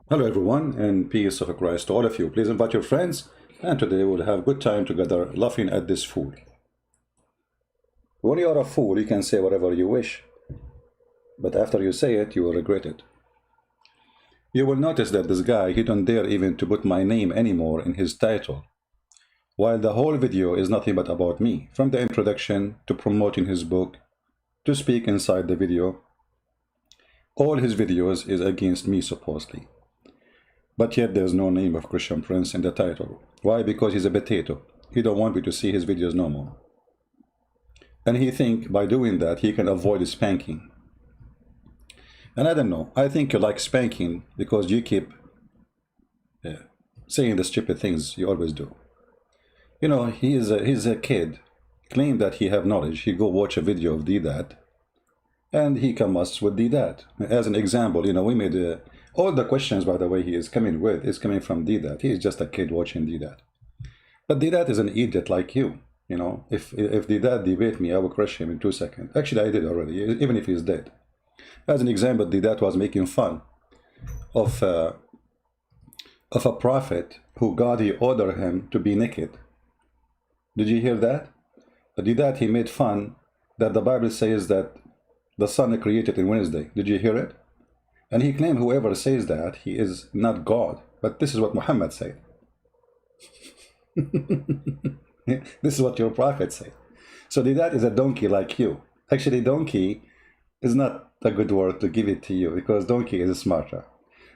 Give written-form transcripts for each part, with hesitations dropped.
Hello everyone, and peace of Christ to all of you. Please invite your friends, and today we'll have good time together laughing at this fool. When you are a fool, you can say whatever you wish, but after you say it, you will regret it. You will notice that this guy, he don't dare even to put my name anymore in his title, while the whole video is nothing but about me, from the introduction to promoting his book, to speak inside the video. All his videos is against me supposedly. But yet there's no name of Christian Prince in the title. Why? Because he's a potato. He don't want me to see his videos no more. And he think by doing that he can avoid spanking. And I don't know. I think you like spanking because you keep saying the stupid things you always do. You know, he's a kid. Claim that he have knowledge. He go watch a video of that, and he comes with that. As an example, you know, we made all the questions, by the way, he is coming with is coming from that. He is just a kid watching that. But that is an idiot like you. You know, if that debate me, I will crush him in 2 seconds. Actually, I did already, even if he's dead. As an example, that was making fun of a prophet who God he ordered him to be naked. Did you hear that? That he made fun that the Bible says that the sun created in Wednesday. Did you hear it? And he claimed whoever says that, he is not God. But this is what Muhammad said. This is what your prophet said. So that is a donkey like you. Actually, donkey is not a good word to give it to you, because donkey is smarter.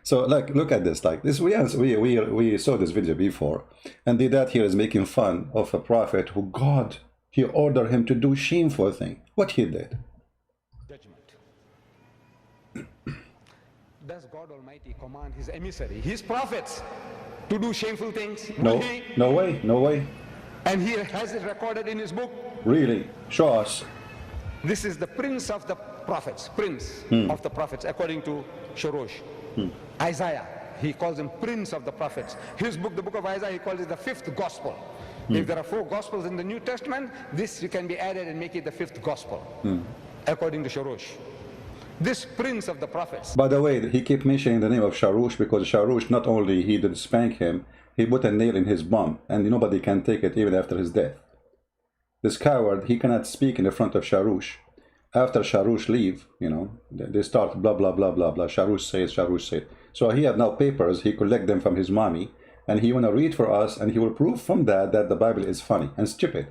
So like, look at this. Like this, we saw this video before, and that here is making fun of a prophet who God he ordered him to do shameful thing. What he did? Does God Almighty command his emissary, his prophets, to do shameful things? No, no way, no way. And he has it recorded in his book. Really? Show us. This is the prince of the prophets, prince of the prophets, according to Shorosh. Isaiah, he calls him prince of the prophets. His book, the book of Isaiah, he calls it the fifth gospel. If there are 4 gospels in the New Testament, this you can be added and make it the 5th gospel, according to Shorosh. This prince of the prophets. By the way, he kept mentioning the name of Sharush because Sharush not only he did spank him, he put a nail in his bum, and nobody can take it even after his death. This coward, he cannot speak in the front of Sharush. After Sharush leave, you know, they start blah blah blah blah blah. Sharush says, Sharush said. So he had now papers. He collect them from his mommy, and he want to read for us, and he will prove from that the Bible is funny and stupid.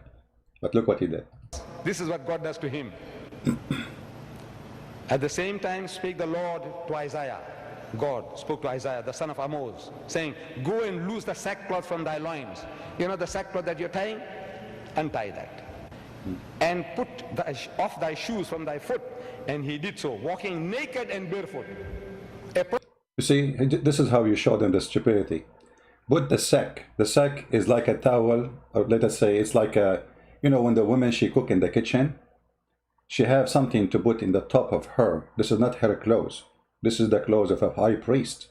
But look what he did. This is what God does to him. At the same time spake the Lord to Isaiah. God spoke to Isaiah, the son of Amoz, saying, go and loose the sackcloth from thy loins. You know the sackcloth that you're tying? Untie that. And put off thy shoes from thy foot. And he did so, walking naked and barefoot. You see, this is how you show them the stupidity. Put the sack. The sack is like a towel, or let us say it's like a, you know, when the woman she cook in the kitchen, she have something to put in the top of her. This is not her clothes. This is the clothes of a high priest.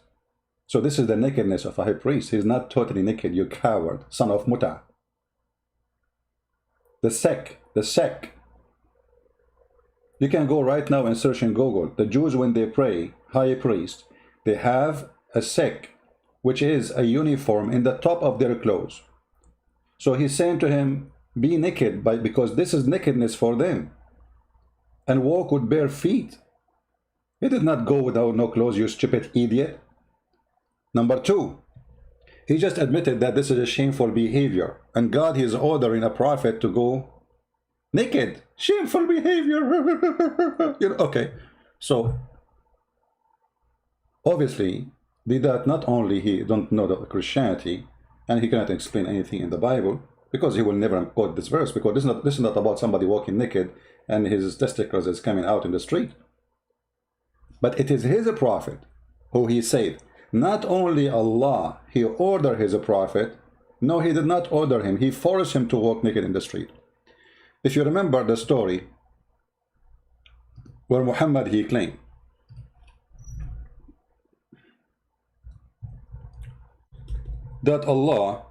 So this is the nakedness of a high priest. He's not totally naked, you coward, son of Muta. The sack, the sack. You can go right now and search in Google. The Jews, when they pray, high priest, they have a sack, which is a uniform in the top of their clothes. So he's saying to him, be naked, because this is nakedness for them. And walk with bare feet. He did not go without no clothes, you stupid idiot. Number 2, he just admitted that this is a shameful behavior, and God is ordering a prophet to go naked. Shameful behavior. You know, okay, so obviously that not only he don't know the Christianity, and he cannot explain anything in the Bible, because he will never quote this verse, because this is not about somebody walking naked and his testicles is coming out in the street. But it is his prophet who he said, not only Allah, he ordered his prophet. No, he did not order him. He forced him to walk naked in the street. If you remember the story where Muhammad, he claimed that Allah,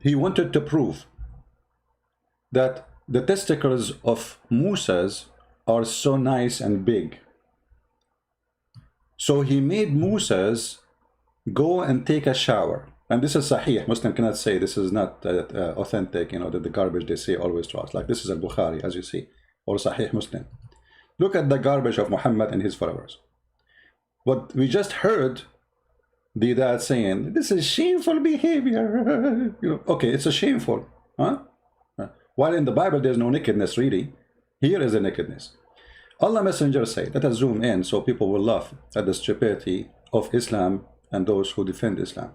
he wanted to prove that the testicles of Moses are so nice and big. So he made Moses go and take a shower. And this is Sahih. Muslim cannot say this is not authentic, you know, that the garbage they say always trust. Like this is al-Bukhari, as you see, or Sahih Muslim. Look at the garbage of Muhammad and his followers. What we just heard the dad saying, this is shameful behavior. You know, okay, it's a shameful. Huh? While in the Bible there's no nakedness really. Here is a nakedness. Allah Messenger said, let us zoom in so people will laugh at the stupidity of Islam and those who defend Islam.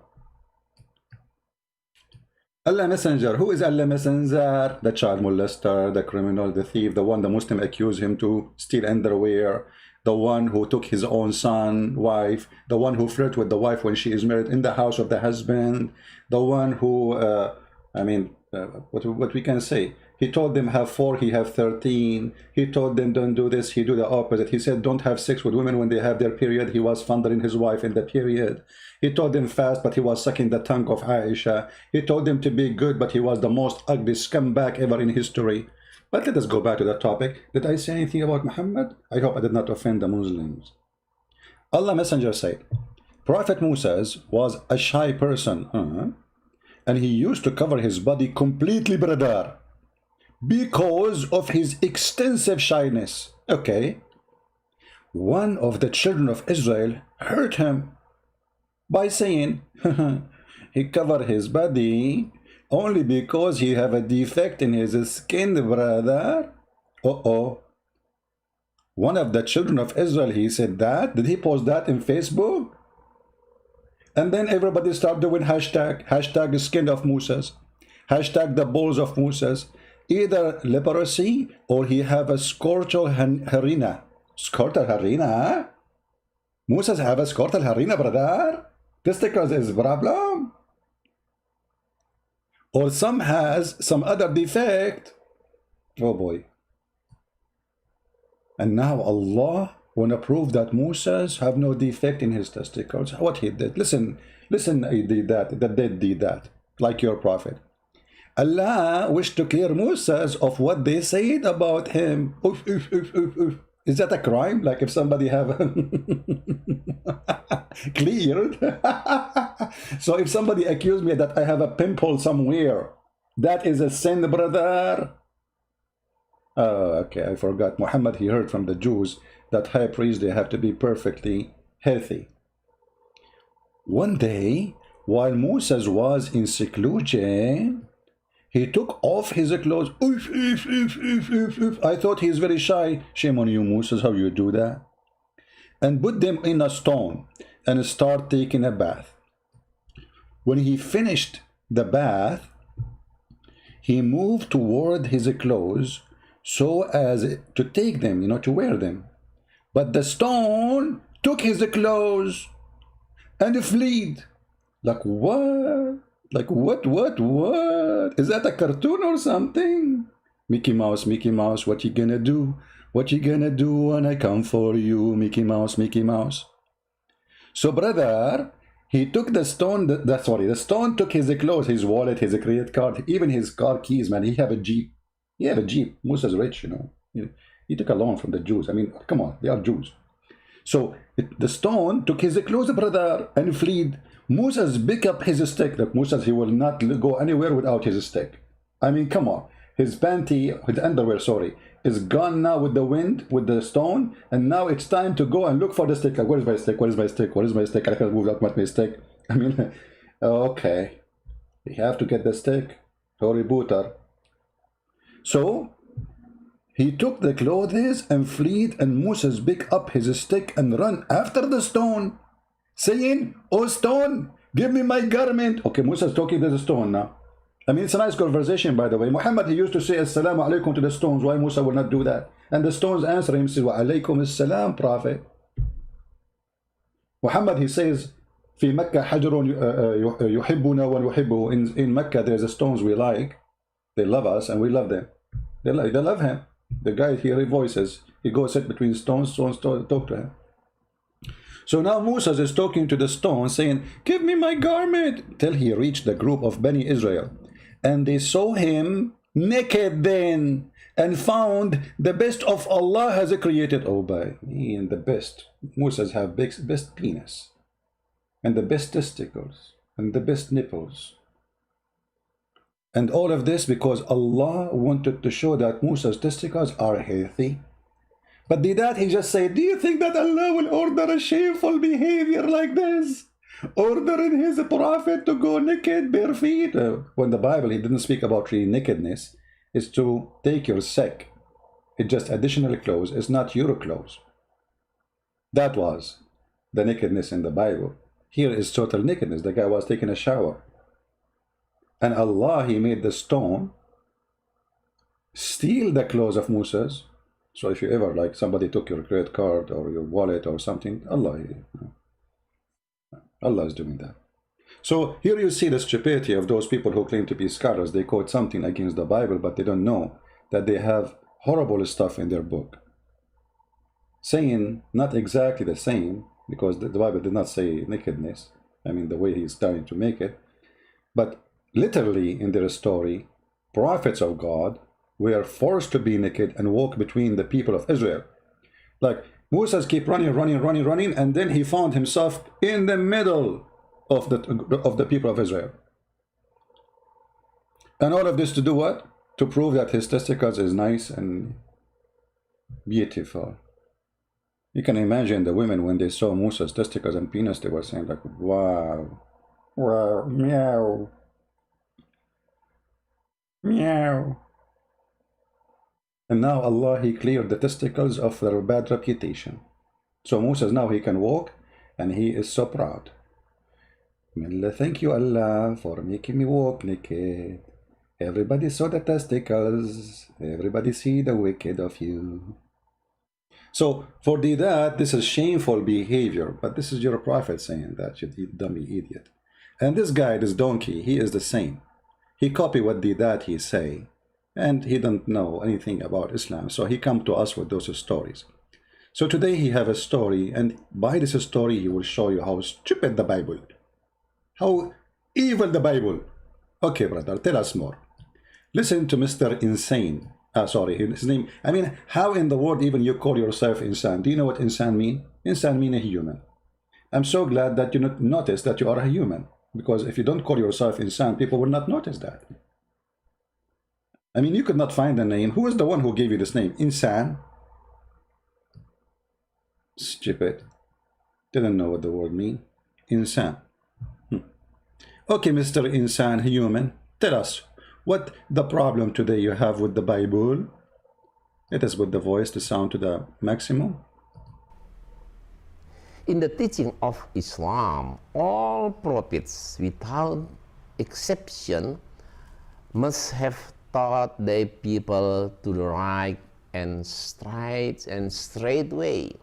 Allah Messenger, who is Allah Messenger? The child molester, the criminal, the thief, the one the Muslim accused him to steal underwear, the one who took his own son, wife, the one who flirted with the wife when she is married in the house of the husband, the one who, what we can say? He told them have 4, he have 13. He told them don't do this, he do the opposite. He said don't have sex with women when they have their period. He was fondling his wife in the period. He told them fast, but he was sucking the tongue of Aisha. He told them to be good, but he was the most ugly scumbag ever in history. But let us go back to the topic. Did I say anything about Muhammad? I hope I did not offend the Muslims. Allah Messenger said, Prophet Moses was a shy person, and he used to cover his body completely, brother, because of his extensive shyness. Okay. One of the children of Israel hurt him by saying he covered his body only because he have a defect in his skin, brother. One of the children of Israel, he said that. Did he post that in Facebook? And then everybody started doing hashtag the skin of Moses, hashtag the balls of Moses. Either leprosy or he have a scorchal harina. Scorchal harina? Moses have a scorchal harina, brother? Testicles is problem? Or some has some other defect? Oh boy. And now Allah want to prove that Moses have no defect in his testicles. What he did? Listen, he did that. The dead did that. Like your prophet. Allah wished to clear Moses of what they said about him. Is that a crime? Like if somebody have cleared? So if somebody accused me that I have a pimple somewhere, that is a sin, brother. Oh, okay, I forgot. Muhammad, he heard from the Jews that high priests, they have to be perfectly healthy. One day, while Moses was in seclusion, he took off his clothes. I thought he's very shy. Shame on you, Moses, how you do that? And put them in a stone and start taking a bath. When he finished the bath, he moved toward his clothes so as to take them, you know, to wear them. But the stone took his clothes and fled. Like what? Like what? Is that a cartoon or something? Mickey Mouse, what you gonna do? What you gonna do when I come for you? Mickey Mouse. So brother, he took the stone, the stone took his clothes, his wallet, his credit card, even his car keys, man. He have a Jeep. Moses rich, you know. He took a loan from the Jews. I mean, come on, they are Jews. So the stone took his clothes, brother, and fled. Moses picked up his stick. Look, Moses, he will not go anywhere without his stick. I mean, come on. His panty, his underwear, sorry, is gone now with the wind, with the stone, and now it's time to go and look for the stick. Like, where is my stick? I can't move out my stick. I mean, okay. You have to get the stick. Sorry, booter. So, he took the clothes and fled, and Moses picked up his stick and ran after the stone, saying, "Oh stone, give me my garment." Okay, Moses talking to the stone now. I mean, it's a nice conversation, by the way. Muhammad, he used to say, "Assalamu alaikum" to the stones. Why Musa will not do that? And the stones answer him, says, "Wa alaikum assalam, Prophet." Muhammad, he says, "Fi Mecca hajrun yuhibbuna wa nuhibbuhu." In Mecca, there's the stones we like. They love us, and we love them. They love him. The guy hear voices. He goes sit between stones talk to him. So now Moses is talking to the stone, saying, "Give me my garment," till he reached the group of Bani Israel. And they saw him naked then. and found the best of Allah has created. Oh, by me, and the best. Musas have best penis, and the best testicles, and the best nipples. And all of this because Allah wanted to show that Musa's testicles are healthy. But did that he just say, do you think that Allah will order a shameful behavior like this? Ordering his prophet to go naked, bare feet? When the Bible, he didn't speak about really nakedness. It's to take your sack. It's just additional clothes. It's not your clothes. That was the nakedness in the Bible. Here is total nakedness. The guy was taking a shower. And Allah, he made the stone steal the clothes of Moses. So if you ever, like, somebody took your credit card or your wallet or something, Allah is doing that. So here you see the stupidity of those people who claim to be scholars. They quote something against the Bible, but they don't know that they have horrible stuff in their book, saying not exactly the same, because the Bible did not say nakedness. I mean, the way he's trying to make it. But literally in their story, prophets of God were forced to be naked and walk between the people of Israel. Like Moses keep running, and then he found himself in the middle of the people of Israel. And all of this to do what? To prove that his testicles is nice and beautiful. You can imagine the women when they saw Moses' testicles and penis, they were saying like, wow, wow, meow, meow. And now Allah, he cleared the testicles of their bad reputation. So Moses now he can walk, and he is so proud. Thank you Allah for making me walk naked. Everybody saw the testicles. Everybody see the wicked of you. So for that, this is shameful behavior. But this is your prophet saying that, you dummy idiot. And this guy, this donkey, he is the same. He copy what that he say. And he don't know anything about Islam. So he come to us with those stories. So today he have a story. And by this story, he will show you how stupid the Bible. How evil the Bible. Okay, brother, tell us more. Listen to Mr. Insane. Sorry, his name. I mean, how in the world even you call yourself Insan? Do you know what Insan mean? Insan mean a human. I'm so glad that you notice that you are a human. Because if you don't call yourself Insan, people will not notice that. I mean, you could not find a name. Who is the one who gave you this name? Insan? Stupid. Didn't know what the word mean. Insan. Okay, Mr. Insan, human, tell us what the problem today you have with the Bible. It is with the voice to sound to the maximum. In the teaching of Islam, all prophets, without exception, must have taught their people to the right and straight way.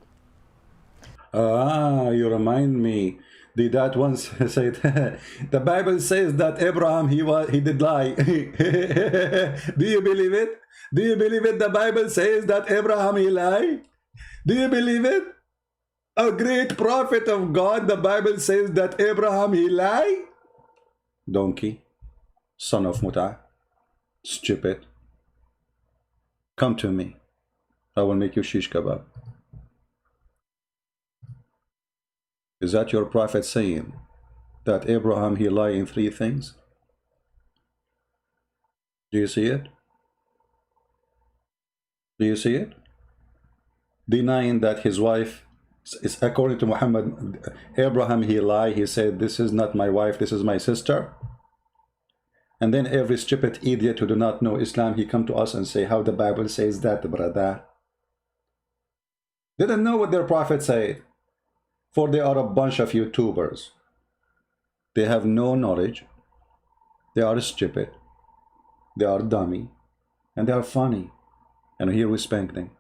You remind me. Did that once say the Bible says that Abraham he did lie. Do you believe it? Do you believe it? The Bible says that Abraham he lied. Do you believe it? A great prophet of God, the Bible says that Abraham he lied. Donkey, son of Muta, stupid. Come to me. I will make you shish kebab. Is that your prophet saying that Abraham he lied in 3 things? Do you see it? Do you see it? Denying that his wife is, according to Muhammad, Abraham he lied. He said, this is not my wife, this is my sister. And then every stupid idiot who do not know Islam, he come to us and say how the Bible says that, brother. They don't know what their prophet said. For they are a bunch of YouTubers. They have no knowledge. They are stupid. They are dummy. And they are funny. And here we spank them.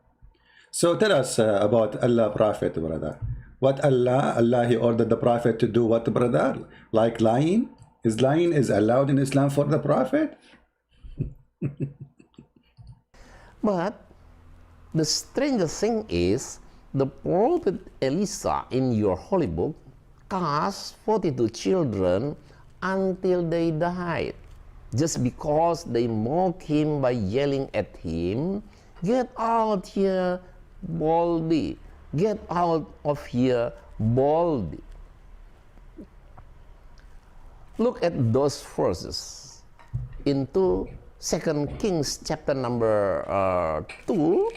So tell us about Allah Prophet, brother. What Allah he ordered the Prophet to do what, brother? Like lying? Is lying is allowed in Islam for the Prophet? But the strangest thing is, the prophet Elisa in your holy book cast 42 children until they died. just because they mock him by yelling at him, "Get out here boldly! Get out of here boldly!" Look at those verses into 2 Kings chapter number 2,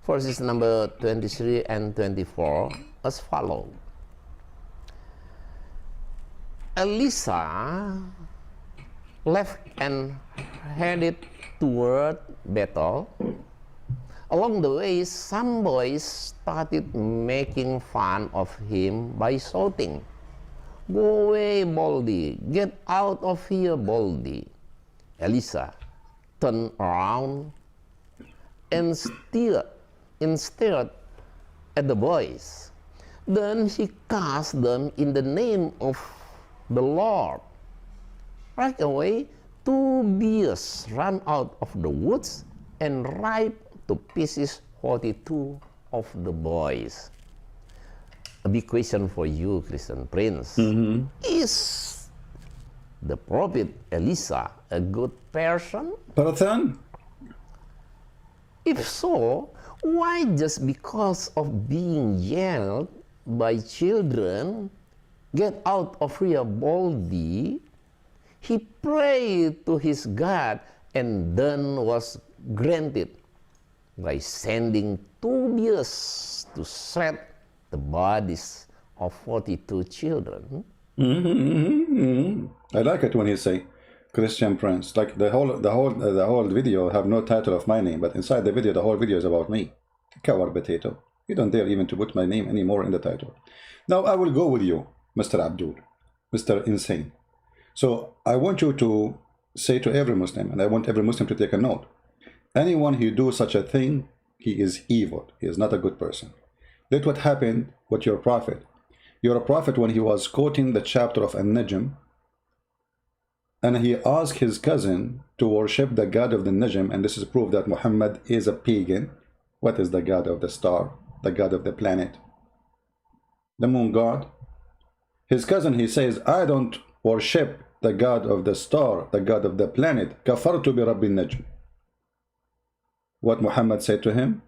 verses number 23 and 24 as follows. Elisha left and headed toward battle. Along the way, some boys started making fun of him by shouting, "Go away boldly, get out of here boldly." Elisha turned around and stared at the boys. Then he cast them in the name of the Lord. Right away, 2 bears ran out of the woods and ripped to pieces 42 of the boys. A big question for you, Christian Prince. Is the prophet Elisha a good person? Person? If so, why just because of being yelled by children, "Get out of here boldly," he prayed to his God and then was granted by sending 2 bears to shred the bodies of 42 children? I like it when you say Christian Prince. Like the whole video have no title of my name, but inside the video, the whole video is about me. Coward potato. You don't dare even to put my name anymore in the title. Now I will go with you, Mr. Abdul, Mr. Insane. So I want you to say to every Muslim, and I want every Muslim to take a note, anyone who do such a thing, he is evil. He is not a good person. That's what happened with your prophet. Your prophet, when he was quoting the chapter of An-Najm, and he asked his cousin to worship the god of the Najm, and this is proof that Muhammad is a pagan. What is the god of the star? The god of the planet? The moon god? His cousin, he says, "I don't worship the god of the star, the god of the planet. Kafartu bi Rabbi Najm." What Muhammad said to him?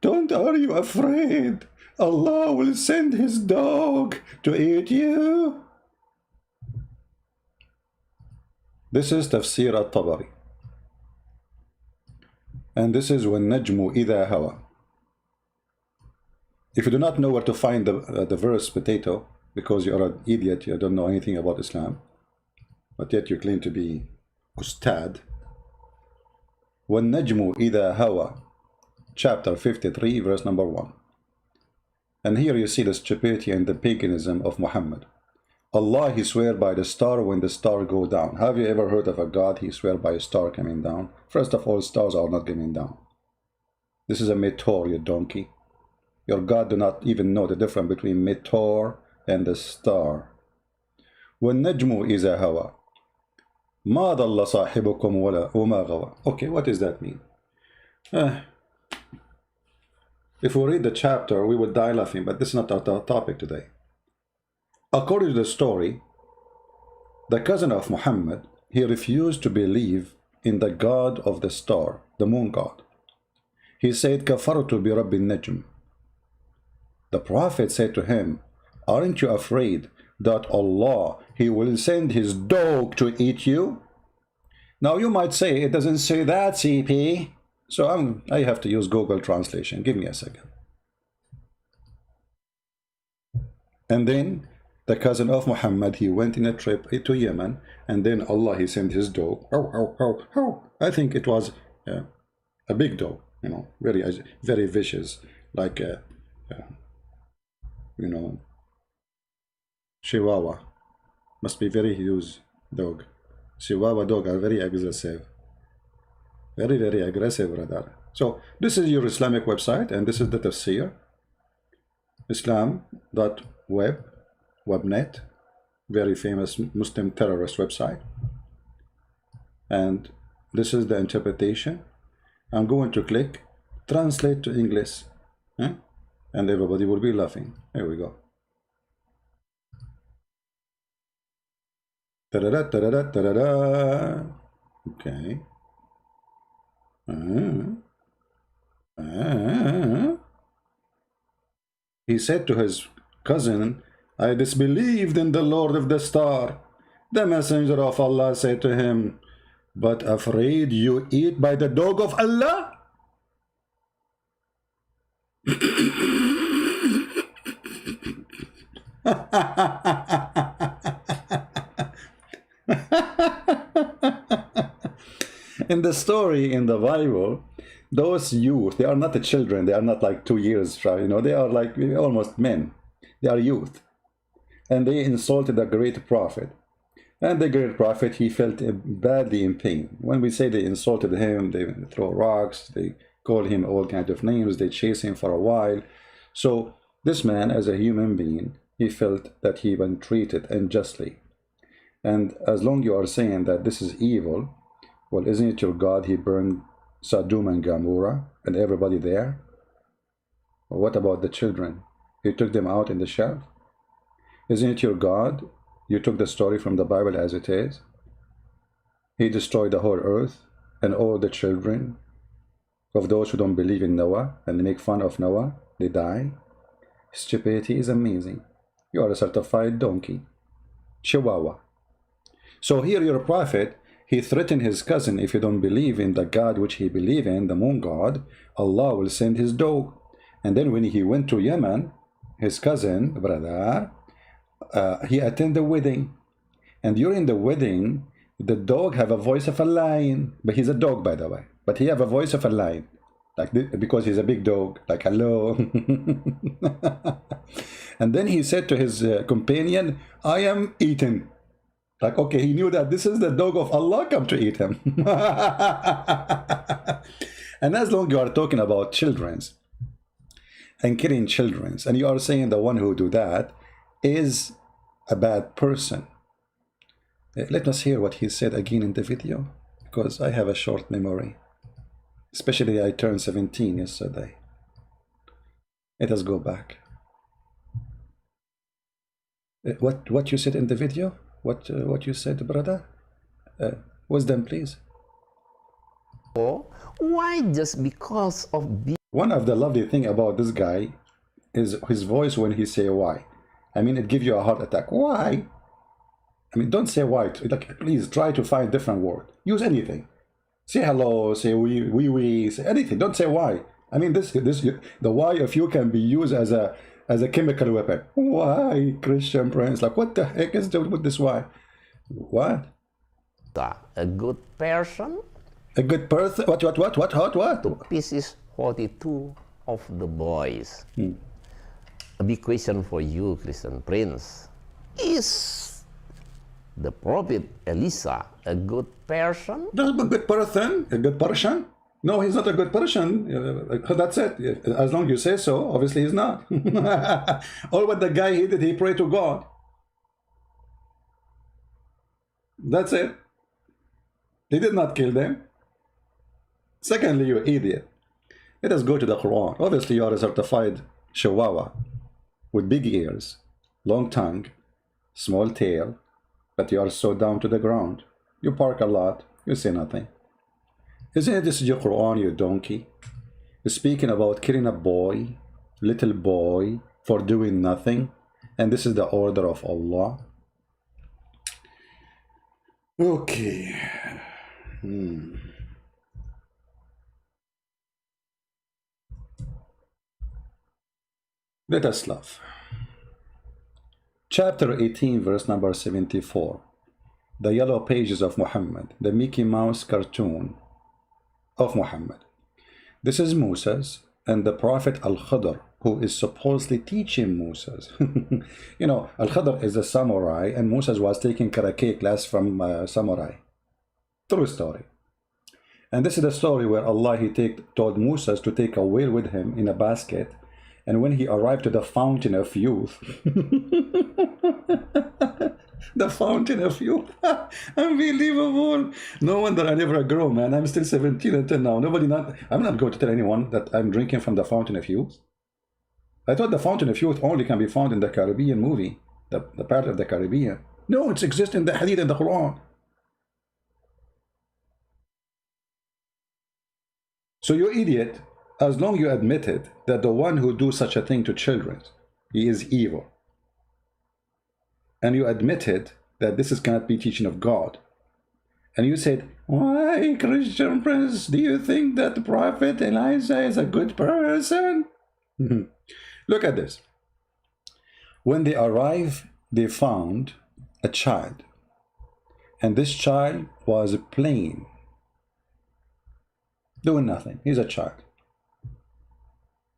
Are you afraid? Allah will send his dog to eat you. This is Tafsir al-Tabari. And this is وَالنَّجْمُ إِذَا هَوَى. If you do not know where to find the verse potato, because you are an idiot, you don't know anything about Islam, but yet you claim to be Ustad. وَالنَّجْمُ إِذَا هَوَى, chapter 53, verse number 1. And here you see the stupidity and the paganism of Muhammad. Allah, he swear by the star when the star go down. Have you ever heard of a God he swear by a star coming down? First of all, stars are not coming down. This is a meteor, you donkey. Your God do not even know the difference between meteor and the star. وَالنَّجْمُ إِذَا هَوَى مَا ضَلَّ صَاحِبُكُمْ وَمَا غَوَى. Okay, what does that mean? If we read the chapter, we would die laughing, but this is not our topic today. According to the story, the cousin of Muhammad, he refused to believe in the god of the star, the moon god. He said, "Kafartu bi Rabbi Najm." The prophet said to him, "Aren't you afraid that Allah, he will send his dog to eat you?" Now you might say, it doesn't say that, CP. So I have to use Google translation. Give me a second. And then the cousin of Muhammad, he went in a trip to Yemen, and then Allah, he sent his dog. I think it was a big dog, you know, very vicious, like you know, Chihuahua. Must be very huge dog. Chihuahua dog are very aggressive. Very, very aggressive, brother. So this is your Islamic website, and this is the tafsir. Islam.webnet, very famous Muslim terrorist website. And this is the interpretation. I'm going to click translate to English, and everybody will be laughing. Here we go. Da-da-da, da-da-da, da-da-da. Okay. He said to his cousin, I disbelieved in the Lord of the Star. The messenger of Allah said to him, but afraid you eat by the dog of Allah? In the story in the Bible, those youth, they are not the children, they are not like 2 years, you know, they are like almost men. They are youth. And they insulted the great prophet. And the great prophet, he felt badly in pain. When we say they insulted him, they throw rocks, they call him all kinds of names, they chase him for a while. So this man, as a human being, he felt that he was treated unjustly. And as long you are saying that this is evil, well, isn't it your God he burned Sodom and Gomorrah and everybody there? Well, what about the children? He took them out in the shelf? Isn't it your God? You took the story from the Bible as it is. He destroyed the whole earth and all the children of those who don't believe in Noah and they make fun of Noah. They die. Stupidity is amazing. You are a certified donkey. Chihuahua. So here your prophet, he threatened his cousin, if you don't believe in the God which he believed in, the moon god, Allah will send his dog. And then when he went to Yemen, his cousin, brother, he attended the wedding. And during the wedding, the dog have a voice of a lion. But he's a dog, by the way. But he have a voice of a lion. Like this, because he's a big dog. Like, hello. And then he said to his companion, I am eaten. Like, okay, he knew that this is the dog of Allah come to eat him. And as long as you are talking about children's and killing children's, and you are saying the one who do that is a bad person. Let us hear what he said again in the video, because I have a short memory. Especially I turned 17 yesterday. Let us go back. What you said in the video? What you said, brother? Wisdom, please. Oh, why just because of being... One of the lovely thing about this guy is his voice when he say why. I mean, it gives you a heart attack. Why? I mean, don't say why. Like, please try to find different word. Use anything. Say hello. Say we. Say anything. Don't say why. I mean, the why of you can be used as a chemical weapon. Why, Christian Prince? Like, what the heck is with this why? What? a good person? A good person? What? To pieces 42 of the boys. A big question for you, Christian Prince. Is the prophet Elisa a good person? Not a good person. A good person? No, he's not a good person. That's it. As long as you say so, obviously he's not. All what the guy he did, he prayed to God. That's it. He did not kill them. Secondly, you idiot. Let us go to the Quran. Obviously, you are a certified Chihuahua with big ears, long tongue, small tail, but you are so down to the ground. You bark a lot. You say nothing. Isn't this your Quran, you donkey? Speaking about killing a boy, little boy, for doing nothing, and this is the order of Allah. Okay. Let us laugh. Chapter 18, verse number 74. The yellow pages of Muhammad, the Mickey Mouse cartoon of Muhammad. This is Moses and the prophet Al-Khidr, who is supposedly teaching Moses. You know, Al-Khidr is a samurai and Moses was taking karate class from samurai. True story. And this is the story where Allah told Moses to take a whale with him in a basket, and when he arrived to the fountain of youth, the fountain of youth, unbelievable. No wonder I never grow, man. I'm still 17 until now. I'm not going to tell anyone that I'm drinking from the fountain of youth. I thought the fountain of youth only can be found in the Caribbean movie, the part of the Caribbean. No, it exists in the Hadith and the Quran. So you idiot, as long you admitted that the one who do such a thing to children, he is evil, and you admitted that this is cannot be teaching of God, and you said, why, Christian Prince, do you think that the Prophet Elijah is a good person? Look at this. When they arrived, they found a child, and this child was playing, doing nothing. He's a child.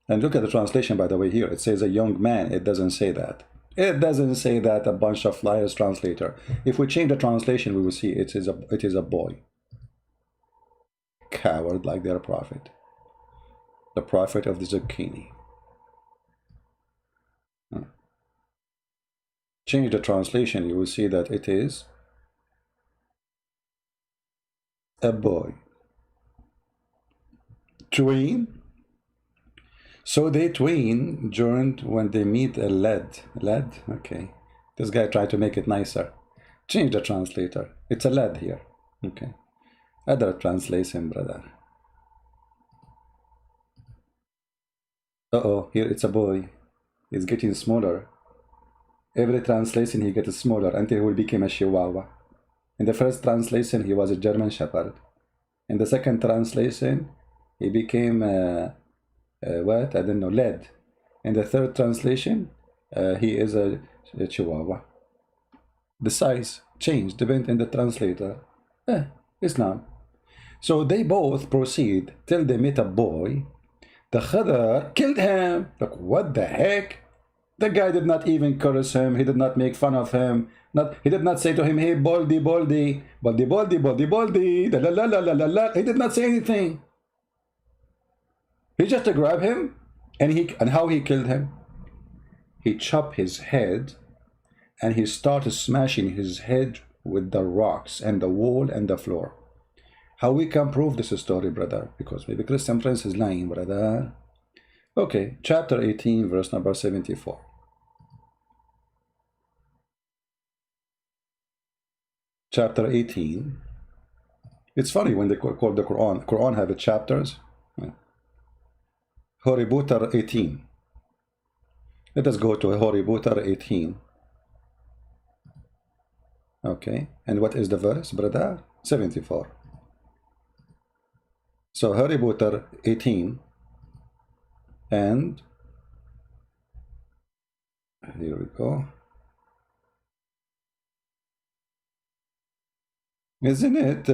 And look at the translation, by the way, here. It says a young man. It doesn't say that. It doesn't say that. A bunch of liars translator. If we change the translation, we will see it is a boy. Coward like their prophet. The prophet of the zucchini. Change the translation, you will see that it is a boy. Twin. So they twin during when they meet a lad. Lad? Okay. This guy tried to make it nicer. Change the translator. It's a lad here. Okay. Other translation, brother. Uh-oh, here it's a boy. He's getting smaller. Every translation he gets smaller until he became a chihuahua. In the first translation he was a German Shepherd. In the second translation he became what? I don't know, lad. In the third translation he is a chihuahua. The size changed depending on the translator. Islam. So they both proceed till they meet a boy. The Khadr killed him. Like, what the heck? The guy did not even curse him. He did not make fun of him. He did not say to him, hey, baldy, baldy, baldy, baldy, baldy, baldy, la la la la la la. He did not say anything. He just grabbed him, and how he killed him? He chopped his head, and he started smashing his head with the rocks and the wall and the floor. How we can prove this story, brother? Because maybe Christian Prince is lying, brother. Okay, chapter 18, verse number 74. Chapter 18. It's funny when they call the Quran. Quran have chapters. Hoributar 18. Let us go to Hoributar 18. Okay, and what is the verse, brother? 74. So Hoributar 18. And here we go. Isn't it?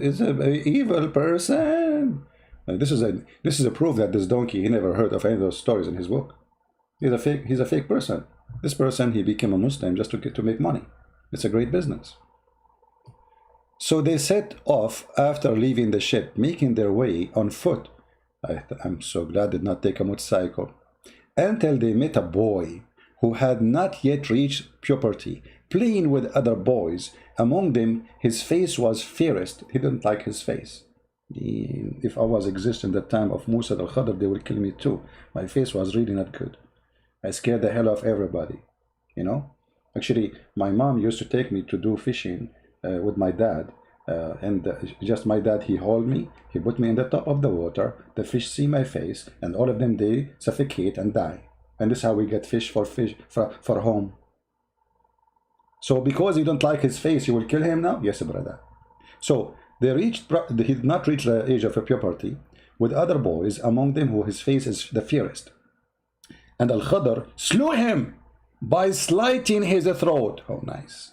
It's an evil person. This is a proof that this donkey, he never heard of any of those stories in his book. He's a fake person. This person, he became a Muslim just to make money. It's a great business. So they set off after leaving the ship, making their way on foot. I'm so glad they did not take a motorcycle. Until they met a boy who had not yet reached puberty, playing with other boys. Among them, his face was fairest. He didn't like his face. If I was existing in the time of Musa al-Khadr, they would kill me too. My face was really not good. I scared the hell of everybody, you know. Actually, my mom used to take me to do fishing with my dad. Just my dad, he hauled me, he put me in the top of the water, the fish see my face, and all of them, they suffocate and die. And this is how we get fish for home. So because you don't like his face, you will kill him now? Yes, brother. So he did not reach the age of puberty, with other boys, among them who his face is the fairest. And Al-Khadr slew him by slitting his throat. Oh, nice.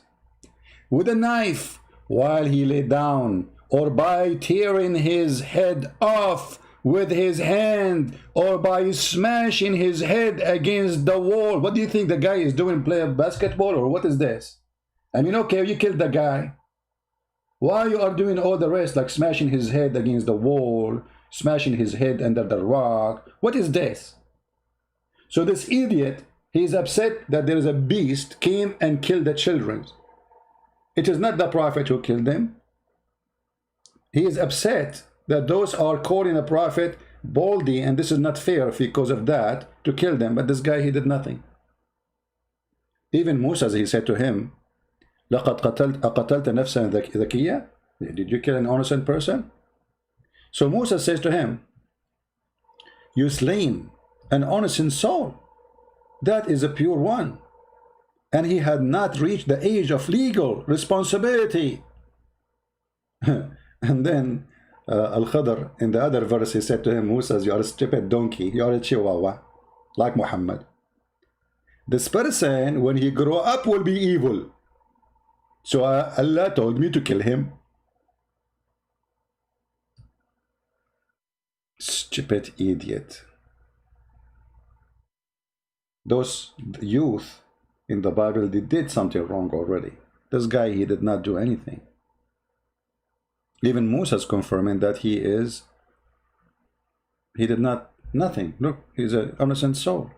With a knife while he lay down, or by tearing his head off with his hand, or by smashing his head against the wall. What do you think the guy is doing? Play basketball, or what is this? I mean, okay, you killed the guy. Why you are doing all the rest, like smashing his head against the wall, smashing his head under the rock? What is this? So this idiot, he is upset that there is a beast came and killed the children. It is not the prophet who killed them. He is upset that those are calling a prophet baldy, and this is not fair because of that, to kill them. But this guy, he did nothing. Even Musa, he said to him, لَقَدْ أَقَتَلْتَ نَفْسًا ذَكِيًّا? Did you kill an innocent person? So Musa says to him, you slain an innocent soul. That is a pure one. And he had not reached the age of legal responsibility. And then Al-Khadr, in the other verse, he said to him, Musa, you are a stupid donkey, you are a chihuahua, like Muhammad. This person, when he grow up, will be evil. So Allah told me to kill him. Stupid idiot. Those youth in the Bible, they did something wrong already. This guy, he did not do anything. Even Moses confirming that he did nothing. Look, he's an innocent soul.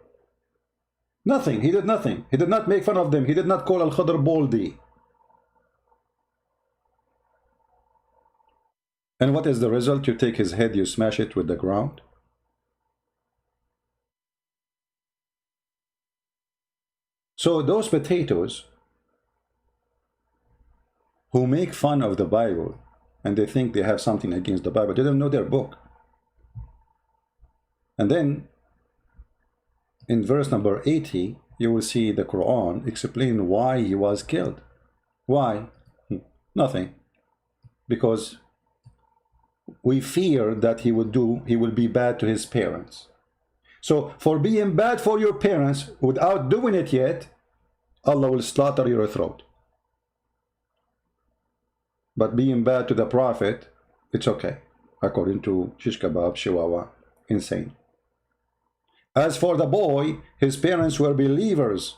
Nothing, he did nothing. He did not make fun of them. He did not call Al-Khadr baldy. And what is the result? You take his head, you smash it with the ground. So those potatoes who make fun of the Bible and they think they have something against the Bible, they don't know their book. And then in verse number 80, you will see the Quran explain why he was killed. Why? Nothing. Because we fear that he will be bad to his parents. So for being bad for your parents without doing it yet, Allah will slaughter your throat. But being bad to the Prophet, it's okay, according to shish kebab, chihuahua, insane. As for the boy, his parents were believers,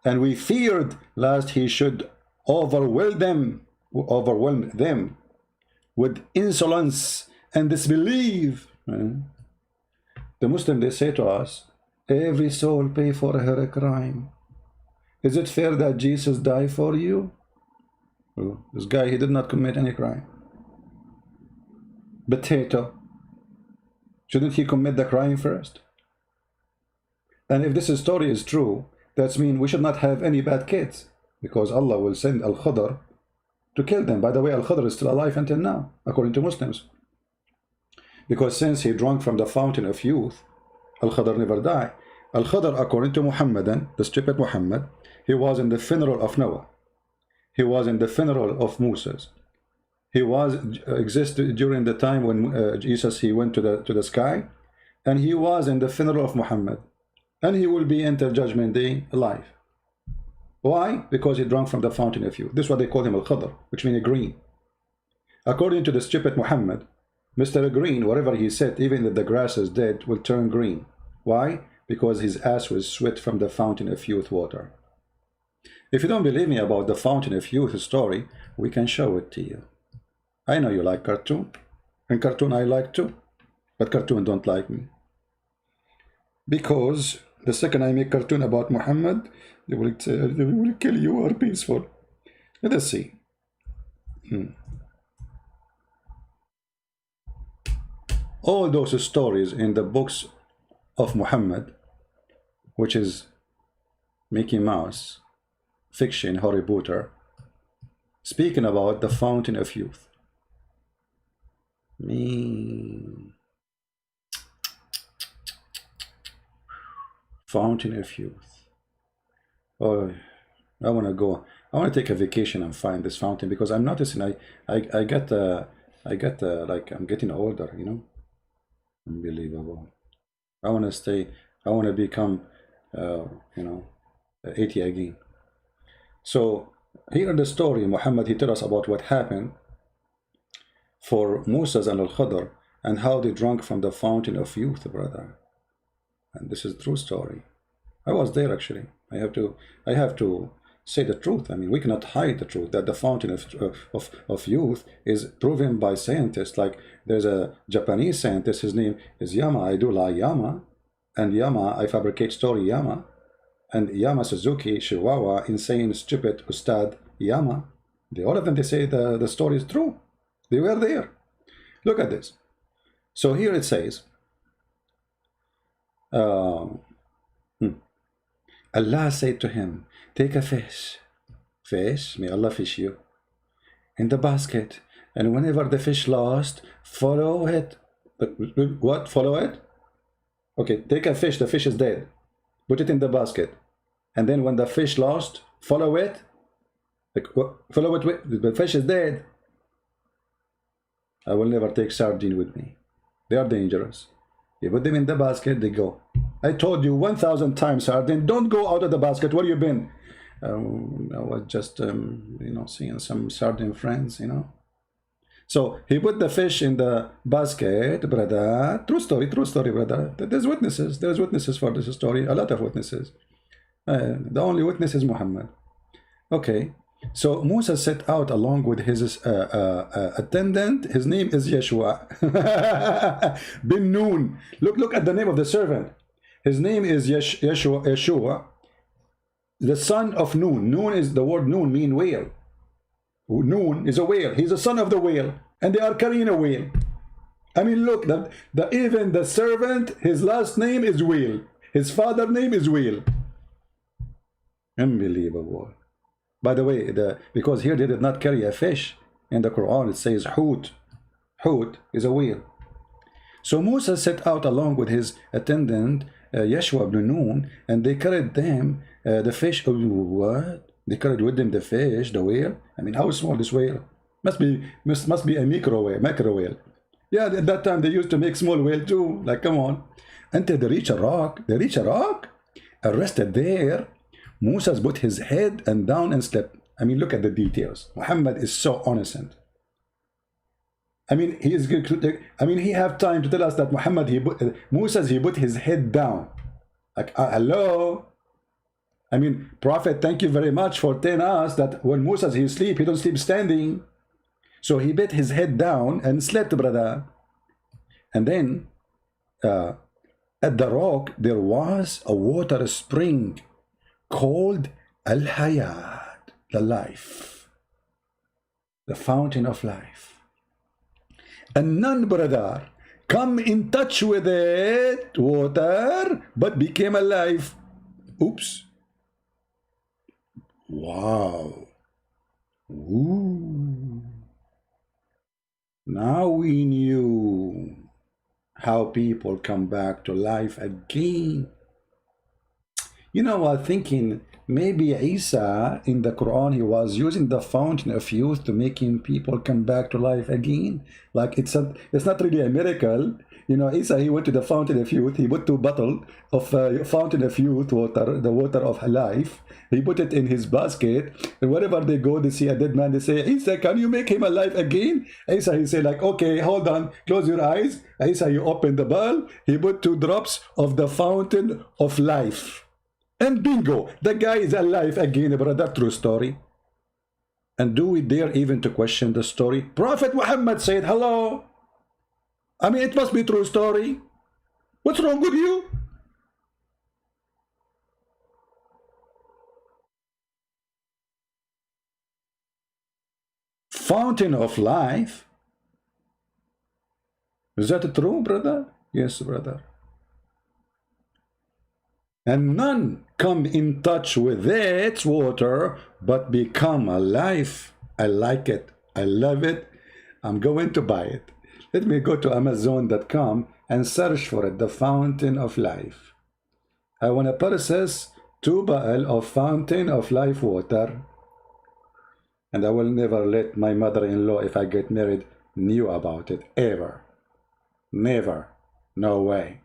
and we feared lest he should overwhelm them with insolence and disbelief. The Muslim, they say to us, every soul pay for her crime. Is it fair that Jesus died for you? Well, this guy, he did not commit any crime. Potato. Shouldn't he commit the crime first? And if this story is true, that means we should not have any bad kids, because Allah will send Al-Khadr to kill them. By the way, Al-Khadr is still alive until now, according to Muslims. Because since he drank from the fountain of youth, Al-Khadr never died. Al-Khadr, according to Muhammadan, the stupid Muhammad, he was in the funeral of Noah. He was in the funeral of Moses. He existed during the time when Jesus, he went to the sky, and he was in the funeral of Muhammad. And he will be until Judgment Day alive. Why? Because he drank from the fountain of youth. This is what they call him Al-Khadr, which means green. According to the stupid Muhammad, Mr. Green, wherever he sat, even if the grass is dead, will turn green. Why? Because his ass was sweat from the fountain of youth water. If you don't believe me about the fountain of youth story, we can show it to you. I know you like cartoon, and cartoon I like too, but cartoon don't like me. Because the second I make cartoon about Muhammad, they will kill you or peaceful. Let us see. All those stories in the books of Muhammad, which is Mickey Mouse, fiction, Harry Potter, speaking about the fountain of youth. Fountain of youth. Oh, I want to go. I want to take a vacation and find this fountain, because I'm noticing I get like I'm getting older, you know. Unbelievable. I want to stay. I want to become, you know, 80 again. So here in the story, Muhammad, he tells us about what happened for Moses and Al-Khadr and how they drank from the fountain of youth, brother. And this is a true story. I was there actually. I have to say the truth. I mean, we cannot hide the truth that the fountain of youth is proven by scientists. Like there's a Japanese scientist, his name is Yama. I do like Yama, and Yama, I fabricate story Yama, and Yama Suzuki, Chihuahua, insane, stupid Ustadz Yama. All of them, they say the story is true. They were there. Look at this. So here it says, Allah said to him, take a fish, may Allah fish you, in the basket, and whenever the fish lost, follow it. But what? Follow it? Okay, take a fish, the fish is dead. Put it in the basket. And then when the fish lost, follow it. Like, follow it with, the fish is dead. I will never take sardine with me. They are dangerous. You put them in the basket, they go. I told you 1,000 times, sardine, don't go out of the basket. Where you been? I was just, you know, seeing some sardine friends, you know. So he put the fish in the basket, brother. True story, brother. There's witnesses for this story, a lot of witnesses. The only witness is Muhammad. Okay, so Musa set out along with his attendant. His name is Yeshua bin Nun. Look at the name of the servant. His name is Yeshua, the son of Nun. Nun is the word Nun, mean whale. Nun is a whale. He's the son of the whale, and they are carrying a whale. I mean, look, even the servant, his last name is whale. His father name is whale. Unbelievable. By the way, because here they did not carry a fish. In the Quran it says Hud. Hud is a whale. So Musa set out along with his attendant Yeshua ibn Nun, and they carried them the fish. What? They carried with them the fish, the whale. I mean, how small this whale? Must be a macro whale. Yeah, at that time they used to make small whale too. Like, come on. Until they reach a rock. They reach a rock. Arrested there. Musa put his head and down and slept. I mean, look at the details. Muhammad is so innocent. I mean, he have time to tell us that Muhammad, Musa put his head down. Like, hello. I mean, Prophet, thank you very much for telling us that when Musa he sleep, he don't sleep standing. So he put his head down and slept, brother. And then at the rock there was a water spring called Al-Hayat, the life, the fountain of life. And none, brother, come in touch with it, water, but became alive. Oops. Wow. Ooh. Now we knew how people come back to life again. You know, I was thinking maybe Isa in the Quran, he was using the fountain of youth to making people come back to life again. Like it's not really a miracle. You know, Isa, he went to the fountain of youth. He put 2 bottles of fountain of youth water, the water of life. He put it in his basket. And wherever they go, they see a dead man. They say, Isa, can you make him alive again? Isa, he say like, okay, hold on. Close your eyes. Isa, you open the bottle. He put 2 drops of the fountain of life. And bingo, the guy is alive again, brother. True story. And do we dare even to question the story? Prophet Muhammad said, hello. I mean, it must be true story. What's wrong with you? Fountain of life. Is that true, brother? Yes, brother. And none come in touch with its water, but become alive. I like it. I love it. I'm going to buy it. Let me go to Amazon.com and search for it, the fountain of life. I want to purchase 2 bottles of fountain of life water. And I will never let my mother-in-law, if I get married, knew about it, ever. Never. No way.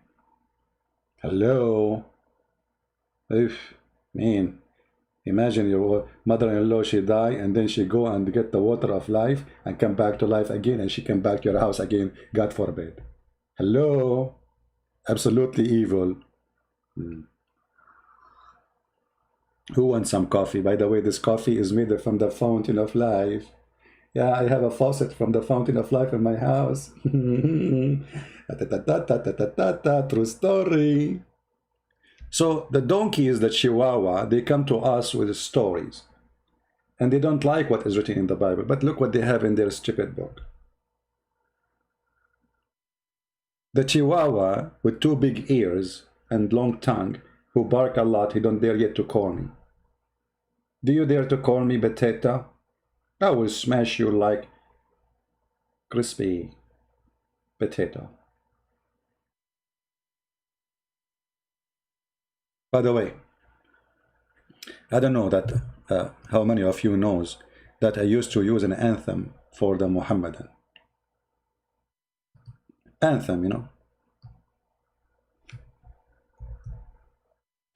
Hello? Man, imagine your mother-in-law, she die, and then she go and get the water of life and come back to life again, and she come back to your house again. God forbid. Hello? Absolutely evil. Who wants some coffee? By the way, this coffee is made from the fountain of life. Yeah, I have a faucet from the fountain of life in my house. True story. So the donkeys, the Chihuahua, they come to us with stories. And they don't like what is written in the Bible. But look what they have in their stupid book. The Chihuahua with 2 big ears and long tongue who bark a lot, he don't dare yet to call me. Do you dare to call me potato? I will smash you like crispy potato. By the way, I don't know that how many of you knows that I used to use an anthem for the Muhammadan. Anthem, you know.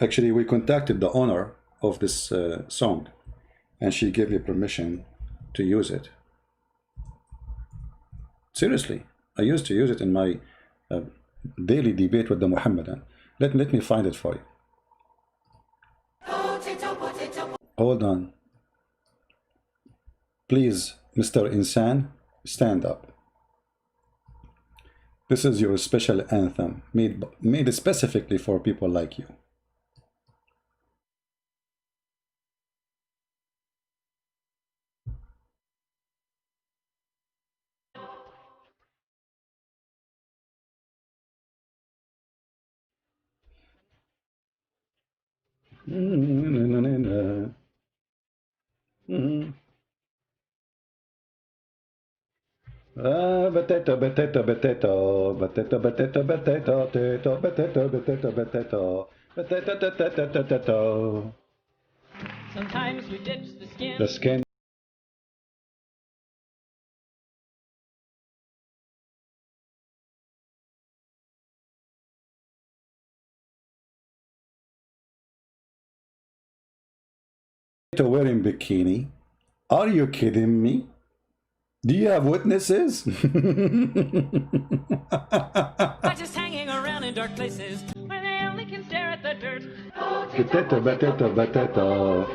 Actually, we contacted the owner of this song, and she gave me permission to use it. Seriously, I used to use it in my daily debate with the Muhammadan. Let me find it for you. Hold on. Please, Mr. Insan, stand up. This is your special anthem, made specifically for people like you. Potato, potato, potato, potato, potato, potato, potato, potato, potato, potato, potato, potato. Sometimes we ditch the skin. The skin. Wearing bikini. Are you kidding me? Do you have witnesses? By just hanging around in dark places where they only can stare at the dirt. Potato, potato, potato.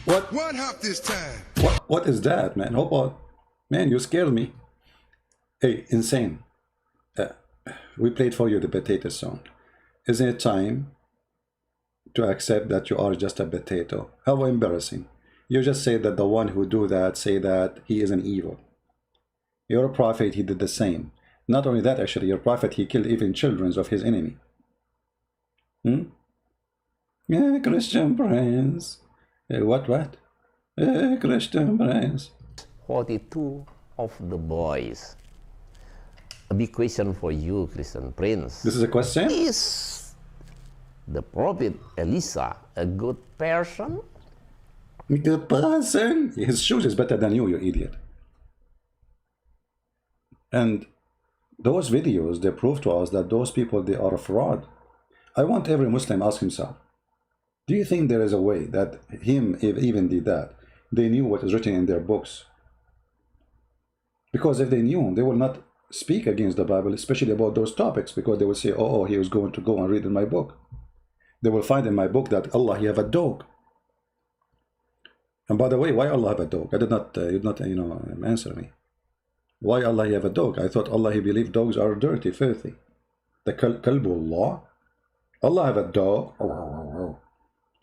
What? One hop this time. What is that, man? Hold on. Man, you scared me. Hey, insane. We played for you the potato song. Isn't it time to accept that you are just a potato? How embarrassing. You just say that the one who do that, say that he is an evil. Your prophet, he did the same. Not only that, actually, your prophet, he killed even children of his enemy. Yeah, Christian Prince. What? Christian Prince. 42 of the boys. A big question for you, Christian Prince. This is a question? Is the prophet Elisa a good person? Good person? His shoes is better than you idiot. And those videos, they prove to us that those people, they are a fraud. I want every Muslim ask himself, do you think there is a way that him even did that? They knew what is written in their books. Because if they knew, they will not speak against the Bible, especially about those topics, because they will say, oh, he was going to go and read in my book. They will find in my book that Allah, he have a dog. And by the way, why Allah have a dog? You did not answer me. Why Allah he have a dog? I thought Allah, he believed dogs are dirty, filthy. The Kalbullah. Allah have a dog.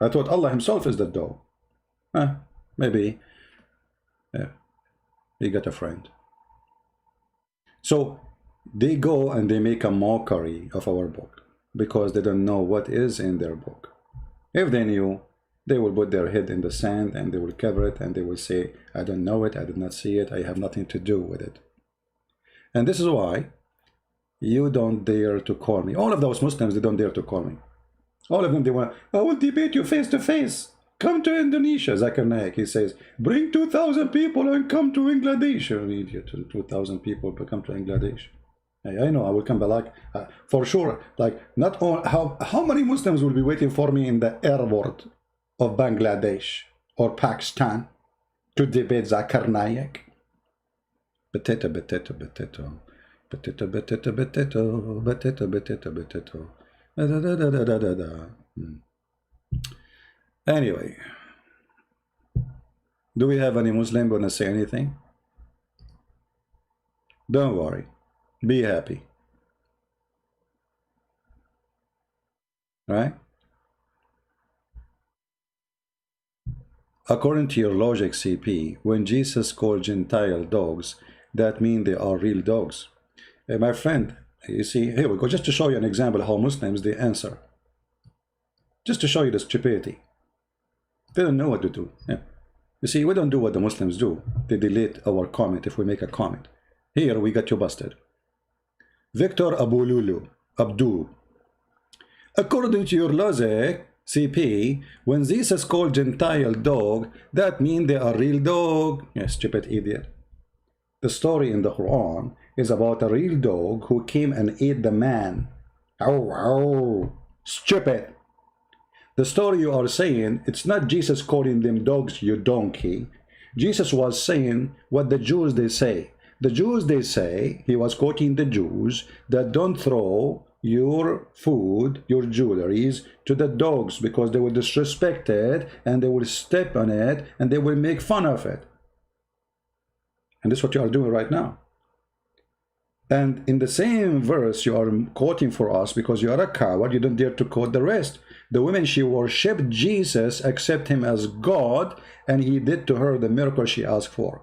I thought Allah himself is the dog. Maybe he got a friend. So they go and they make a mockery of our book because they don't know what is in their book. If they knew, they will put their head in the sand and they will cover it and they will say, I don't know it, I did not see it, I have nothing to do with it. And this is why you don't dare to call me. All of those Muslims, they don't dare to call me. All of them, they want, I will debate you face to face. Come to Indonesia. Zakir Naik, he says, bring 2,000 people and come to Bangladesh. You idiot, 2,000 people to come to Bangladesh. I know, I will come back, for sure. Like, not all, how many Muslims will be waiting for me in the airport of Bangladesh or Pakistan to debate Zakir Naik? Potato, potato, potato. Potato, potato, potato. Potato, potato, potato. Da, da, da, da, da, da, da. Anyway, do we have any Muslim going to say anything? Don't worry. Be happy. Right? according to your logic, CP, when Jesus called Gentile dogs, that means they are real dogs. My friend, you see, here we go, just to show you an example how Muslims, they answer. Just to show you the stupidity. They don't know what to do. Yeah. You see, we don't do what the Muslims do. They delete our comment if we make a comment. Here, we got you busted. Victor Abdul. According to your logic, CP, when Jesus called Gentile dog, that means they are real dog. Yeah, stupid idiot. The story in the Quran is about a real dog who came and ate the man. Ow, ow. Stupid. The story you are saying, it's not Jesus calling them dogs, you donkey. Jesus was saying what the Jews they say. The Jews they say, he was quoting the Jews, that don't throw your food, your jewelries to the dogs because they will disrespect it and they will step on it and they will make fun of it. And that's what you are doing right now. And in the same verse you are quoting for us because you are a coward, you don't dare to quote the rest. The woman, she worshipped Jesus, accept him as God, and he did to her the miracle she asked for.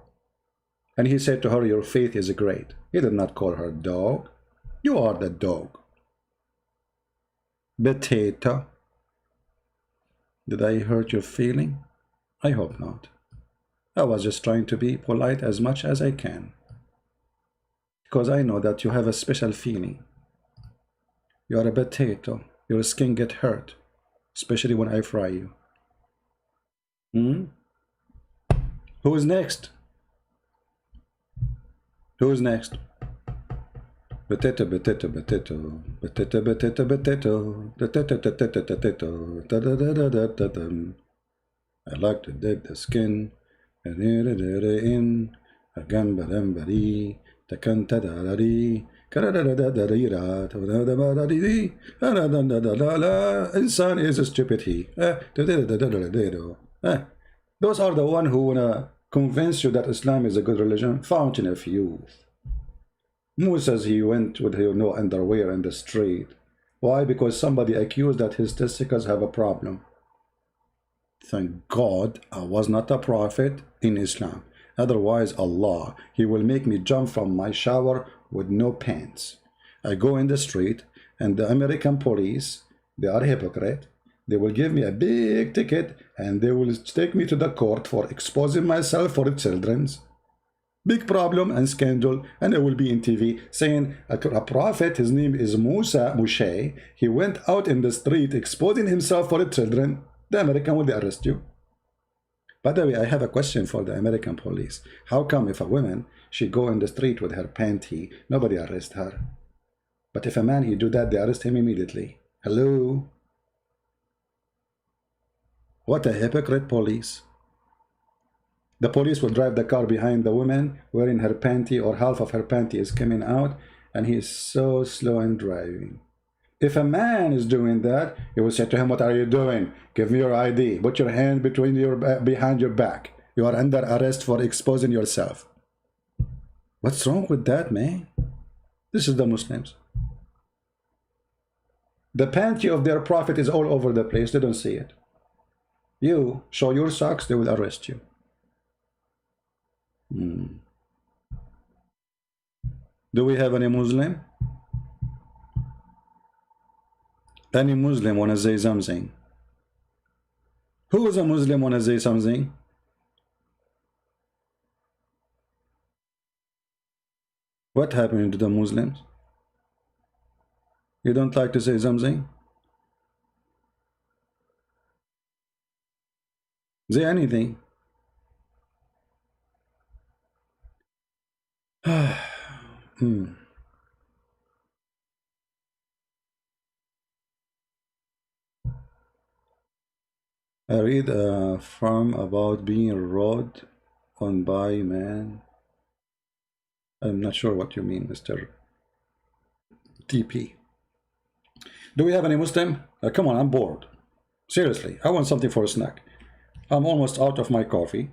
And he said to her, your faith is great. He did not call her dog. You are the dog. Potato. Did I hurt your feeling? I hope not. I was just trying to be polite as much as I can. Because I know that you have a special feeling. You are a potato. Your skin gets hurt. Especially when I fry you. Who is next? Who is next? Potato, potato, potato, potato, potato, potato, potato. I like to dig the skin and in a gambadambari, the cantadari. Insan is a stupid he. Those are the one who wanna convince you that Islam is a good religion. Fountain of youth. Moses, he went with no underwear in the street. Why? Because somebody accused that his testicles have a problem. Thank God I was not a prophet in Islam. Otherwise, Allah, he will make me jump from my shower with no pants. I go in the street and the American police, they are hypocrite. They will give me a big ticket and they will take me to the court for exposing myself for the children's. Big problem and scandal, and I will be in TV saying a prophet, his name is Moshe, he went out in the street exposing himself for the children. The American will arrest you. By the way, I have a question for the American police. How come if a woman, she go in the street with her panty, nobody arrest her? But if a man, he do that, they arrest him immediately. Hello? What a hypocrite police. The police will drive the car behind the woman wearing her panty or half of her panty is coming out and he is so slow in driving. If a man is doing that, you will say to him, what are you doing? Give me your ID. Put your hand between behind your back. You are under arrest for exposing yourself. What's wrong with that, man? This is the Muslims. The panty of their prophet is all over the place. They don't see it. You show your socks, they will arrest you. Do we have any Muslim? Any Muslim want to say something? Who is a Muslim want to say something? What happened to the Muslims? You don't like to say something? Say anything. I read from about being rode on by man. I'm not sure what you mean, Mr. TP. Do we have any Muslim? Come on, I'm bored. Seriously, I want something for a snack. I'm almost out of my coffee.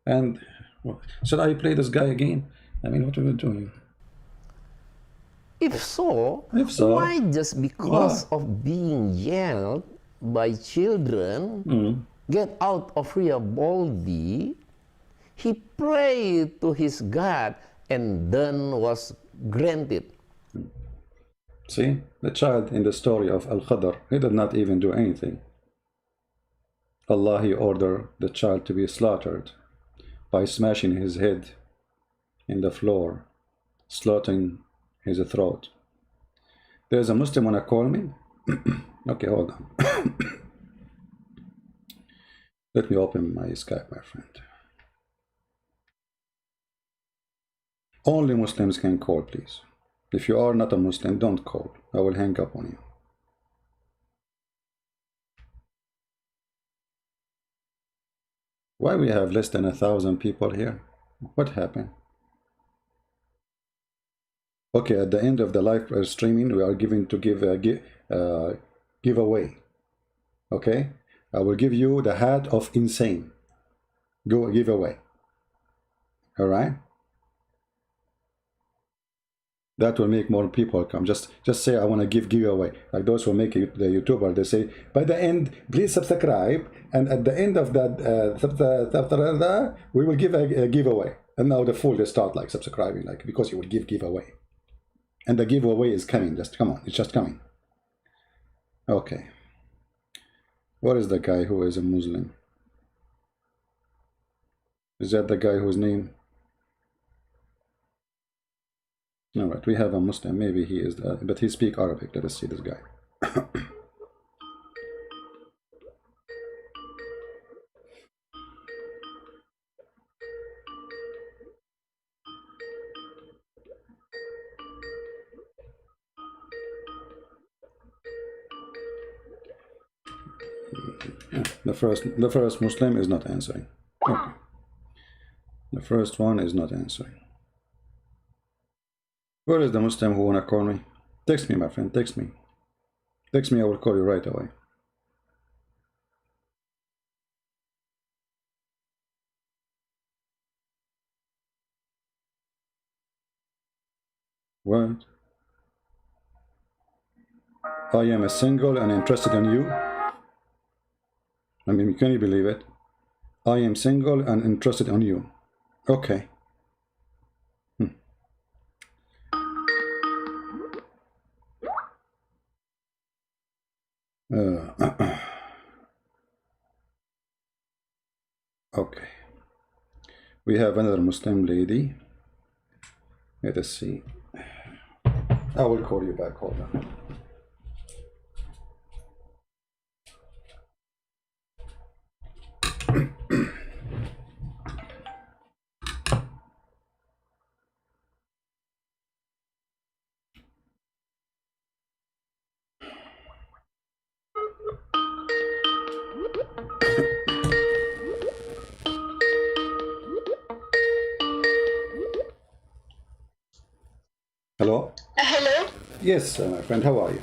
And well, should I play this guy again? I mean, what are we doing? If so, why just because of being yelled by children, get out of real body, he prayed to his God and then was granted. See, the child in the story of Al-Qadr, he did not even do anything. Allah, he ordered the child to be slaughtered by smashing his head in the floor, slitting his throat. There's a Muslim wanna call me? Okay, hold on. Let me open my Skype, my friend. Only Muslims can call, please. If you are not a Muslim, don't call. I will hang up on you. Why we have less than 1,000 people here? What happened? Okay, at the end of the live streaming, we are giving to give a giveaway. Okay, I will give you the hat of insane. Go giveaway. All right. That will make more people come. Just say I want to give giveaway. Like those who make it, the YouTuber, they say by the end, please subscribe, and at the end of that, we will give a giveaway. And now the fool they start like subscribing, like because you will give giveaway, and the giveaway is coming. Just come on, it's just coming. Okay. What is the guy who is a Muslim? Is that the guy whose name? All right, we have a Muslim. Maybe he is, but he speaks Arabic. Let us see this guy. The first Muslim is not answering. Okay. The first one is not answering. Where is the Muslim who wanna call me? Text me, my friend, text me. Text me, I will call you right away. What? I am a single and interested in you. I mean, can you believe it? I am single and interested in you. Okay. Okay. We have another Muslim lady. Let us see. I will call you back. Hold on. Hello? Hello? Yes, my friend, how are you?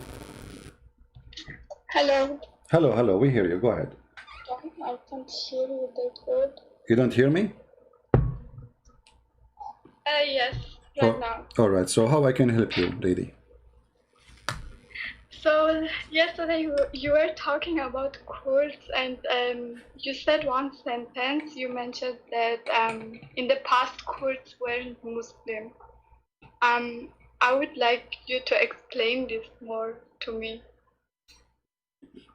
Hello? Hello, we hear you. Go ahead. I can't hear you that good. You don't hear me? Yes, right now. All right, so how I can help you, lady? So, yesterday you were talking about cults, and you said one sentence. You mentioned that in the past cults weren't Muslim. I would like you to explain this more to me.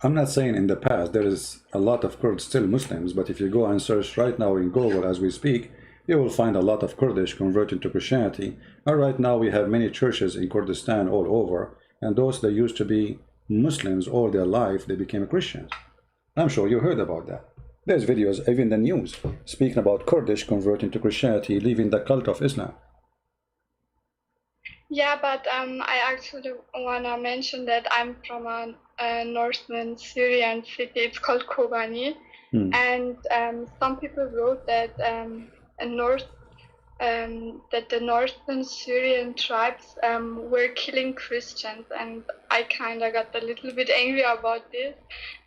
I'm not saying in the past. There is a lot of Kurds still Muslims, but if you go and search right now in Google as we speak, you will find a lot of Kurdish converting to Christianity. And right now we have many churches in Kurdistan all over, and those that used to be Muslims all their life, they became Christians. I'm sure you heard about that. There's videos, even the news, speaking about Kurdish converting to Christianity, leaving the cult of Islam. Yeah, but I actually want to mention that I'm from a northern Syrian city. It's called Kobani. And some people wrote that that the northern Syrian tribes were killing Christians, and I kind of got a little bit angry about this,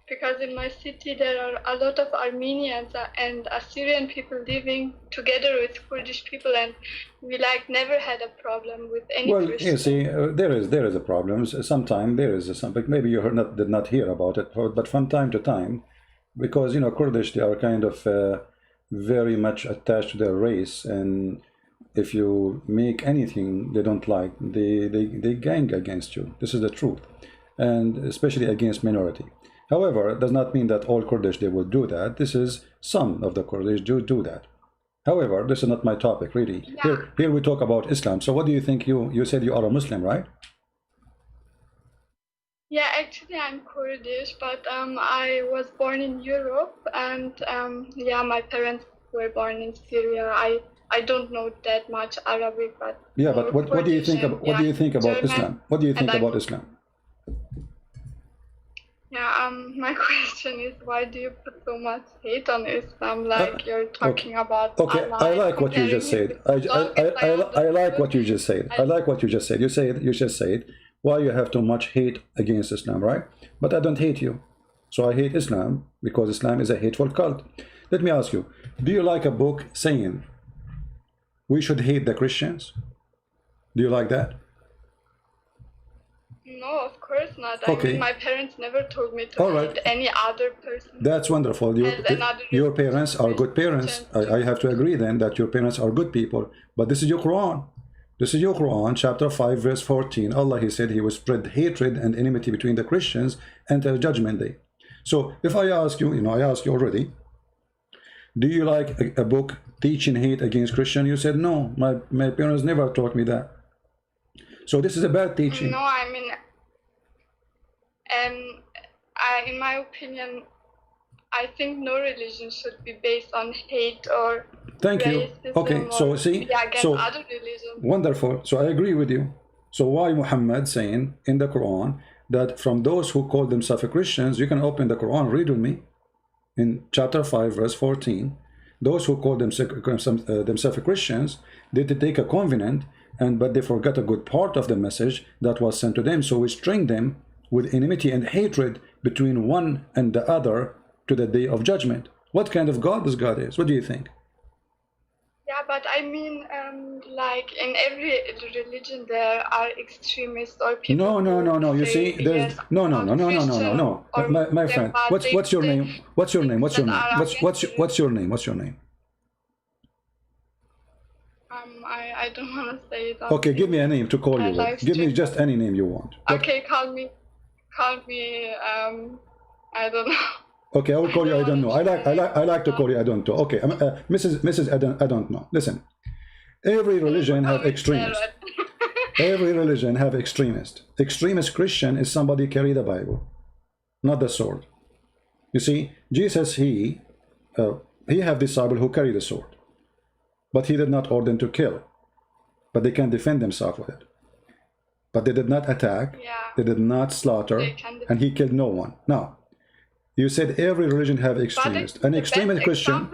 because in my city there are a lot of Armenians and Assyrian people living together with Kurdish people, and we like never had a problem with any Christian. You see, there is a problem. Sometimes there is something. Maybe you did not hear about it, but from time to time, because, you know, Kurdish, they are kind of very much attached to their race, and if you make anything they don't like, they gang against you. This is the truth, and especially against minority. However, it does not mean that all Kurdish, they will do that. This is some of the Kurdish do that. However, this is not my topic, really. Yeah. Here we talk about Islam. So what do you think? You said you are a Muslim, right? Yeah, actually I'm Kurdish, but I was born in Europe, and yeah, my parents were born in Syria. I don't know that much Arabic, but yeah, but what do you think about German, Islam? What do you think about Islam? Yeah, my question is, why do you put so much hate on Islam? Like you're talking about Okay, Allah, I like what you just said. I like what you just said. I like what you just said. You just said why you have too much hate against Islam, right? But I don't hate you. So I hate Islam because Islam is a hateful cult. Let me ask you, do you like a book saying we should hate the Christians? Do you like that? No, of course not. Okay. I mean, my parents never told me to hate any other person. That's wonderful. Your parents are good parents. I have to agree then that your parents are good people. But this is your Quran. This is your Quran, chapter 5, verse 14. Allah, he said he will spread hatred and enmity between the Christians until judgment day. So if I ask you, I asked you already, do you like a book teaching hate against Christian? You said no. My parents never taught me that. So this is a bad teaching. No, I mean, in my opinion, I think no religion should be based on hate or thank you. Okay, so see, so other religions. Wonderful. So I agree with you. So why Muhammad saying in the Quran that from those who call themselves Christians, you can open the Quran, read with me, in chapter 5, verse 14. Those who call themselves Christians, they take a covenant, but they forgot a good part of the message that was sent to them. So we string them with enmity and hatred between one and the other to the day of judgment. What kind of God this God is? What do you think? Yeah, but I mean, like in every religion there are extremists or people. No. You see, there's no. My friend, what's your name? What's your name? What's your name? What's your name? What's your name? I don't want to say it. Okay, give me a name to call you with. Give me just any name you want. Okay, call me. I don't know. Okay, I will call you. I don't know. I like to call you. I don't know. Okay, Mrs. I don't know. Listen, every religion have extremists. Every religion have extremists. Extremist Christian is somebody carry the Bible, not the sword. You see, Jesus he have disciples who carry the sword, but he did not order them to kill. But they can defend themselves with it. But they did not attack. Yeah. They did not slaughter, and he killed no one. Now, you said every religion have extremists. An extremist Christian,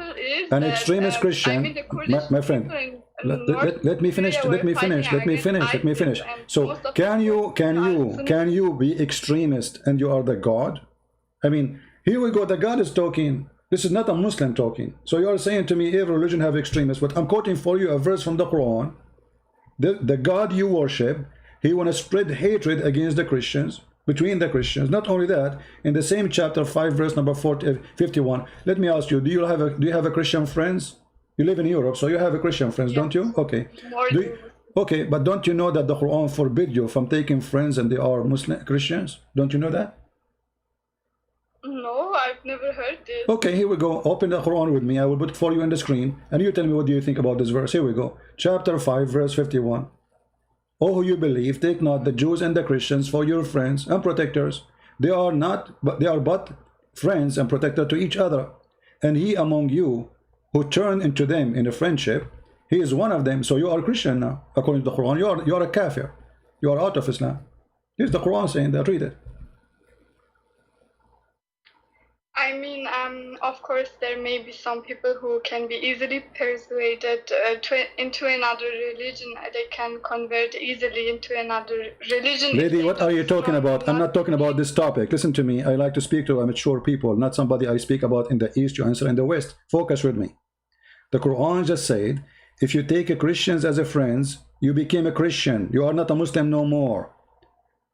my friend, let me finish. So can you be extremist and you are the God? I mean, here we go, the God is talking. This is not a Muslim talking. So you are saying to me every religion have extremists, but I'm quoting for you a verse from the Quran. The God you worship, he want to spread hatred against the Christians, between the Christians. Not only that, in the same chapter 5, verse number 51. Let me ask you, do you have a Christian friends? You live in Europe, so you have a Christian friends, don't you? Okay. Okay, but don't you know that the Quran forbid you from taking friends and they are Muslim Christians? Don't you know that? No, I've never heard this. Okay, here we go. Open the Quran with me. I will put it for you on the screen, and you tell me what do you think about this verse. Here we go. Chapter 5, verse 51. O who you believe, take not the Jews and the Christians for your friends and protectors. They are but friends and protectors to each other. And he among you who turn into them in a friendship, he is one of them. So you are Christian now, according to the Quran. You are a kafir. You are out of Islam. Here's the Quran saying that. Read it. I mean, of course, there may be some people who can be easily persuaded into another religion. They can convert easily into another religion. Lady, what are you talking about? I'm not talking about this topic. Listen to me. I like to speak to mature people, not somebody I speak about in the East, you answer in the West. Focus with me. The Quran just said, if you take a Christians as a friends, you became a Christian. You are not a Muslim no more.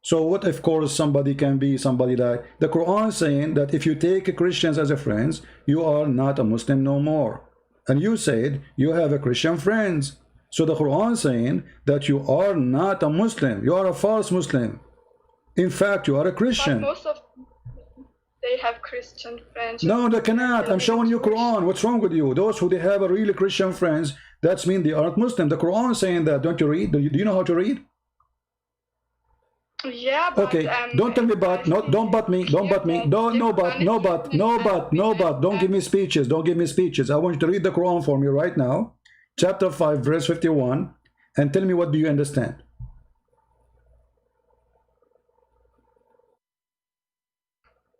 So what if course somebody can be somebody like the Quran saying that if you take Christians as a friends, you are not a Muslim no more. And you said you have a Christian friends. So the Quran saying that you are not a Muslim, you are a false Muslim. In fact, you are a Christian. But most of they have Christian friends. No, they cannot. I'm showing you Quran. What's wrong with you? Those who they have a really Christian friends, that's mean they aren't Muslim. The Quran saying that. Don't you read? Do you know how to read? Yeah, but okay, don't tell me but, no, don't but me, don't but me, don't, no but, no but, no but, no but, don't give me speeches, don't give me speeches. I want you to read the Quran for me right now, chapter 5, verse 51, and tell me what do you understand.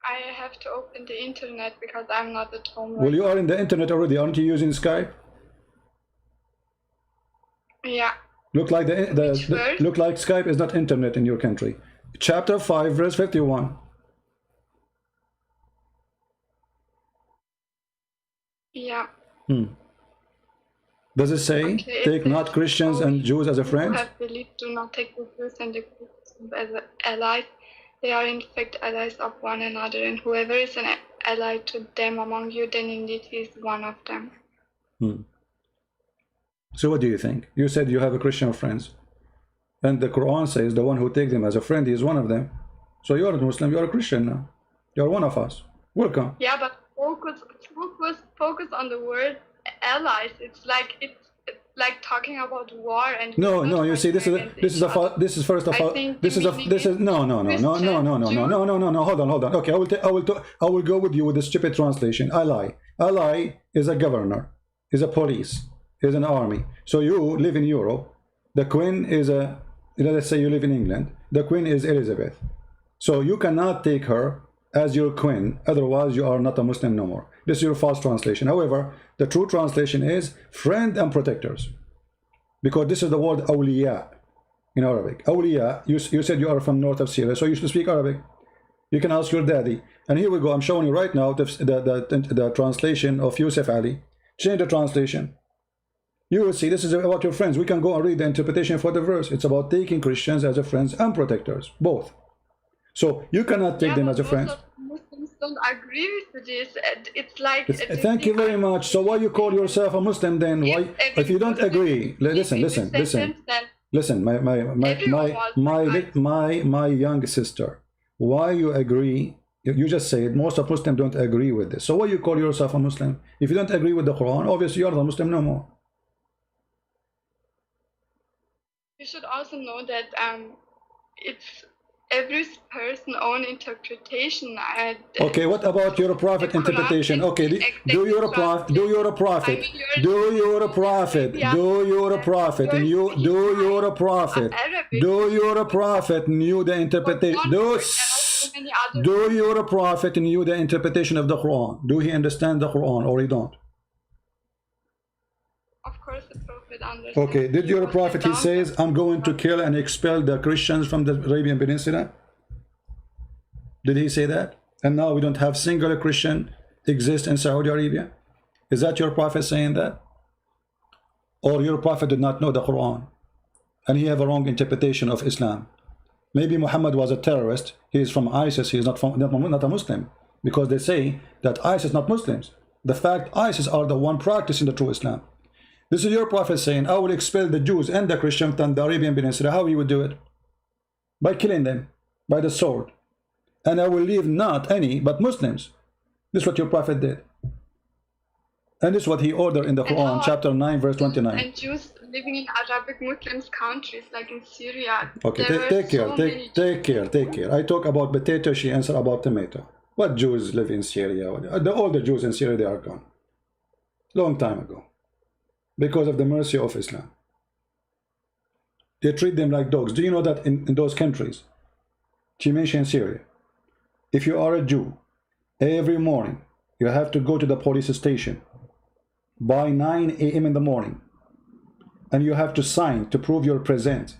I have to open the internet because I'm not at home. Well, you are in the internet already, aren't you using Skype? Yeah. Look like look like Skype is not internet in your country. Chapter 5, verse 51. Yeah. Does it say, okay, take not Christians and Jews as a friend? Who have believed do not take the Jews and the Christians as allies. They are in fact allies of one another, and whoever is an ally to them among you, then indeed he is one of them. So what do you think? You said you have a Christian friends, and the Quran says the one who takes them as a friend is one of them. So you're a Muslim, you're a Christian now. You're one of us. Welcome. Yeah, but focus on the word allies. It's like talking about war and no. You see, this is first of all this is no. Hold on. Okay, I will go with you with the stupid translation. Ally is a governor, is a police, is an army. So you live in Europe. The Queen is a, let's say you live in England. The Queen is Elizabeth. So you cannot take her as your queen, otherwise you are not a Muslim no more. This is your false translation. However, the true translation is friend and protectors, because this is the word awliya in Arabic. Awliya, you said you are from north of Syria, so you should speak Arabic. You can ask your daddy. And here we go. I'm showing you right now the translation of Yusuf Ali. Change the translation. You will see this is about your friends. We can go and read the interpretation for the verse. It's about taking Christians as a friends and protectors, both. So you cannot take them as a friend. Muslims don't agree with this. It's like. Thank you very much. So why you call yourself a Muslim then? Why, if you don't agree? Listen. Listen, my young sister. Why you agree? You just said most of Muslims don't agree with this. So why you call yourself a Muslim? If you don't agree with the Quran, obviously you are not a Muslim no more. You should also know that it's every person's own interpretation. Okay, what about your prophet interpretation? Okay, do your prophet, and you knew the interpretation. Do your prophet knew the interpretation of the Quran? Do he understand the Quran or he don't? Of course, the prophet understands. Okay, did your prophet, he says, I'm going to kill and expel the Christians from the Arabian Peninsula? Did he say that? And now we don't have single Christian exist in Saudi Arabia? Is that your prophet saying that? Or your prophet did not know the Quran and he have a wrong interpretation of Islam? Maybe Muhammad was a terrorist. He is from ISIS. He is not a Muslim, because they say that ISIS not Muslims. The fact ISIS are the one practicing the true Islam. This is your prophet saying, I will expel the Jews and the Christians from the Arabian Peninsula. How he would do it? By killing them, by the sword. And I will leave not any but Muslims. This is what your prophet did. And this is what he ordered in the Quran, chapter 9, verse 29. And Jews living in Arabic Muslims countries, like in Syria. Okay, take care. I talk about potato, she answer about tomato. What Jews live in Syria? All the Jews in Syria, they are gone. Long time ago. Because of the mercy of Islam. They treat them like dogs. Do you know that in those countries, she mentioned Syria, if you are a Jew, every morning you have to go to the police station by 9 a.m. in the morning, and you have to sign to prove you're present.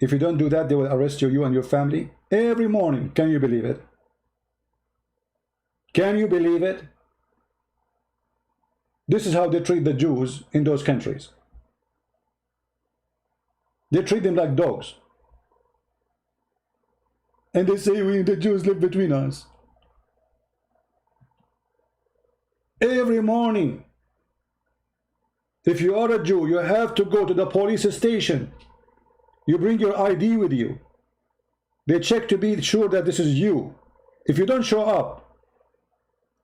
If you don't do that, they will arrest you and your family every morning. Can you believe it? Can you believe it? This is how they treat the Jews in those countries. They treat them like dogs. And they say we, the Jews, live between us. Every morning, if you are a Jew, you have to go to the police station. You bring your ID with you. They check to be sure that this is you. If you don't show up,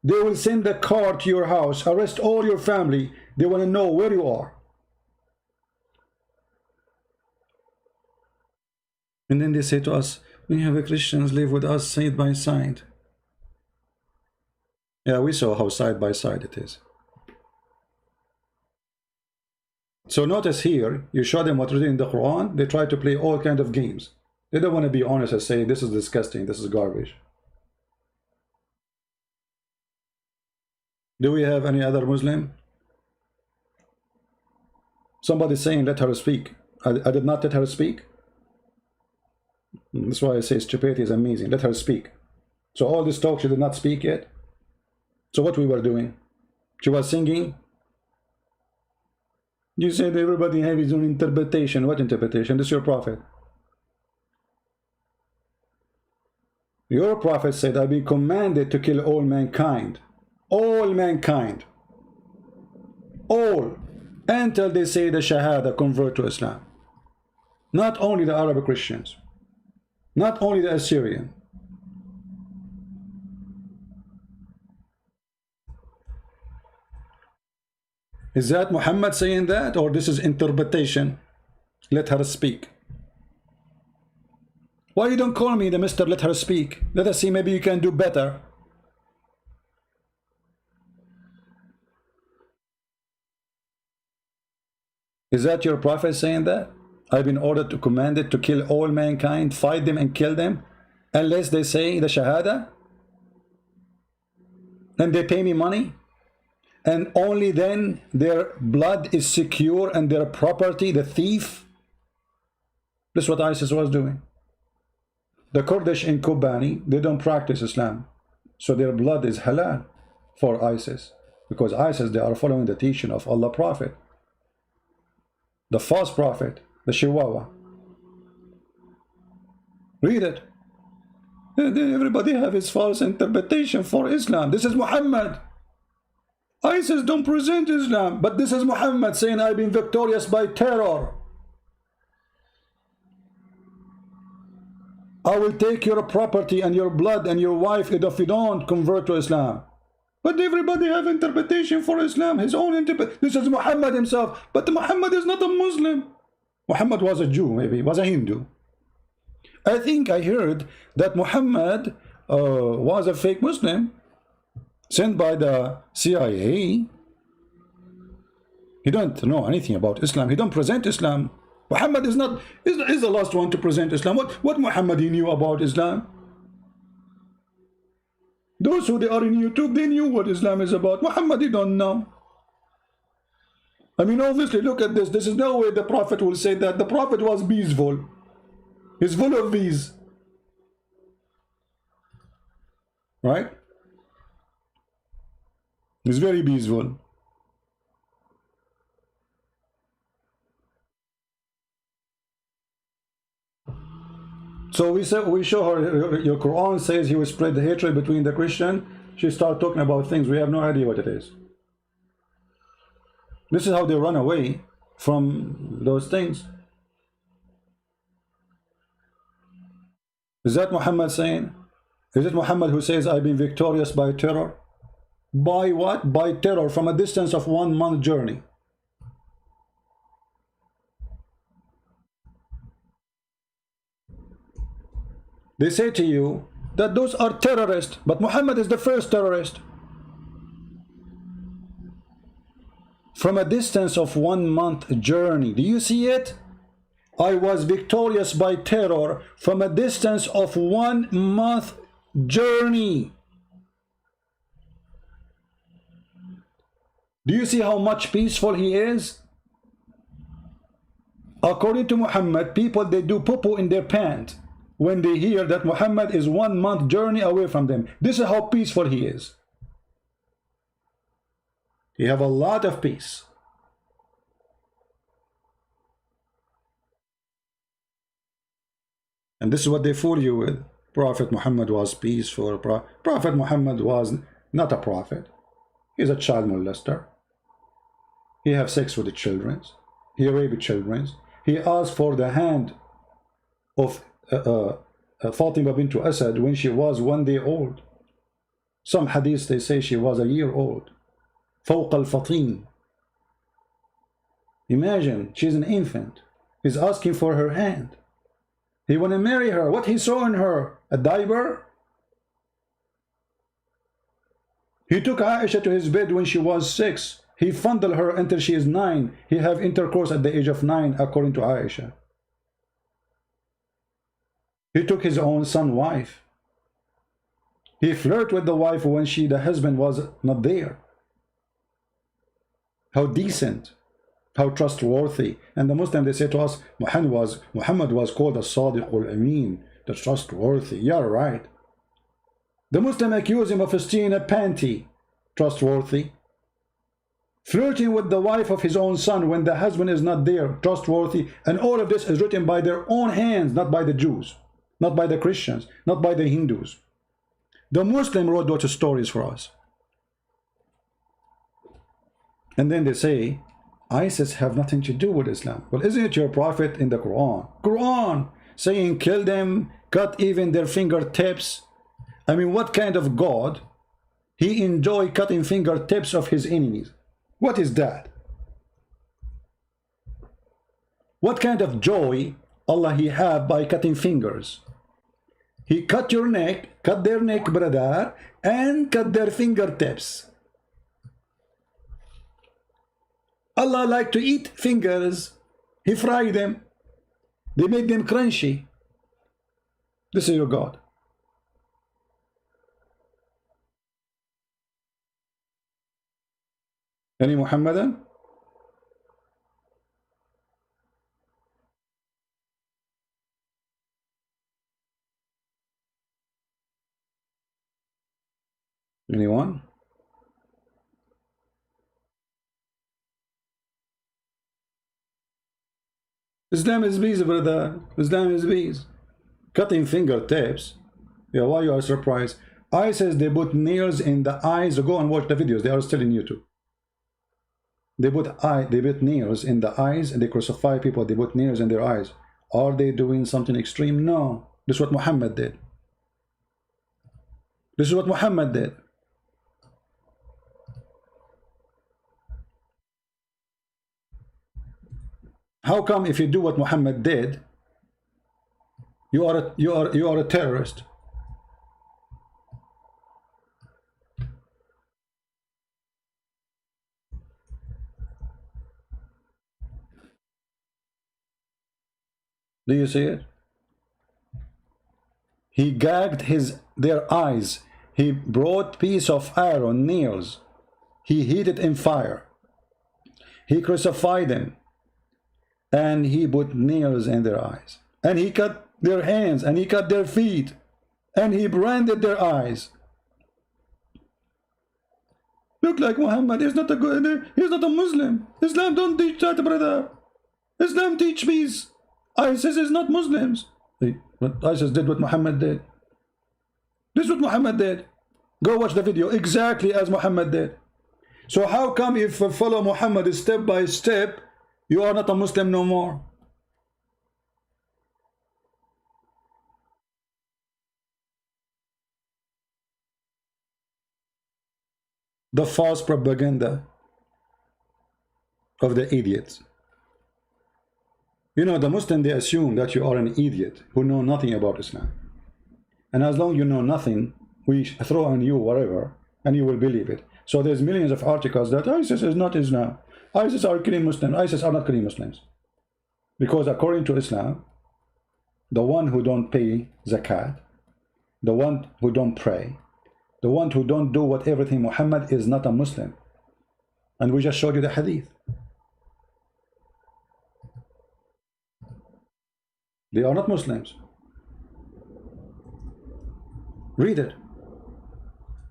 they will send a car to your house, arrest all your family. They want to know where you are. And then they say to us, we have a Christians live with us side by side. Yeah, we saw how side by side it is. So notice here, you show them what's written in the Quran, they try to play all kinds of games. They don't want to be honest and say, this is disgusting, this is garbage. Do we have any other Muslim? Somebody saying, let her speak. I did not let her speak. That's why I say stupidity is amazing. Let her speak. So all this talk, she did not speak yet. So what we were doing? She was singing. You said everybody have his own interpretation. What interpretation? This is your prophet. Your prophet said, I've been commanded to kill all mankind. All mankind. All. Until they say the Shahada, convert to Islam. Not only the Arab Christians. Not only the Assyrian. Is that Muhammad saying that, or this is interpretation? Let her speak. Why you don't call me the Mr. Let her speak? Let us see, maybe you can do better. Is that your prophet saying that? I've been ordered to commanded to kill all mankind, fight them and kill them, unless they say the Shahada, and they pay me money, and only then their blood is secure and their property, the thief. That's what ISIS was doing. The Kurdish in Kobani, they don't practice Islam, so their blood is halal for ISIS, because ISIS, they are following the teaching of Allah Prophet, the false prophet, the Chihuahua. Read it. Everybody have his false interpretation for Islam. This is Muhammad. ISIS don't present Islam, but this is Muhammad saying, I've been victorious by terror. I will take your property and your blood and your wife if you don't convert to Islam. But everybody have interpretation for Islam, his own interpretation. This is Muhammad himself, but Muhammad is not a Muslim. Muhammad was a Jew, maybe, was a Hindu. I think I heard that Muhammad was a fake Muslim sent by the CIA. He don't know anything about Islam. He don't present Islam. Muhammad is not is the last one to present Islam. What Muhammad he knew about Islam? Those who they are in YouTube, they knew what Islam is about. Muhammad, he don't know. I mean, obviously, look at this. This is no way the Prophet will say that. The Prophet was beesful. He's full of bees. Right? He's very beesful. So we show her, your Quran says he will spread the hatred between the Christian. She starts talking about things we have no idea what it is. This is how they run away from those things. Is that Muhammad saying? Is it Muhammad who says, I've been victorious by terror? By what? By terror, from a distance of 1 month journey. They say to you that those are terrorists, but Muhammad is the first terrorist. From a distance of 1 month journey. Do you see it? I was victorious by terror from a distance of 1 month journey. Do you see how much peaceful he is? According to Muhammad, people, they do poo-poo in their pants when they hear that Muhammad is 1 month journey away from them. This is how peaceful he is. He have a lot of peace. And this is what they fool you with. Prophet Muhammad was peaceful. Prophet Muhammad was not a prophet. He's a child molester. He have sex with the children. He raped children. He asked for the hand of Fatima bint Asad when she was 1 day old. Some hadiths they say she was a year old. فوق الفطين. Imagine, she's an infant. He's asking for her hand. He want to marry her. What he saw in her? A diaper? He took Aisha to his bed when she was 6. He fondled her until she is 9. He have intercourse at the age of 9, according to Aisha. He took his own son's wife. He flirted with the wife when the husband was not there. How decent, how trustworthy. And the Muslims, they say to us, Muhammad was called a Sadiq al-Amin, the trustworthy. You're right. The Muslim accuse him of stealing a panty. Trustworthy. Flirting with the wife of his own son when the husband is not there. Trustworthy. And all of this is written by their own hands, not by the Jews, not by the Christians, not by the Hindus. The Muslim wrote those stories for us. And then they say, ISIS have nothing to do with Islam. Well, isn't it your prophet in the Quran? Quran saying kill them, cut even their fingertips. I mean, what kind of God? He enjoy cutting fingertips of his enemies. What is that? What kind of joy Allah he have by cutting fingers? He cut your neck, cut their neck, brother, and cut their fingertips. Allah like to eat fingers. He fry them. They make them crunchy. This is your God. Any Muhammadan? Anyone? Islam is peace, brother. Islam is peace. Cutting fingertips. Yeah, why you are surprised? ISIS, they put nails in the eyes. Go and watch the videos. They are still in YouTube. They put nails in the eyes and they crucify people. They put nails in their eyes. Are they doing something extreme? No. This is what Muhammad did. This is what Muhammad did. How come if you do what Muhammad did, you are a terrorist? Do you see it? He gagged their eyes. He brought piece of iron, nails. He heated in fire. He crucified them. And he put nails in their eyes. And he cut their hands. And he cut their feet. And he branded their eyes. Look like Muhammad is not a good, he's not a Muslim. Islam don't teach that, brother. Islam teach peace. ISIS is not Muslims. But ISIS did what Muhammad did. This is what Muhammad did. Go watch the video exactly as Muhammad did. So how come if you follow Muhammad step by step, you are not a Muslim no more? The false propaganda of the idiots. You know, the Muslim, they assume that you are an idiot who know nothing about Islam. And as long as you know nothing, we throw on you whatever, and you will believe it. So there's millions of articles that ISIS is not Islam. ISIS are killing Muslims. ISIS are not killing Muslims. Because according to Islam, the one who don't pay zakat, the one who don't pray, the one who don't do what everything Muhammad is not a Muslim. And we just showed you the hadith. They are not Muslims. Read it.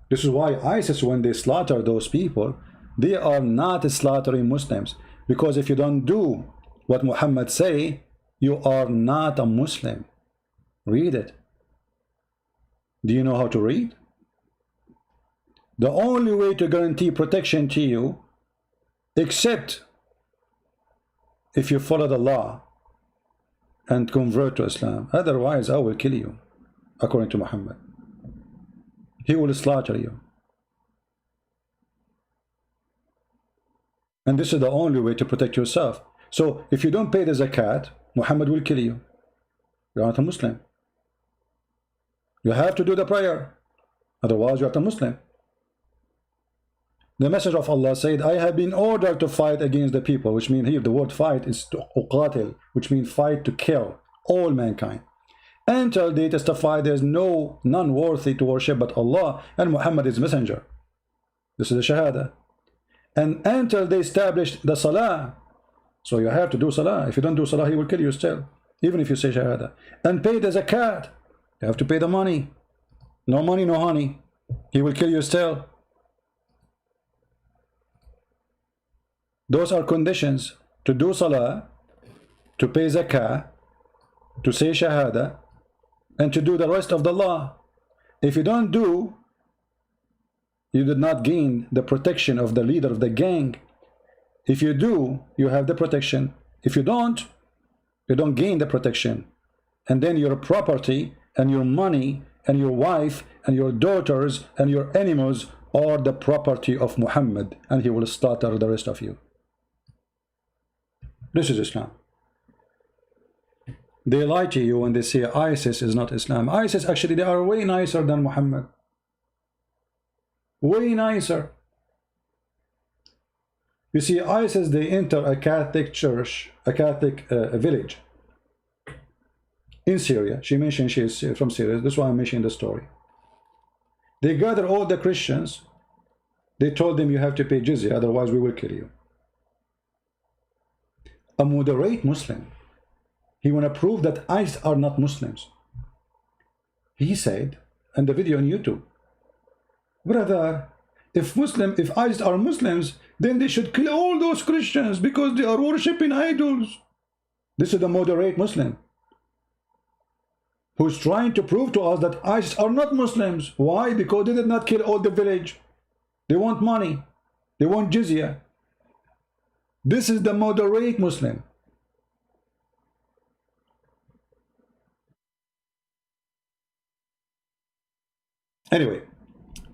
This is why ISIS, when they slaughter those people, they are not slaughtering Muslims. Because if you don't do what Muhammad say, you are not a Muslim. Read it. Do you know how to read? The only way to guarantee protection to you, except if you follow the law and convert to Islam, otherwise I will kill you, according to Muhammad. He will slaughter you. And this is the only way to protect yourself. So if you don't pay the zakat, Muhammad will kill you. You're not a Muslim. You have to do the prayer, otherwise you're not a Muslim. The Messenger of Allah said, I have been ordered to fight against the people, which means here the word fight is to uqatil, which means fight, to kill all mankind, until they testify there is none worthy to worship but Allah, and Muhammad is messenger. This is the shahada. And until they establish the salah. So you have to do salah. If you don't do salah, he will kill you still, even if you say shahada. And pay the zakat. You have to pay the money. No money, no honey. He will kill you still. Those are conditions to do salah, to pay zakah, to say shahada, and to do the rest of the law. If you don't do, you did not gain the protection of the leader of the gang. If you do, you have the protection. If you don't gain the protection. And then your property and your money and your wife and your daughters and your animals are the property of Muhammad, and he will slaughter the rest of you. This is Islam. They lie to you when they say ISIS is not Islam. ISIS, actually, they are way nicer than Muhammad. Way nicer. You see, ISIS, they enter a Catholic church, a Catholic village in Syria. She mentioned she is from Syria. That's why I'm mentioning the story. They gather all the Christians. They told them, you have to pay jizya, otherwise we will kill you. A moderate Muslim, he want to prove that ISIS are not Muslims. He said, and the video on YouTube, brother, if ISIS are Muslims, then they should kill all those Christians because they are worshipping idols. This is the moderate Muslim who's trying to prove to us that ISIS are not Muslims. Why? Because they did not kill all the village. They want money. They want jizya. This is the moderate Muslim. Anyway,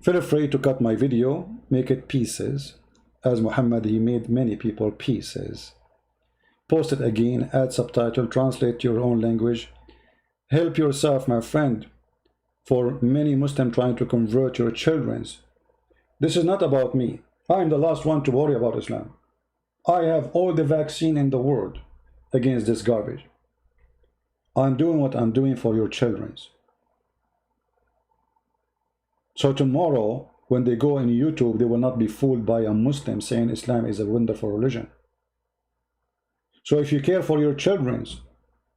feel free to cut my video, make it pieces. As Muhammad, he made many people pieces. Post it again, add subtitle, translate to your own language. Help yourself, my friend, for many Muslims trying to convert your children. This is not about me. I am the last one to worry about Islam. I have all the vaccine in the world against this garbage. I'm doing what I'm doing for your children. So tomorrow, when they go on YouTube, they will not be fooled by a Muslim saying Islam is a wonderful religion. So if you care for your children,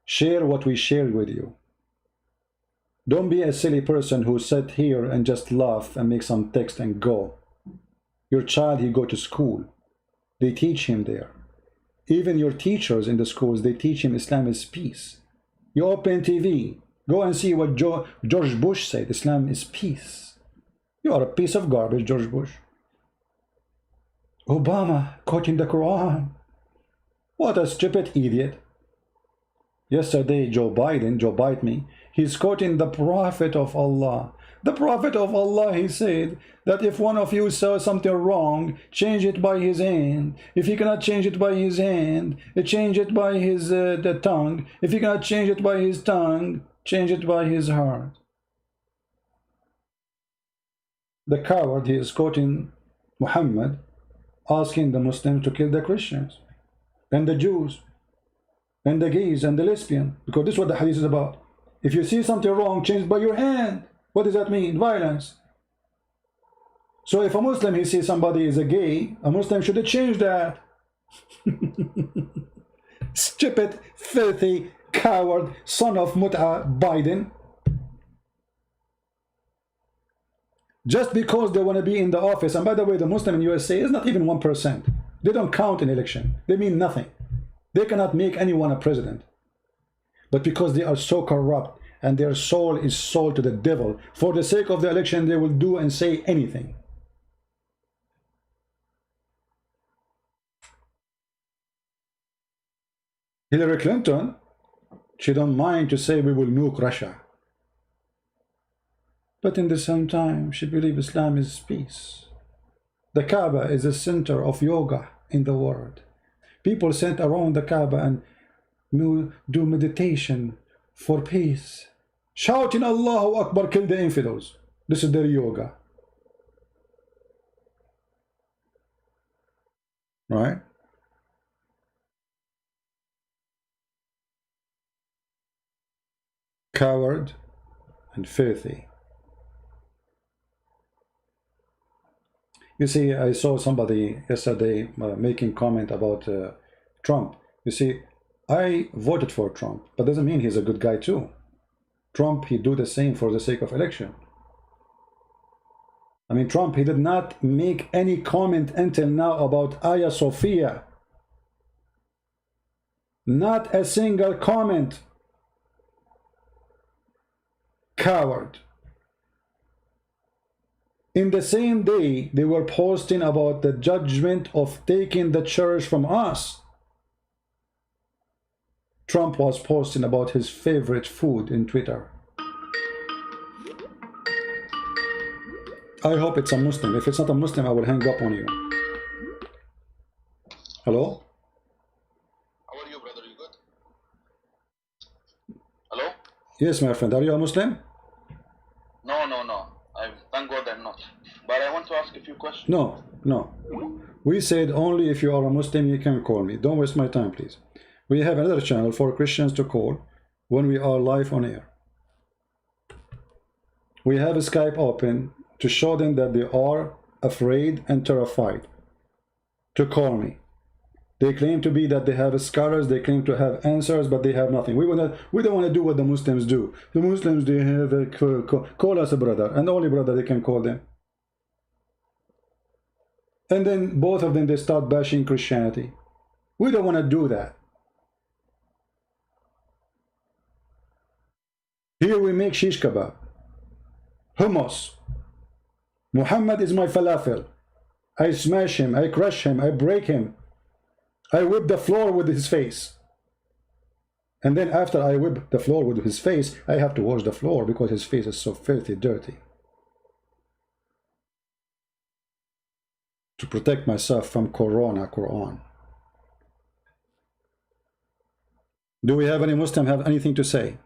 share what we shared with you. Don't be a silly person who sit here and just laugh and make some text and go. Your child, he go to school. They teach him there. Even your teachers in the schools, they teach him Islam is peace. You open TV, go and see what George Bush said, Islam is peace. You are a piece of garbage, George Bush. Obama quoting the Quran. What a stupid idiot. Yesterday, Joe Biden, he's quoting the Prophet of Allah. The Prophet of Allah, he said that if one of you says something wrong, change it by his hand. If he cannot change it by his hand, change it by his the tongue. If he cannot change it by his tongue, change it by his heart. The coward, he is quoting Muhammad, asking the Muslims to kill the Christians and the Jews and the gays and the lesbian, because this is what the hadith is about. If you see something wrong, change it by your hand. What does that mean? Violence. So if a Muslim, he sees somebody is a gay, a Muslim should change that. Stupid, filthy, coward, son of Mut'a Biden. Just because they want to be in the office, and by the way, the Muslim in USA is not even 1%. They don't count in election. They mean nothing. They cannot make anyone a president. But because they are so corrupt and their soul is sold to the devil. For the sake of the election, they will do and say anything. Hillary Clinton, she don't mind to say we will nuke Russia. But in the same time, she believes Islam is peace. The Kaaba is the center of yoga in the world. People sit around the Kaaba and do meditation for peace, shouting Allahu Akbar, kill the infidels. This is their yoga. Right? Coward and filthy. You see, I saw somebody yesterday making comment about Trump. You see, I voted for Trump, but doesn't mean he's a good guy too. Trump, he do the same for the sake of election. I mean, Trump, he did not make any comment until now about Hagia Sophia. Not a single comment. Coward. In the same day, they were posting about the judgment of taking the church from us. Trump was posting about his favorite food in Twitter. I hope it's a Muslim. If it's not a Muslim, I will hang up on you. Hello? How are you, brother? You good? Hello? Yes, my friend. Are you a Muslim? No. Thank God I'm not. But I want to ask a few questions. No. We said only if you are a Muslim, you can call me. Don't waste my time, please. We have another channel for Christians to call when we are live on air. We have a Skype open to show them that they are afraid and terrified to call me. They claim to be that they have scholars, they claim to have answers, but they have nothing. We don't want to do what the Muslims do. The Muslims, they have a call us a brother, and the only brother they can call them. And then both of them, they start bashing Christianity. We don't want to do that. Here we make shish kebab, hummus. Muhammad is my falafel. I smash him, I crush him, I break him. I whip the floor with his face. And then after I whip the floor with his face, I have to wash the floor because his face is so filthy, dirty. To protect myself from Quran. Do we have any Muslim have anything to say?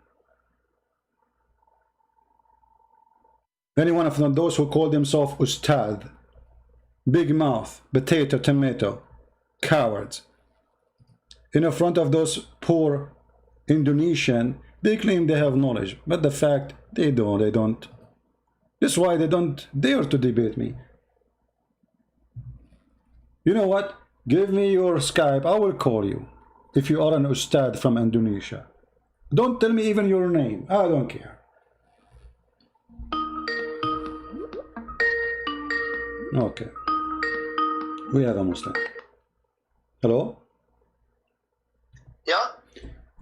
Any one of those who call themselves Ustadz, big mouth, potato, tomato, cowards. In front of those poor Indonesian, they claim they have knowledge, but the fact they don't. That's why they don't dare to debate me. You know what? Give me your Skype, I will call you. If you are an Ustad from Indonesia. Don't tell me even your name, I don't care. Okay. We have a Muslim. Hello? Yeah?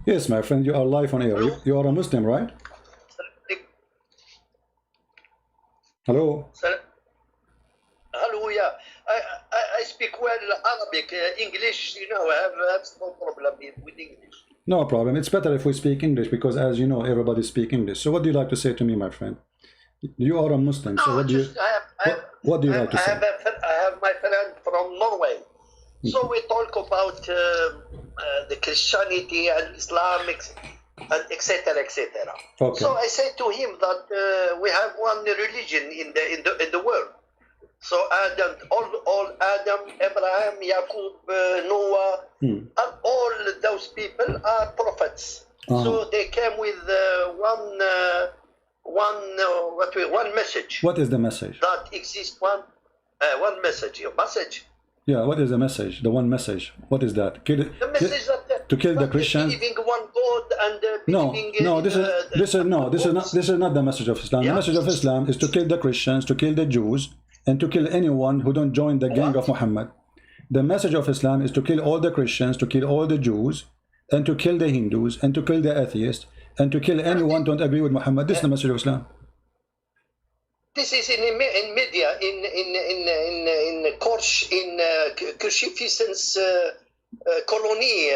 Yes, my friend, you are live on air. You are a Muslim, right? Hello? Hello, yeah. I speak well Arabic, English, you know, I have no problem with English. No problem. It's better if we speak English because, as you know, everybody speaks English. So what do you like to say to me, my friend? You are a Muslim, so what do you like to say? I have my friend from Norway. So we talk about the Christianity and Islamic and etc. etc. Okay. So I said to him that we have one religion in the world. So Adam, all Adam, Abraham, Jacob, Noah, and all those people are prophets. So they came with one message. What is the message? That exists one message. A message. Yeah, what is the message? The one message. What is that? The message to kill the Christians. Believing one God and this is not the message of Islam. Yeah. The message of Islam is to kill the Christians, to kill the Jews, and to kill anyone who don't join the gang of Muhammad. The message of Islam is to kill all the Christians, to kill all the Jews, and to kill the Hindus, and to kill the atheists, and to kill anyone don't agree with Muhammad. This is the message of Islam. This is in media, in course, in Kirchhoffen's colony,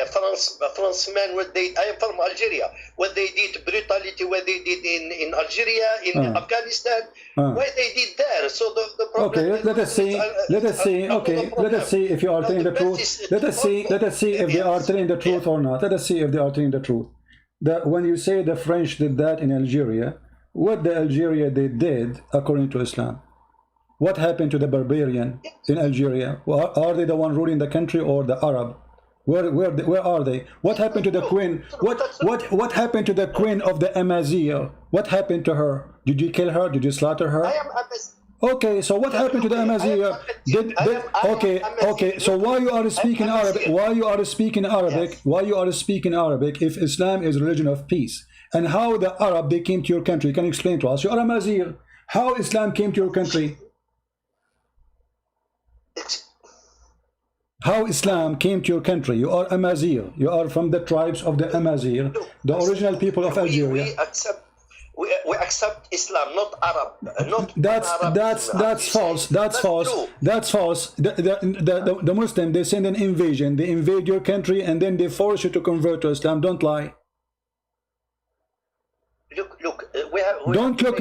Francemen, what they, I am from Algeria, what they did, brutality, what they did in Algeria, in Afghanistan, what they did there. So the problem. Okay, let us see. Let us see. Okay, let us see if you are telling the truth. Let us see. Let us see if they are telling the truth or not. Let us see if they are telling the truth. That when you say the French did that in Algeria, what the Algeria they did according to Islam? What happened to the barbarian in Algeria? Are they the one ruling the country or the Arab? Where are they? What happened to the queen? What happened to the queen of the Amazigh? What happened to her? Did you kill her? Did you slaughter her? Okay, so what happened to the Amazigh? Okay. So why you are speaking Arabic? Why you are speaking Arabic? Why you are speaking Arabic if Islam is a religion of peace? And how the Arab they came to your country? Can you explain to us? You are Amazigh. How Islam came to your country? How Islam came to your country? You are Amazigh. You are from the tribes of the Amazigh, the original people of Algeria. We accept Islam, not Arab. That's false. That's false. That's false. The Muslim, they send an invasion. They invade your country and then they force you to convert to Islam. Don't lie. Don't look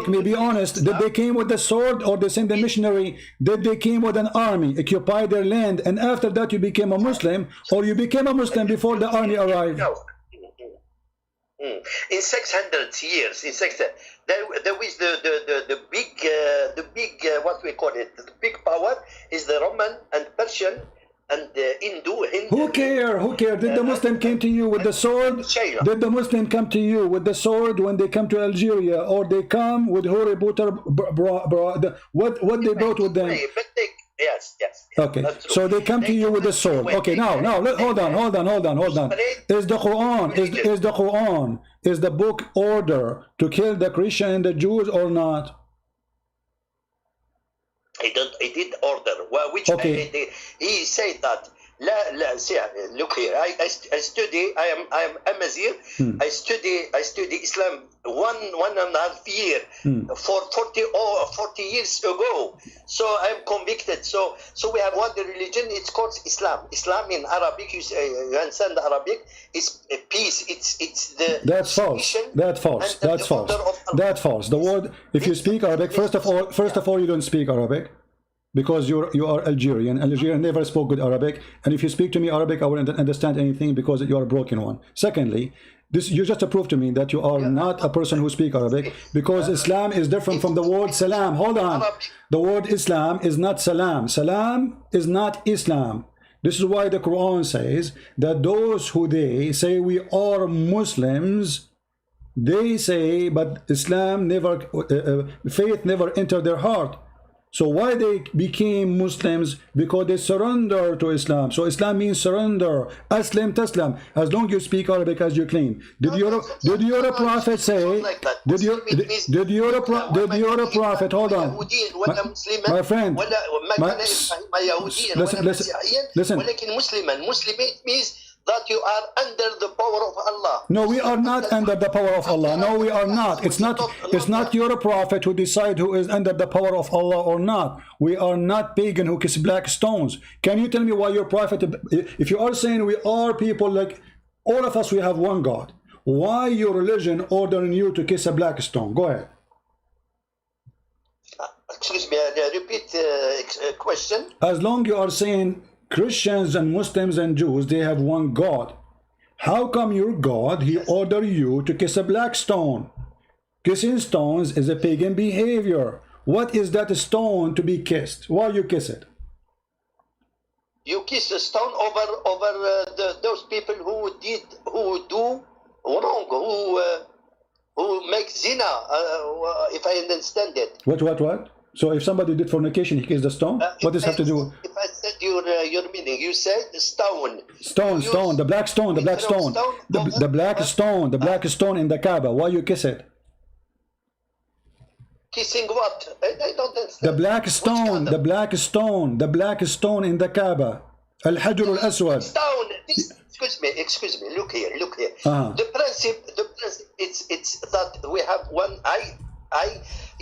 me, be honest. Did they came with the sword or they sent a missionary? Did they came with an army, occupy their land, and after that you became a Muslim, or you became a Muslim before the army arrived? No. In 600 years, there was the big what we call it, the big power is the Roman and Persian and Hindu. Who care? Did the Muslim came to you with the sword? Did the Muslim come to you with the sword when they come to Algeria, or they come with Hori Butter? What they brought with them? Yes. Okay, so they come to you with the sword. Okay, now, hold on. Is the Quran, is the book order to kill the Christian and the Jews or not? I did order. Well, which okay. He said that. Look here. I study. I am Amazigh. I study Islam one and a half year for 40 years ago. So I am convicted. So we have one religion. It's called Islam. Islam in Arabic. You understand the Arabic? It's peace. It's the. That's false. That's false. That's false. That's false. The word. If you speak Arabic, first of all, you don't speak Arabic. Because you are Algerian. Algerian never spoke good Arabic, and if you speak to me Arabic, I won't understand anything because you are a broken one. Secondly, you just prove to me that you are not a person who speaks Arabic, because Islam is different from the word salam. Hold on, the word Islam is not salam. Salam is not Islam. This is why the Quran says that those who they say we are Muslims, they say, but Islam never, faith never entered their heart. So why they became Muslims? Because they surrender to Islam. So Islam means surrender. Aslam taslam. As long as you speak Arabic as you claim. Did your prophet say? Did your prophet? Hold on, my friend. Listen. Muslim means that you are under the power of Allah. No, we are not under the power of Allah. No, we are not. It's not your prophet who decide who is under the power of Allah or not. We are not pagan who kiss black stones. Can you tell me why your prophet, if you are saying we are people like all of us, we have one God, why your religion ordering you to kiss a black stone? Go ahead. Excuse me, repeat question. As long you are saying Christians and Muslims and Jews, they have one God. How come your God, he ordered you to kiss a black stone? Kissing stones is a pagan behavior. What is that stone to be kissed? Why you kiss it? You kiss a stone over those people who do wrong, who make zina, if I understand it. What? So if somebody did fornication, he kissed the stone? What does it have to do? If I said your meaning, you said stone. Stone, the black stone. The black stone in the Kaaba. Why you kiss it? Kissing what? I don't understand. The black stone in the Kaaba. Al-Hajr al-Aswad. Stone. Excuse me. Look here. The that we have one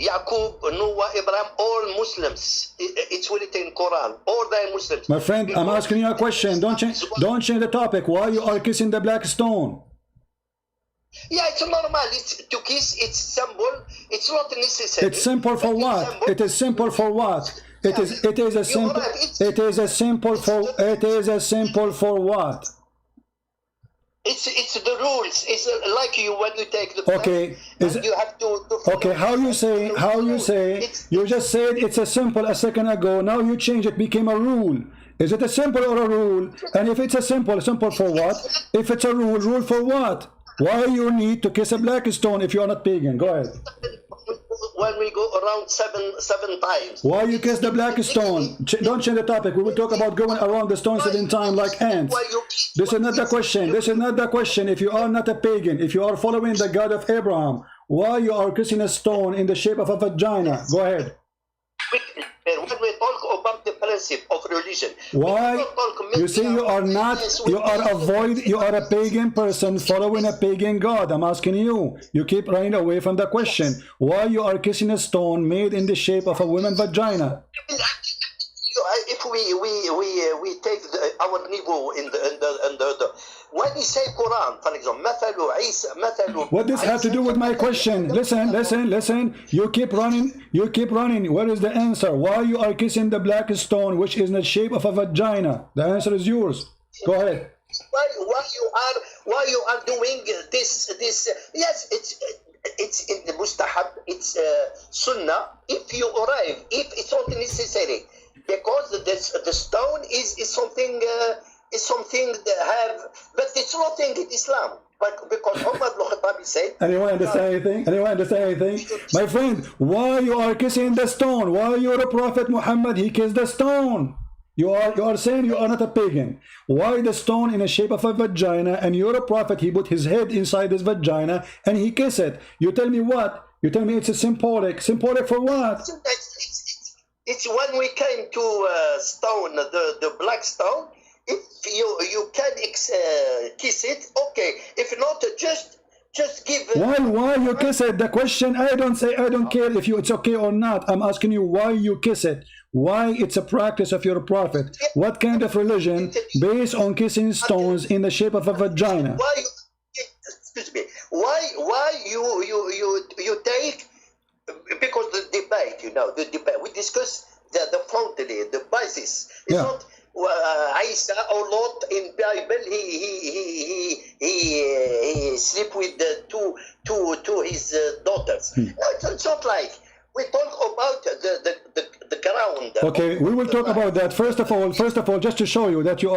Yaqub, Noah, Abraham, all Muslims. It's written in Quran. All they are Muslims. My friend, I'm asking you a question. Don't change the topic. Why you are kissing the black stone? Yeah, it's normal. It's to kiss. It's simple. It's not necessary. It's simple for what? It is simple for what? It is a simple for what? It's the rules. It's like you when you take the okay. You have to okay. How you say? You just said it's a simple a second ago. Now you change it. Became a rule. Is it a simple or a rule? And if it's a simple for what? If it's a rule for what? Why you need to kiss a black stone if you are not pagan? Go ahead. When we go around seven times. Why you kiss the black stone? Don't change the topic. We will talk about going around the stone 7 times like ants. This is not the question. This is not the question. If you are not a pagan, if you are following the God of Abraham, why you are kissing a stone in the shape of a vagina? Go ahead. When we talk about the principle of religion, why? You see, you are a pagan person following a pagan God. I'm asking you. You keep running away from the question. Why you are kissing a stone made in the shape of a woman's vagina? If we take our niveau in the when you say Quran, for example, what does have to do with my question? Listen. You keep running. Where is the answer? Why you are kissing the black stone, which is in the shape of a vagina? The answer is yours. Go ahead. Why you are doing this? Yes, it's in the mustahab. It's sunnah. If you arrive, if it's not necessary, because the stone is something. Is something that have, but it's nothing in Islam. But because Umar ibn Khattab said. Anyone understand anything? My friend, why you are kissing the stone? Why your Prophet Muhammad he kissed the stone? You are saying you are not a pagan. Why the stone in the shape of a vagina? And your Prophet he put his head inside his vagina and he kissed it. You tell me what? You tell me it's a symbolic. Symbolic for what? It's when we came to stone, the black stone. If you can kiss it, okay. If not, just give. Why you kiss it? The question I don't care if it's okay or not. I'm asking you why you kiss it. Why it's a practice of your prophet? What kind of religion based on kissing stones in the shape of a vagina? Excuse me. Why you take? Because the debate, the debate. We discuss the foundation, the basis. It's not. Isa or Lot in Bible he sleep with the two his daughters. No, it's not like we talk about the ground. Okay, we will talk about that. First of all, just to show you that you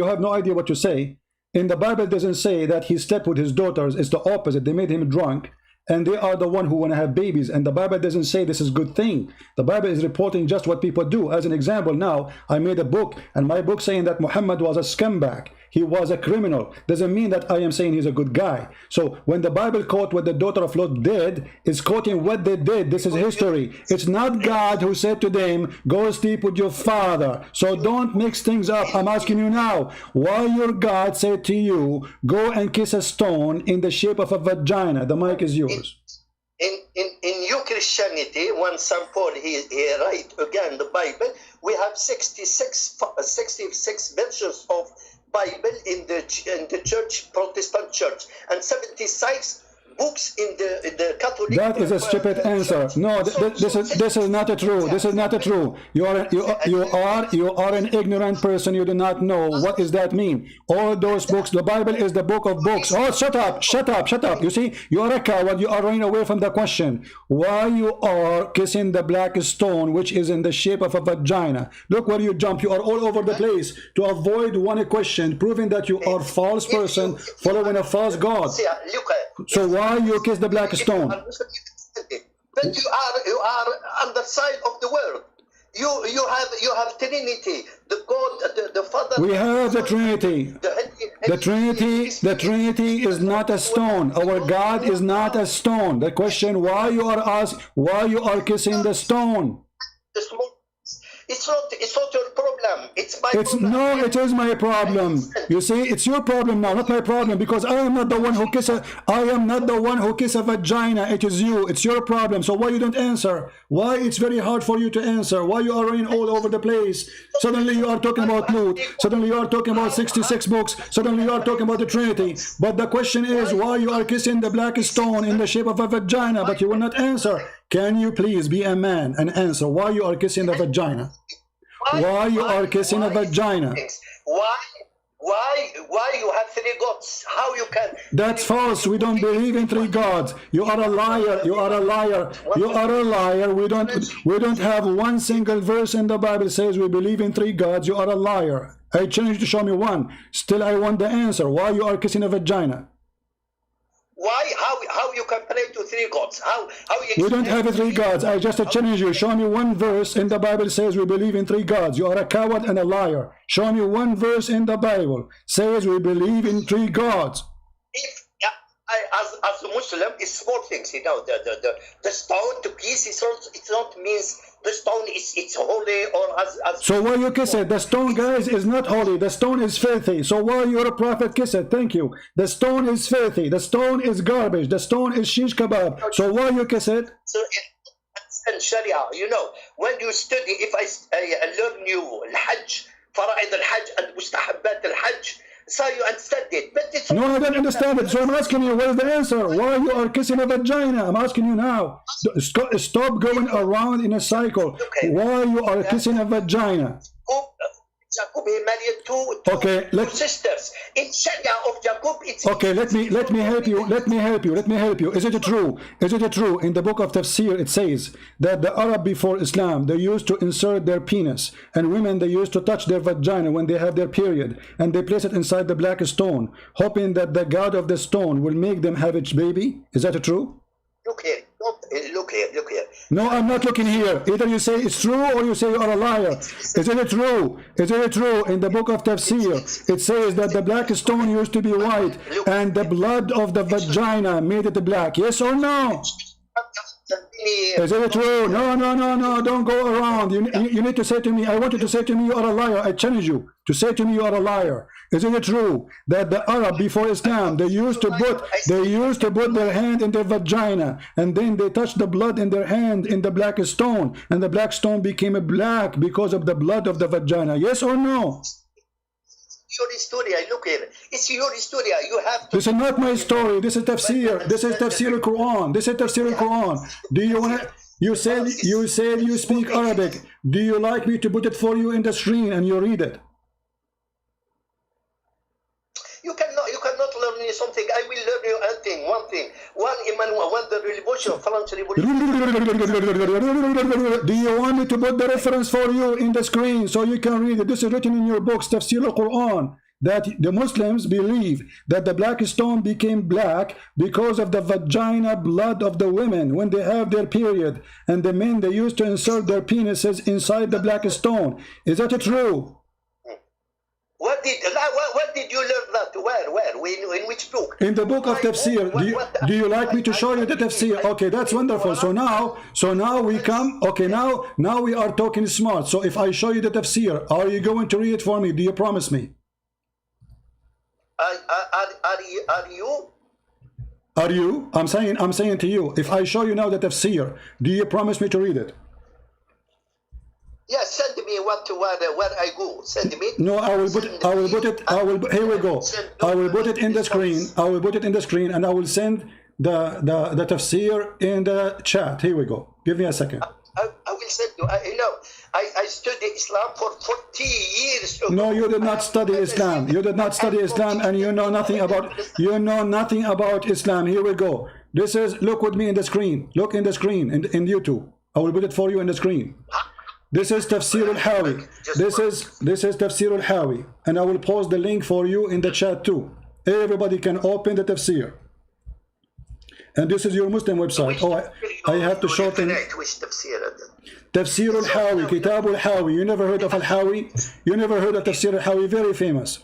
have no idea what you say. In the Bible it doesn't say that he slept with his daughters. It's the opposite. They made him drunk. And they are the one who want to have babies, and the Bible doesn't say this is a good thing. The Bible is reporting just what people do. As an example, now I made a book, and my book saying that Muhammad was a scumbag, he was a criminal, doesn't mean that I am saying he's a good guy. So when the Bible quote what the daughter of Lot did, is quoting what they did. This is history. It's not God who said to them, go sleep with your father. So don't mix things up. I'm asking you now, why your God said to you, go and kiss a stone in the shape of a vagina? The mic is yours. In your Christianity, when St. Paul he write again the Bible, we have 66 versions of Bible in the church, Protestant church, and 76 books in the Catholic. That is a stupid answer. No, this is not true. This is not true. You are an ignorant person. You do not know what does that mean. All those books. The Bible is the book of books. Oh, shut up. You see, you are a coward. You are running away from the question. Why you are kissing the black stone, which is in the shape of a vagina? Look where you jump. You are all over the place to avoid one question, proving that you are a false person following a false God. So why you kiss the black stone? But you are on the side of the world. You have Trinity, the God, the Father. We have the Trinity. The Trinity is not a stone. Our God is not a stone. The question why you are kissing the stone? It's not your problem. It's my problem. No, it is my problem. You see, it's your problem now, not my problem, because I am not the one who kiss a vagina. It is you. It's your problem. So why you don't answer? Why it's very hard for you to answer? Why you are running all over the place? Suddenly you are talking about Lut. Suddenly you are talking about 66 books. Suddenly you are talking about the Trinity. But the question is why you are kissing the black stone in the shape of a vagina, but you will not answer. Can you please be a man and answer why you are kissing the vagina? Why you are kissing a vagina? Why you have 3 gods? How you can? That's false. We don't believe in 3 gods. You are a liar. You are a liar. You are a liar. We don't have one single verse in the Bible says we believe in 3 gods. You are a liar. I challenge you to show me one. Still I want the answer. Why you are kissing a vagina? Why? How you can pray to 3 gods? How you? We don't have 3 gods. I just challenge you. Show me one verse in the Bible says we believe in 3 gods. You are a coward and a liar. Show me one verse in the Bible says we believe in 3 gods. If as a Muslim, it's small things. You know, the stone to kiss it's not means the stone it's holy or as. So why you kiss it? The stone, guys, is not holy. The stone is filthy. So why your prophet kiss it? Thank you. The stone is filthy. The stone is garbage. The stone is shish kebab. So why you kiss it? So in Sharia, you know, when you study, if I learn you al-Hajj, fara'id al-Hajj and mustahabbat al-Hajj, so you understand it. But it's no, I don't understand it. So I'm asking you, what is the answer? Why you are kissing a vagina? I'm asking you now. Stop going around in a cycle. Why you are kissing a vagina? Jacob he married two sisters. In Sharia of Jacob, it's okay. Let me help you. Let me help you. Is it true? Is it true? In the book of Tafsir, it says that the Arab before Islam, they used to insert their penis, and women they used to touch their vagina when they have their period, and they place it inside the black stone, hoping that the god of the stone will make them have its baby. Is that true? Look here. Look here. No, I'm not looking here. Either you say it's true or you say you are a liar. Is it true? Is it true? In the book of Tafsir, it says that the black stone used to be white and the blood of the vagina made it black. Yes or no? Is it true? No. Don't go around. You need to say to me, I want you to say to me you are a liar. I challenge you to say to me you are a liar. Is it true that the Arab before Islam, they used to put their hand in their vagina and then they touched the blood in their hand in the black stone and the black stone became black because of the blood of the vagina? Yes or no? Your story, look here. It's your story. You have to. This is not my story. This is Tafsir. This is Tafsir al-Quran. This is Tafsir al-Quran. Do you want to? You said you speak Arabic. Do you like me to put it for you in the screen and you read it? You cannot learn me something. I will learn you one thing. One Emmanuel, one the revolution, French revolution. Do you want me to put the reference for you in the screen so you can read it? This is written in your books, Tafsir al-Quran, that the Muslims believe that the black stone became black because of the vagina blood of the women when they have their period, and the men, they used to insert their penises inside the black stone. Is that true? What did you learn that? Where? In which book? In the book of Tafsir. Do you like me to show you the Tafsir? Okay, that's wonderful. So now we come. Okay, now we are talking smart. So if I show you the Tafsir, are you going to read it for me? Do you promise me? Are you? I'm saying to you, if I show you now the Tafsir, do you promise me to read it? Yes, send me where I go. Send me. No, here we go. I will put it in the screen. And I will send the Tafsir in the chat. Here we go. Give me a second. I will send you. I studied Islam for 40 years. No, you did not study Islam. You did not study Islam, and you know nothing about Islam. Here we go. This is, look with me in the screen. Look in the screen in YouTube. I will put it for you in the screen. This is Tafsir al-Hawi. This is Tafsir al-Hawi, and I will post the link for you in the chat too. Everybody can open the Tafsir. And this is your Muslim website. Oh, I have to shorten. Tafsir al-Hawi, Kitab al-Hawi. You never heard of al-Hawi? You never heard of Tafsir al-Hawi? Very famous.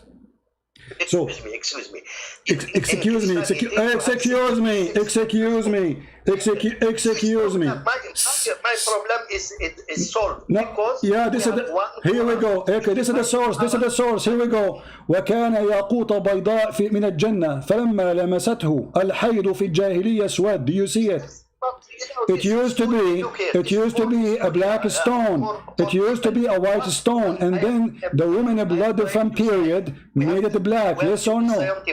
So, excuse me. excuse me. My problem is solved. No, because yeah, this is here we go. Okay, this is the source. This is the source. Here we go. وكان ياقوت بيضاء من الجنة فلما لمسته الحيض في الجاهلية اسود. Do you see it? It used to be a black stone. It used to be a white stone, and then the woman blood from period made it black. Yes or no?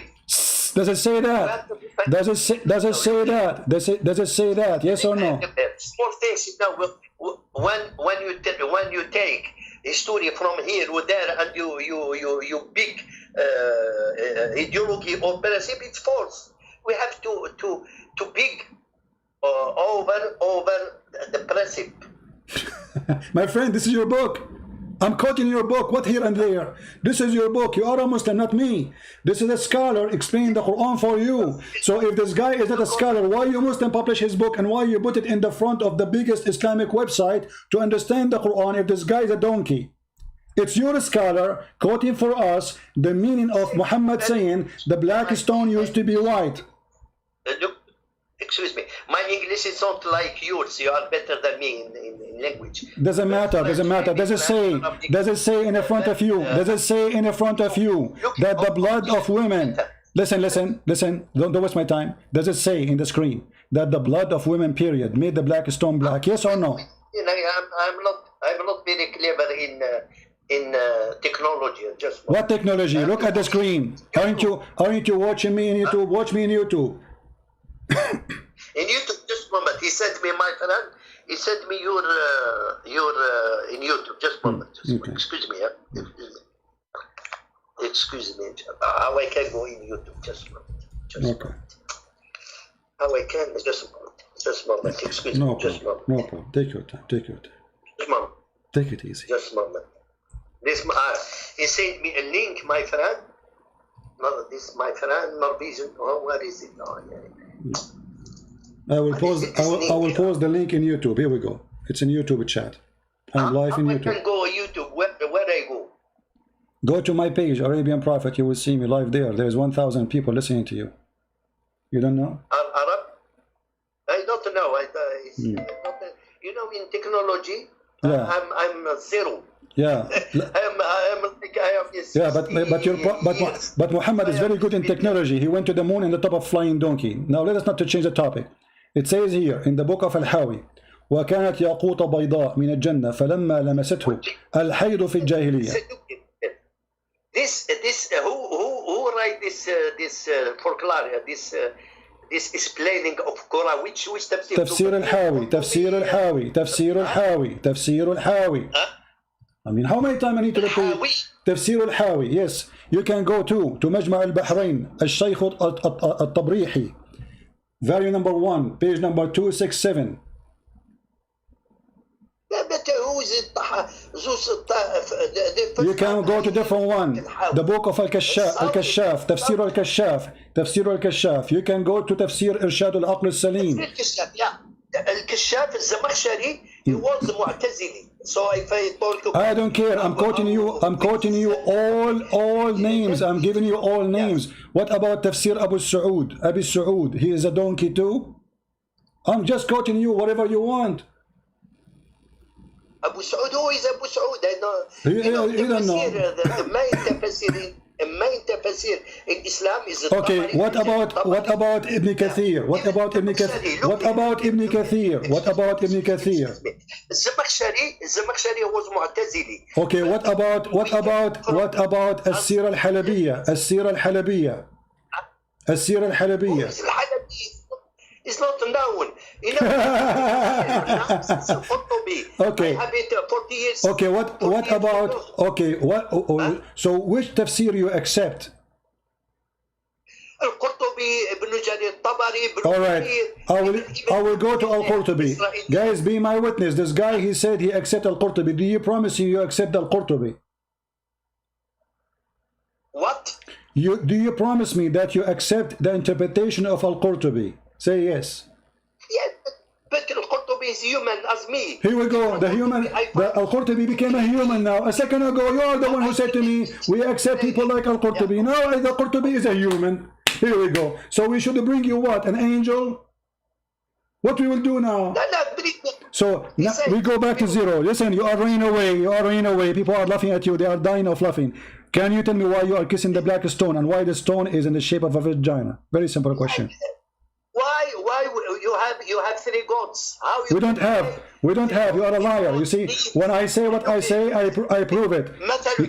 Does it say that? Does it say that? Does it say that? Yes or no? Small things, you know, when you take a story from here or there and you big ideology or principle, it's false. We have to big over the principle. My friend, this is your book. I'm quoting your book. What here and there? This is your book. You are a Muslim, not me. This is a scholar explaining the Quran for you. So if this guy is not a scholar, why you Muslim publish his book and why you put it in the front of the biggest Islamic website to understand the Quran if this guy is a donkey? It's your scholar quoting for us the meaning of Muhammad saying the black stone used to be white. Excuse me, my English is not like yours. You are better than me in language. Doesn't matter. Does it say in the front of you? Does it say in the front of you that the blood of women? Listen. Don't waste my time. Does it say in the screen that the blood of women, period, made the black stone black? Yes or no? You know, I'm not very clever in technology. Just what technology? Look at the screen. Aren't you watching me in YouTube? Watch me in YouTube. In YouTube, just a moment. He sent me, my friend. He sent me your in YouTube. Just a moment. Okay. Excuse me. Excuse me. How I can go in YouTube? Just a moment. Okay. How I can? Just a moment. Just a moment. Excuse No me. Just a moment. problem. No problem. Take your time. Just a moment. Take it easy. Just a moment. He sent me a link, my friend. No, this my friend Norwegian. Oh, where is it? Oh, yeah. I will post the link in YouTube. Here we go. It's in YouTube chat. I'm live in YouTube. I can go YouTube. Where I go? Go to my page, Arabian Prophet. You will see me live there. There's 1,000 people listening to you. You don't know? Arab? I don't know. You know, in technology, yeah. I'm zero. Yeah. But Muhammad is very good in technology. He went to the moon in the top of flying donkey. Now let us not to change the topic. It says here in the book of Al-Hawi, وكانت ياقوت بيضاء من الجنة فلما لمسته الحيض في الجاهلية. This who write this folklore, this explaining of Quran, which تفسير الحاوي. I mean, how many times I need to repeat? تفسير الحاوي. Yes, you can go to مجمع البحرين الشيخ الطبريحي, volume number 1, page number 267. You can go to different one. The book of Al-Kashaf, تفسير الكشاف. You can go to تفسير إرشاد العقل السليم. الكشاف الزمخشري, he was Mu'tazili. So if I talk, I don't care. I'm quoting you all names. I'm giving you all names. What about Tafsir Abu Saud? He is a donkey too. I'm just quoting you whatever you want. Abu Saud, who is Abu Saud? I know. You don't know. The main tafsir in Islam is okay. What about Ibn Kathir? What about Ibn Kathir? Zamakhshari was Mu'tazili. Okay. What about As-Sira Al-Halabiyya? It's not known. You know, okay. I have it 40 years. Okay. What about? Okay. What? So which tafsir you accept? All right. I will go to Al-Qurtubi. Guys, be my witness. This guy, he said he accept Al-Qurtubi. Do you promise you accept Al-Qurtubi? What? Do you promise me that you accept the interpretation of Al-Qurtubi? Say yes. Yeah, but Al-Qurtubi Al-Qurtubi is human as me. Here we go. The human, Al-Qurtubi became a human now. A second ago, you are the one who said to me, we accept people like Al-Qurtubi. Now the Qurtubi is a human. Here we go. So we should bring you what? An angel? What we will do now? So now we go back to zero. Listen, you are running away. You are running away. People are laughing at you. They are dying of laughing. Can you tell me why you are kissing the black stone and why the stone is in the shape of a vagina? Very simple question. Why you have three gods? How you We don't have. You are a liar. You see, when I say what I say, I prove it.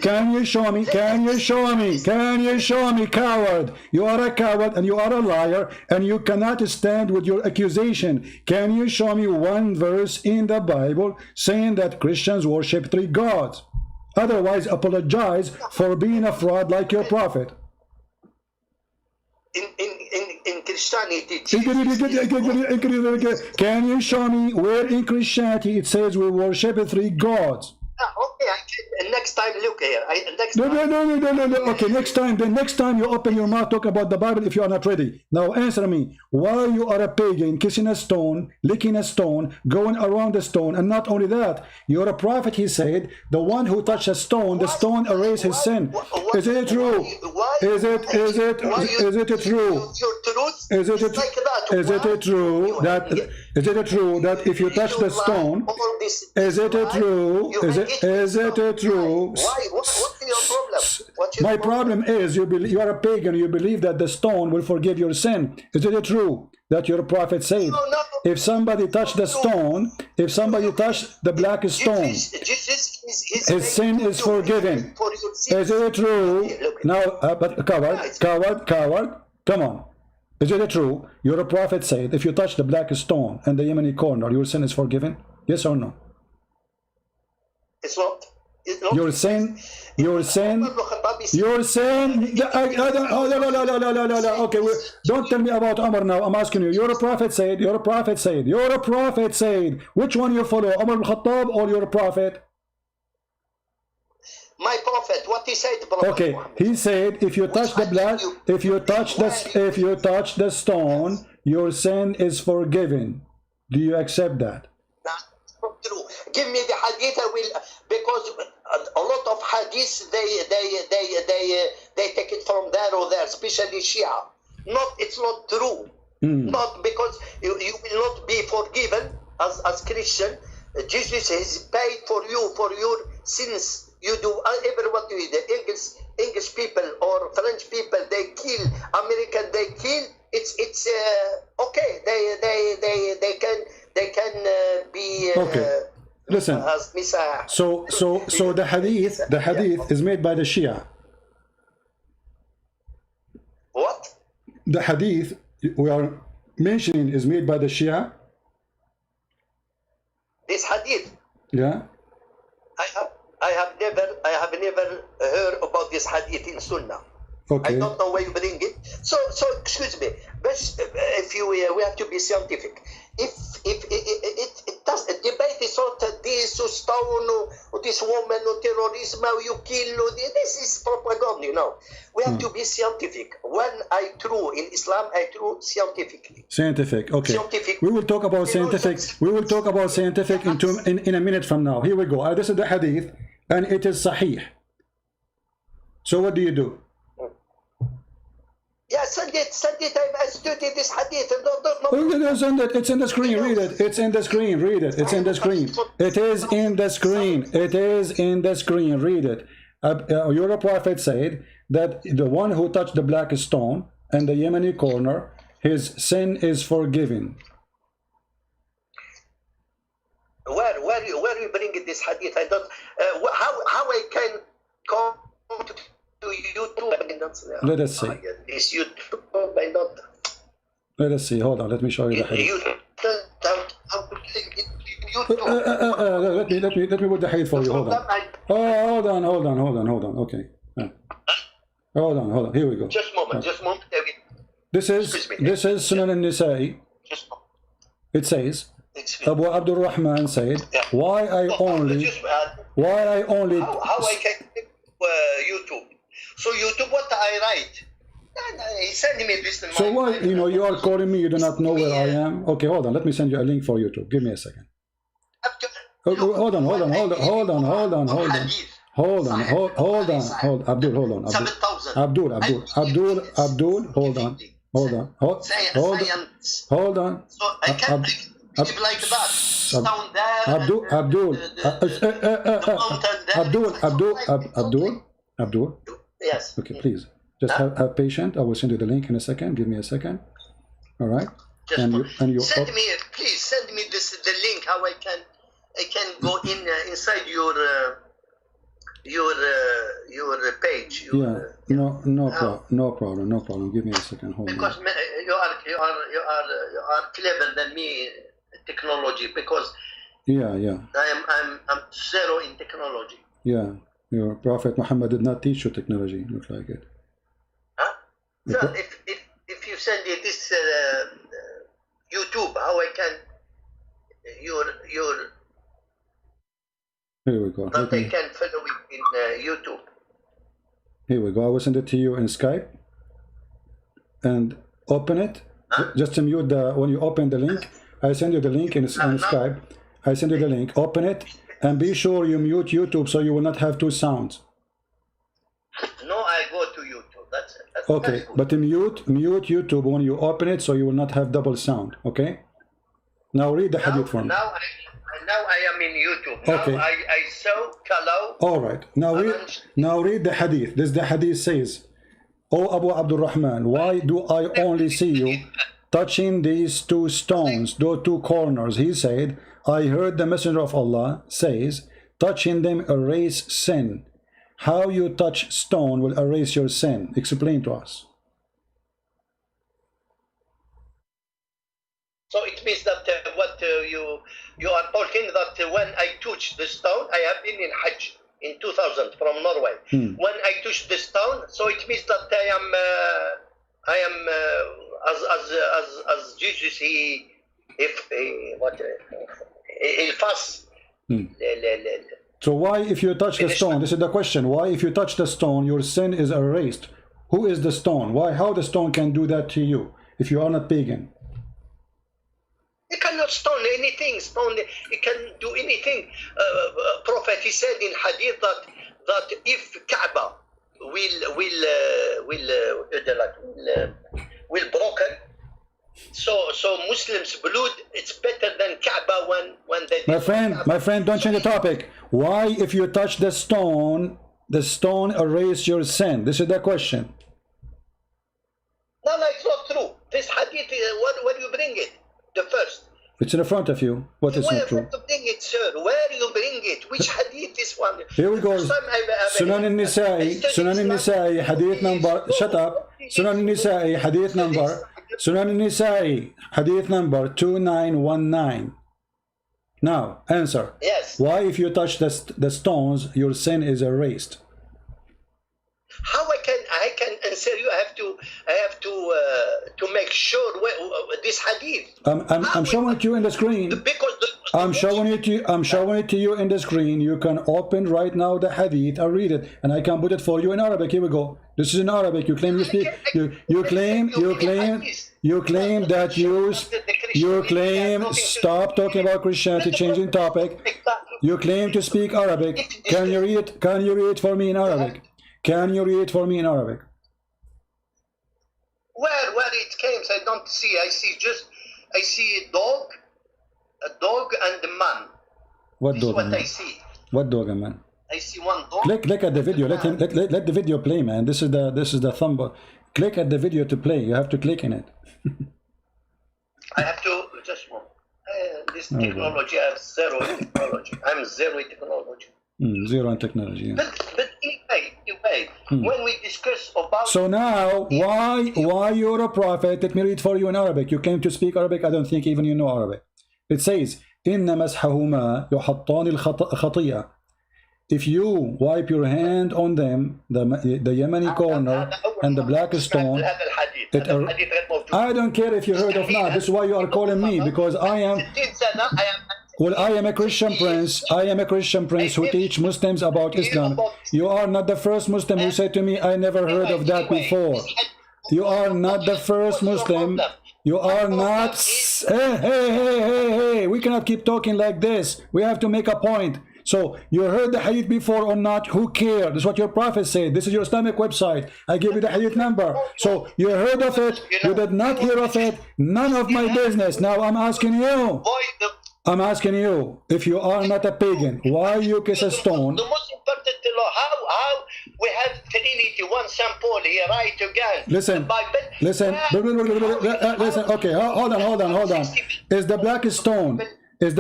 Can you show me? Can you show me? Can you show me, coward? You are a coward and you are a liar and you cannot stand with your accusation. Can you show me one verse in the Bible saying that Christians worship three gods? Otherwise, apologize for being a fraud like your prophet. In Christianity, can you show me where in Christianity it says we worship three gods? Okay, next time look here. No. Okay, next time you open your mouth, talk about the Bible if you are not ready. Now answer me. Why you are a pagan, kissing a stone, licking a stone, going around the stone, and not only that, you're a prophet, he said, the one who touched a stone, the stone erased his sin. Is it true? Is it true? Is it true that if you touch the stone, is it true? Is it true? What's your problem? My problem is you are a pagan. You believe that the stone will forgive your sin. Is it true that your prophet said, if somebody touched the stone, if somebody touched the black stone, his sin is forgiven? Is it true? Now, but coward, come on. Is it true? Your prophet said, if you touch the black stone and the Yemeni corner, your sin is forgiven? Yes or no? It's not. Your sin. No. Okay, don't tell me about Umar now. I'm asking you. Your prophet said. Which one you follow, Umar al-Khattab or your prophet? My prophet, what he said, Prophet Okay, Muhammad. he said if you touch the black, if you touch the stone, your sin is forgiven. Do you accept that? That's not true. Give me the hadith, I will, because a lot of hadiths they take it from there or there, especially Shia. It's not true. Not because you will not be forgiven as Christian. Jesus has paid for you for your sins. You do everyone do it. The English people or French people, they kill. American, they kill. It's okay. They can be okay. Listen. As Messiah. So the hadith is made by the Shia. What? The hadith we are mentioning is made by the Shia. This hadith. Yeah. I have never heard about this hadith in Sunnah. Okay. I don't know where you bring it. So excuse me, but if we have to be scientific. If it does debate is not this stone or this woman or terrorism you kill this is propaganda, you know. We have to be scientific. When I true in Islam, I true scientifically. Scientific. Okay. Scientific. We will talk about scientific. We will talk about scientific in a minute from now. Here we go. This is the hadith, and it is sahih. So what do you do? Yeah, send it. I studied this hadith. Send it. It's in the screen. Read it. It's in the screen. Read it. It's in the screen. It is in the screen. It is in the screen. Read it. Your prophet said that the one who touched the black stone and the Yemeni corner, his sin is forgiven. Where you bring this hadith? I don't. How I can come to YouTube? Let us see. This YouTube, I don't. Let us see. Hold on. Let me show you the hadith. Let me put the hadith for you. Hold on. Hold on. Okay. Hold on. Here we go. Just a moment. This is Sunan al-Nisa'i. It says, Abu Abdul Rahman said, why I only how I can YouTube. So YouTube, what I write? He send me this. So why, you know, you are calling me, you do not know where I am? Okay, hold on, let me send you a link for YouTube. Give me a second. Hold on. Abdul, hold on. Abdul, hold on. So I can't live like that. Down there. Abdul. Yes. Okay, please. Just have patience. I will send you the link in a second. Give me a second. All right. And you send me, please send me the link how I can go inside your page. No problem. Give me a second. Hold on. Because you are clever than me in technology. Because I'm zero in technology. Yeah, your Prophet Muhammad did not teach you technology. Looks like it. Huh? So if you send me this YouTube, how I can your here we go. That I can follow it in YouTube. Here we go. I will send it to you in Skype. And open it. Huh? Just to mute when you open the link. I send you the link in Skype. I send you the link. Open it. And be sure you mute YouTube so you will not have two sounds. No, I go to YouTube. That's it. Okay, but mute YouTube when you open it so you will not have double sound. Okay? Now read the hadith for me. Now I am in YouTube. Okay. Now I saw Kalau. All right. Now read the hadith. This the hadith says, "O Abu Abdul Rahman, why do I only see you touching these two stones, those two corners?" He said, "I heard the Messenger of Allah says, touching them erase sin. How you touch stone will erase your sin. Explain to us." So it means that you are talking that when I touch the stone, I have been in Hajj in 2000 from Norway. When I touch the stone, so it means that I am as Jesus So why if you touch the stone, this is the question, why if you touch the stone your sin is erased? Who is the stone? How the stone can do that to you if you are not pagan? You cannot stone anything. You can do anything. Prophet, he said in hadith that if Kaaba will broken, so Muslims' blood it's better than Kaaba when they. My friend, don't change the topic. Why, if you touch the stone erase your sin? This is the question. No, it's not true. This hadith, where you bring it? The first. It's in front of you. What is not true? Where you bring it, sir? Where you bring it? Which hadith is one? Here we go. Sunan al-Nisa'i, hadith number. Shut up. Sunan al-Nisa'i, hadith number. Sunan al-Nisa'i, hadith number 2919. Now, answer. Yes. Why, if you touch the stones, your sin is erased? How I can answer you? I have to make sure this hadith. I'm showing it to you in the screen. I'm showing it to you in the screen. You can open right now the hadith and read it, and I can put it for you in Arabic. Here we go. This is in Arabic. You claim you speak. You claim that you claim. Stop talking about Christianity. Changing topic. You claim to speak Arabic. Can you read it? Can you read it for me in Arabic? Can you read it for me in Arabic? Where it came, I don't see. I see a dog and a man. What this dog? Is what I see. What dog and man? I see one dog. Click at the video. Let the video play, man. This is the thumb. Click at the video to play. You have to click in it. I have to just one. This technology, I have zero in technology. I'm zero in technology. Zero in technology. Yeah. But anyway, when we discuss about. So now, why you're a prophet? Let me read for you in Arabic. You claim to speak Arabic. I don't think even you know Arabic. It says, "Inna mashahuma yuhattani al-khatiya." If you wipe your hand on them, the Yemeni corner and the black stone, I don't care if you heard of not. This is why you are calling me, because I am a Christian prince. I am a Christian prince who teach Muslims about Islam. You are not the first Muslim who said to me, I never heard of that before. You are not the first Muslim. You are not. Hey. We cannot keep talking like this. We have to make a point. So you heard the hadith before or not? Who cares? This is what your prophet said. This is your Islamic website. I give you the hadith number. So you heard of it. You did not hear of it. None of my business. Now I'm asking you. I'm asking you, if you are not a pagan, why you kiss a stone? The most important law, how we have Trinity, one sample here, right again. Listen. Okay, hold on. Is the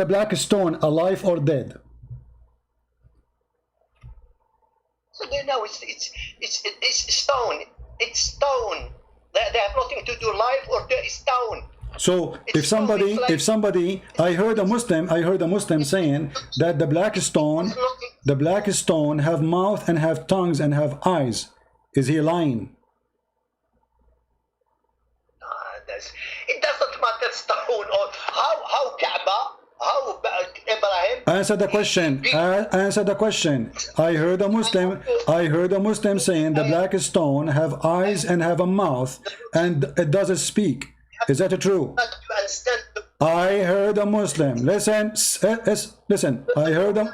black stone alive or dead? So no, it's stone. It's stone. They have nothing to do life or dead. It's stone. So if somebody, I heard a Muslim saying that the black stone have mouth and have tongues and have eyes. Is he lying? It doesn't matter stone or how Kaaba, how Ibrahim. Answer the question. Answer the question. I heard a Muslim saying the black stone have eyes and have a mouth and it doesn't speak. Is that true? I heard a Muslim. Listen. I heard a.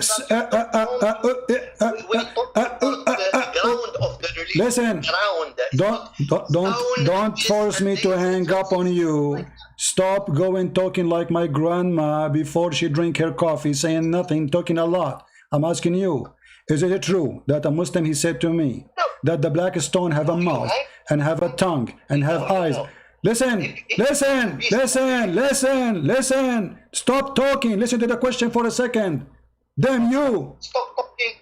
Listen. Don't force me to hang up on you. Stop going talking like my grandma before she drink her coffee, saying nothing, talking a lot. I'm asking you. Is it true that a Muslim, he said to me that the black stone have a mouth and have a tongue and have eyes? Listen. Stop talking. Listen to the question for a second. Damn you. Stop talking.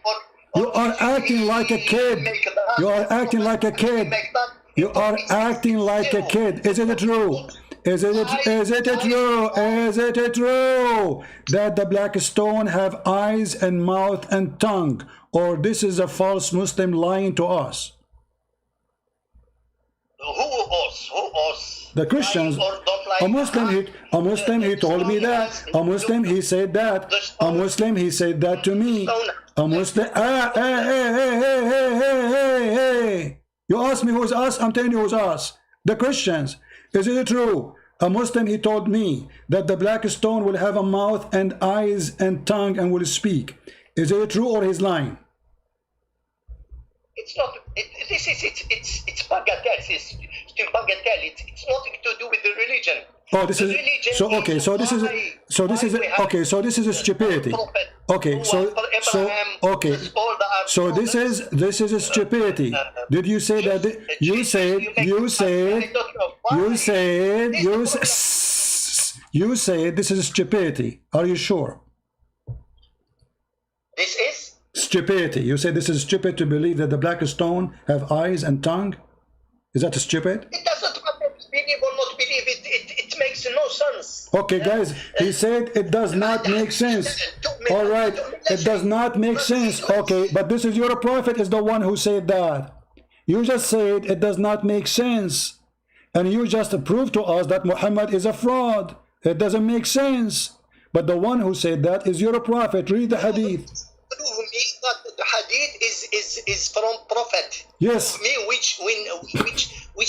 You are acting like a kid. You are acting like a kid. You are acting like a kid. Is it true? Is it true that the black stone have eyes and mouth and tongue? Or this is a false Muslim lying to us? Who us? The Christians. A Muslim, he told me that. A Muslim, he said that. A Muslim, he said that to me. A Muslim. Hey. You asked me who's us. I'm telling you who's us. The Christians. Is it true? A Muslim, he told me that the black stone will have a mouth and eyes and tongue and will speak. Is it true or he's lying? It's not. It's bagatelle. It's bagatelle. It's nothing to do with the religion. Oh, this is so okay. So this is okay. So this is a stupidity. Okay. So this is a stupidity. Did you say that? You said this is stupidity. Are you sure? This is stupidity. You say this is stupid to believe that the black stone have eyes and tongue. Is that stupid? It doesn't matter to believe or not believe. It makes no sense. Okay, guys. He said it does not make sense. All right. It does not make sense. Okay, but this is your prophet is the one who said that. You just said it does not make sense, and you just proved to us that Muhammad is a fraud. It doesn't make sense. But the one who said that is your prophet. Read the hadith. Prove me that the hadith is from prophet. Yes. Prove me which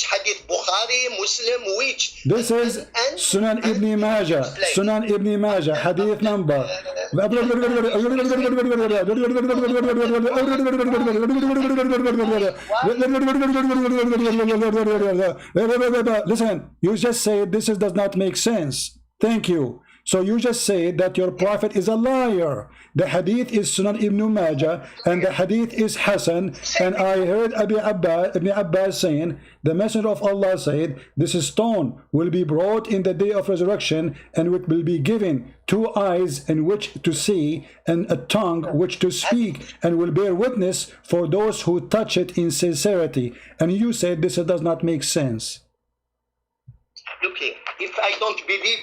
hadith, Bukhari, Muslim, which. This is Sunan Ibn Majah. Sunan Ibn Majah, hadith number. Listen, you just said this does not make sense. Thank you. So you just say that your prophet is a liar. The hadith is Sunan Ibn Majah and the hadith is Hassan. And I heard Ibn Abbas saying, the Messenger of Allah said, this stone will be brought in the day of resurrection and it will be given 2 eyes in which to see and a tongue which to speak and will bear witness for those who touch it in sincerity. And you said this does not make sense. Okay, if I don't believe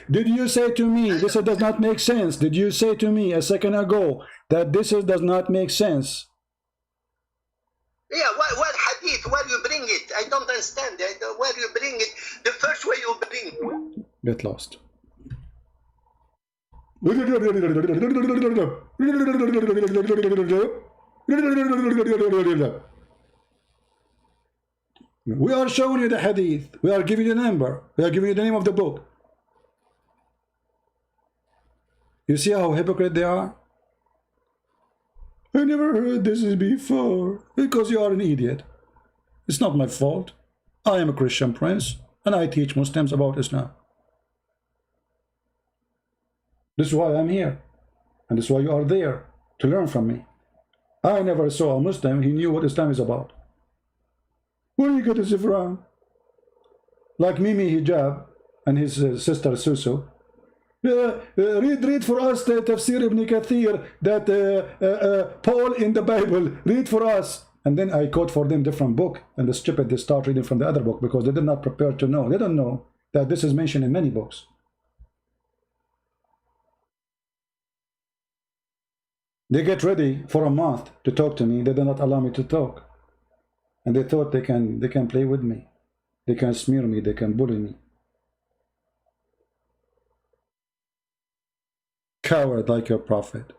did you say to me this does not make sense? Did you say to me a second ago that this does not make sense? Yeah, what hadith? Where you bring it? I don't understand. Where you bring it? The first way you bring. Get lost. We are showing you the hadith. We are giving you the number. We are giving you the name of the book. You see how hypocrite they are? I never heard this before. Because you are an idiot. It's not my fault. I am a Christian prince and I teach Muslims about Islam. This is why I'm here. And this is why you are there, to learn from me. I never saw a Muslim who knew what Islam is about. Where do you get this from? Like Mimi Hijab and his sister Susu. Read for us the Tafsir ibn Kathir, that Paul in the Bible. Read for us. And then I quote for them different book. And the stupid, they start reading from the other book because they did not prepare to know. They don't know that this is mentioned in many books. They get ready for a month to talk to me. They do not allow me to talk. And they thought they can play with me. They can smear me. They can bully me. Coward like your prophet.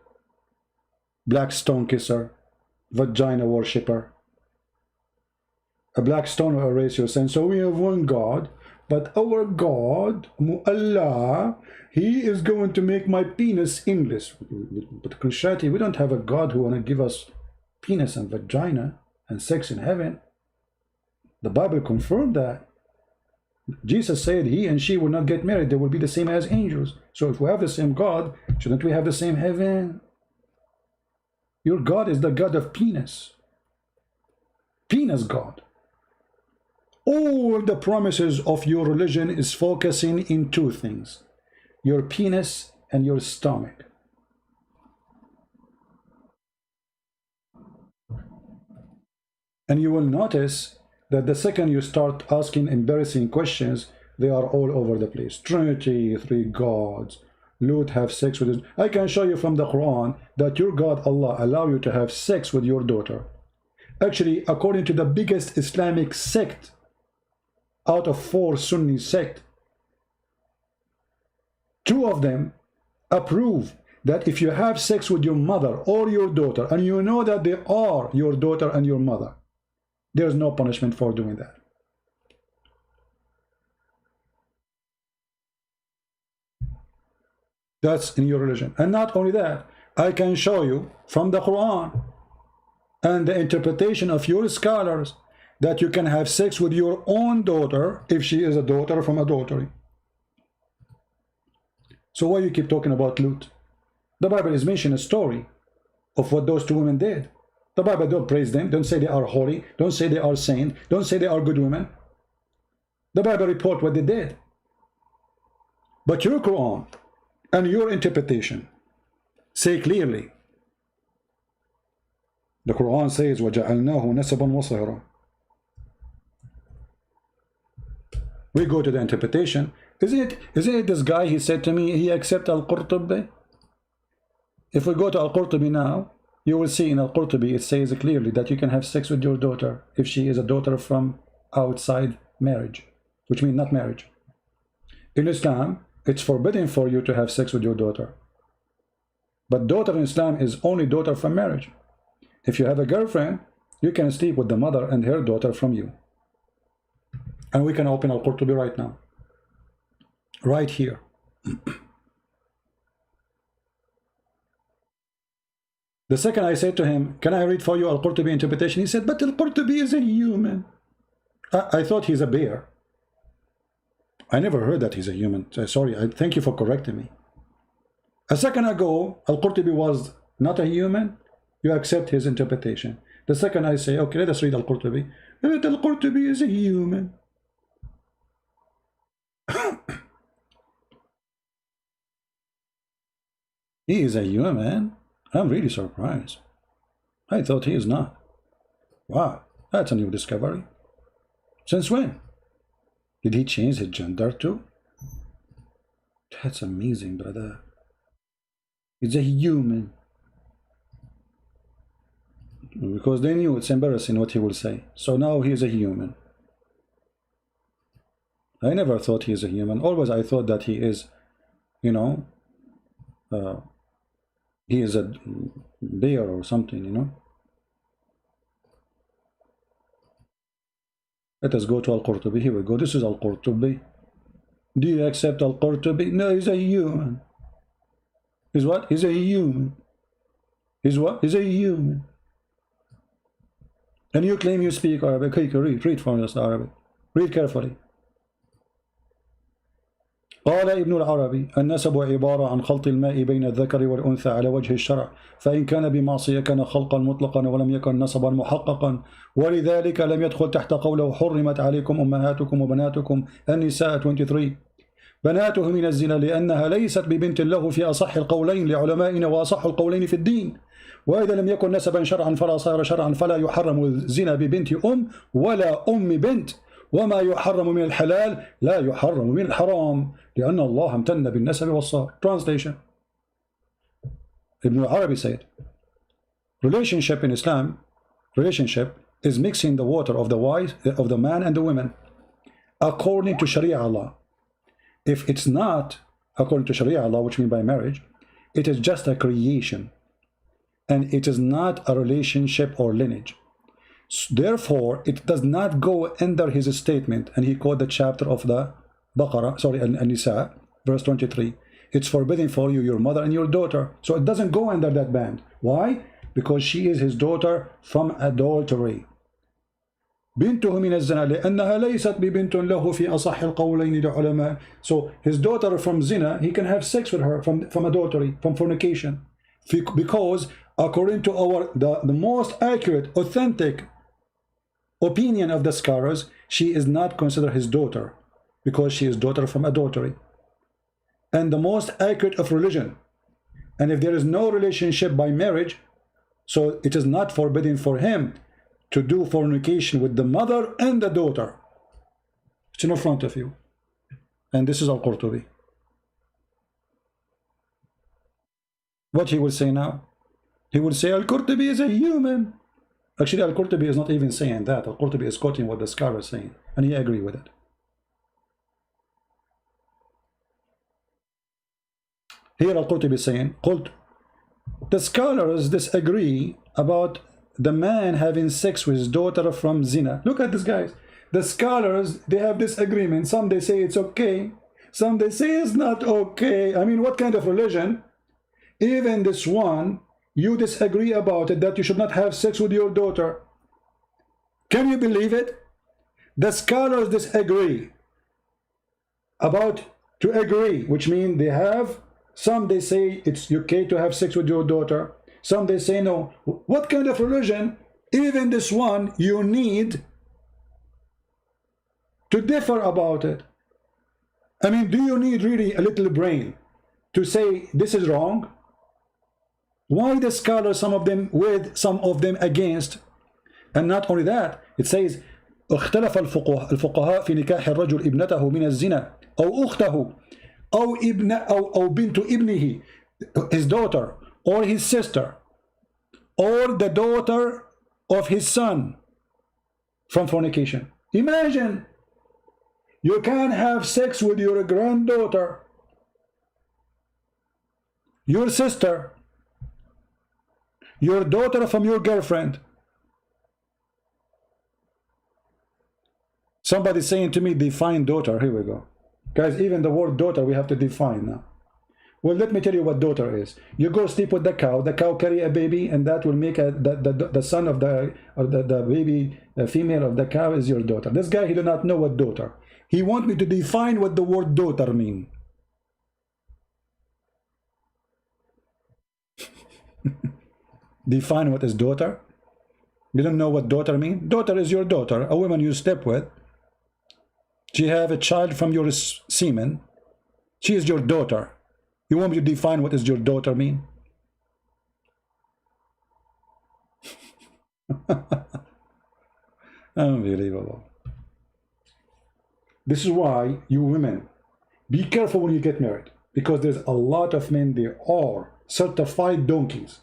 Black stone kisser. Vagina worshipper. A black stone will erase your sin. So we have one God. But our God, Allah, He is going to make my penis English. But Christianity, we don't have a God who want to give us penis and vagina and sex in heaven. The Bible confirmed that. Jesus said he and she will not get married. They will be the same as angels. So if we have the same God, shouldn't we have the same heaven? Your God is the God of penis. Penis God. All the promises of your religion is focusing in two things. Your penis and your stomach. And you will notice that the second you start asking embarrassing questions, they are all over the place. Trinity, three gods, Lut have sex with his... I can show you from the Quran that your God Allah allow you to have sex with your daughter. Actually, according to the biggest Islamic sect out of 4 Sunni sect, 2 of them approve that if you have sex with your mother or your daughter and you know that they are your daughter and your mother, there's no punishment for doing that. That's in your religion. And not only that, I can show you from the Quran and the interpretation of your scholars that you can have sex with your own daughter if she is a daughter from adultery. So why you keep talking about Lut? The Bible is mentioning a story of what those 2 women did. The Bible don't praise them, don't say they are holy, don't say they are saint, don't say they are good women. The Bible report what they did. But your Quran and your interpretation say clearly. The Quran says, وَجَعَلْنَاهُ نَسَبًا وَصِهْرًا. We go to the interpretation. Isn't it this guy, he said to me, he accept Al-Qurtubi? If we go to Al-Qurtubi now, you will see in Al-Qurtubi it says clearly that you can have sex with your daughter if she is a daughter from outside marriage, which means not marriage. In Islam, it's forbidden for you to have sex with your daughter. But daughter in Islam is only daughter from marriage. If you have a girlfriend, you can sleep with the mother and her daughter from you. And we can open Al-Qurtubi right now. Right here. The second I said to him, can I read for you Al-Qurtubi interpretation? He said, but Al-Qurtubi is a human. I thought he's a bear. I never heard that he's a human. Sorry, I thank you for correcting me. A second ago, Al-Qurtubi was not a human. You accept his interpretation. The second I say, okay, let us read Al-Qurtubi. But Al-Qurtubi is a human. He is a human. I'm really surprised. I thought he is not. Wow, that's a new discovery. Since when? Did he change his gender too? That's amazing, brother. He's a human. Because they knew it's embarrassing what he will say. So now he is a human. I never thought he is a human. Always I thought that he is, you know, he is a bear or something, you know. Let us go to Al-Qurtubi. Here we go. This is Al-Qurtubi. Do you accept Al-Qurtubi? No, he's a human. He's what? He's a human. He's what? He's a human. And you claim you speak Arabic. Read for us Arabic. Read carefully. قال ابن العربي النسب عبارة عن خلط الماء بين الذكر والأنثى على وجه الشرع فإن كان بمعصية كان خلقا مطلقا ولم يكن نسبا محققا ولذلك لم يدخل تحت قوله حرمت عليكم أمهاتكم وبناتكم النساء 23 بناته من الزنا لأنها ليست ببنت له في أصح القولين لعلمائنا وأصح القولين في الدين وإذا لم يكن نسبا شرعا فلا صار شرعا فلا يحرم الزنا ببنت ولا بنت وما يحرم من الحلال لا يحرم من الحرام لأن الله امتن بالنسب والصار. Translation. Ibn Arabi said, relationship in Islam, relationship is mixing the water of the man and the woman according to Sharia Law. If it's not according to Sharia Law, which means by marriage, it is just a creation and it is not a relationship or lineage. Therefore, it does not go under his statement, and he quoted the chapter of the Baqarah, sorry, An-Nisa, verse 23. It's forbidden for you, your mother and your daughter. So it doesn't go under that band. Why? Because she is his daughter from adultery. بنته من الزنا لأنها ليست ببنت له في أصح القولين لعلماء. So his daughter from zina, he can have sex with her from adultery, from fornication, because according to the most accurate, authentic opinion of the scholars, she is not considered his daughter because she is daughter from adultery. And the most accurate of religion, and if there is no relationship by marriage, so it is not forbidden for him to do fornication with the mother and the daughter. It's in front of you, and this is Al-Qurtubi. What he will say now? He will say Al-Qurtubi is a human. Actually, Al-Qurtubi is not even saying that. Al-Qurtubi is quoting what the scholar is saying, and he agrees with it. Here Al-Qurtubi is saying, قلت, the scholars disagree about the man having sex with his daughter from zina. Look at this, guys. The scholars, they have this agreement. Some they say it's okay. Some they say it's not okay. I mean, what kind of religion? Even this one, you disagree about it, that you should not have sex with your daughter. Can you believe it? The scholars disagree about to agree, which means they have, some they say it's okay to have sex with your daughter. Some they say no. What kind of religion? Even this one, you need to differ about it. I mean, do you need really a little brain to say this is wrong? Why the scholars, some of them with, some of them against? And not only that, it says اختلف الفقهاء في نكاح الرجل ابنته من الزنا أو أخته أو بنت ابنه, his daughter or his sister or the daughter of his son from fornication. Imagine, you can have sex with your granddaughter, your sister, your daughter from your girlfriend. Somebody saying to me, define daughter. Here we go. Guys, even the word daughter we have to define now. Well, let me tell you what daughter is. You go sleep with the cow carry a baby, and that will make the son of the baby, the female of the cow is your daughter. This guy, he do not know what daughter. He want me to define what the word daughter mean. Define what is daughter? You don't know what daughter mean? Daughter is your daughter, a woman you sleep with. She have a child from your semen. She is your daughter. You want me to define what is your daughter mean? Unbelievable. This is why you women, be careful when you get married, because there's a lot of men, they are certified donkeys.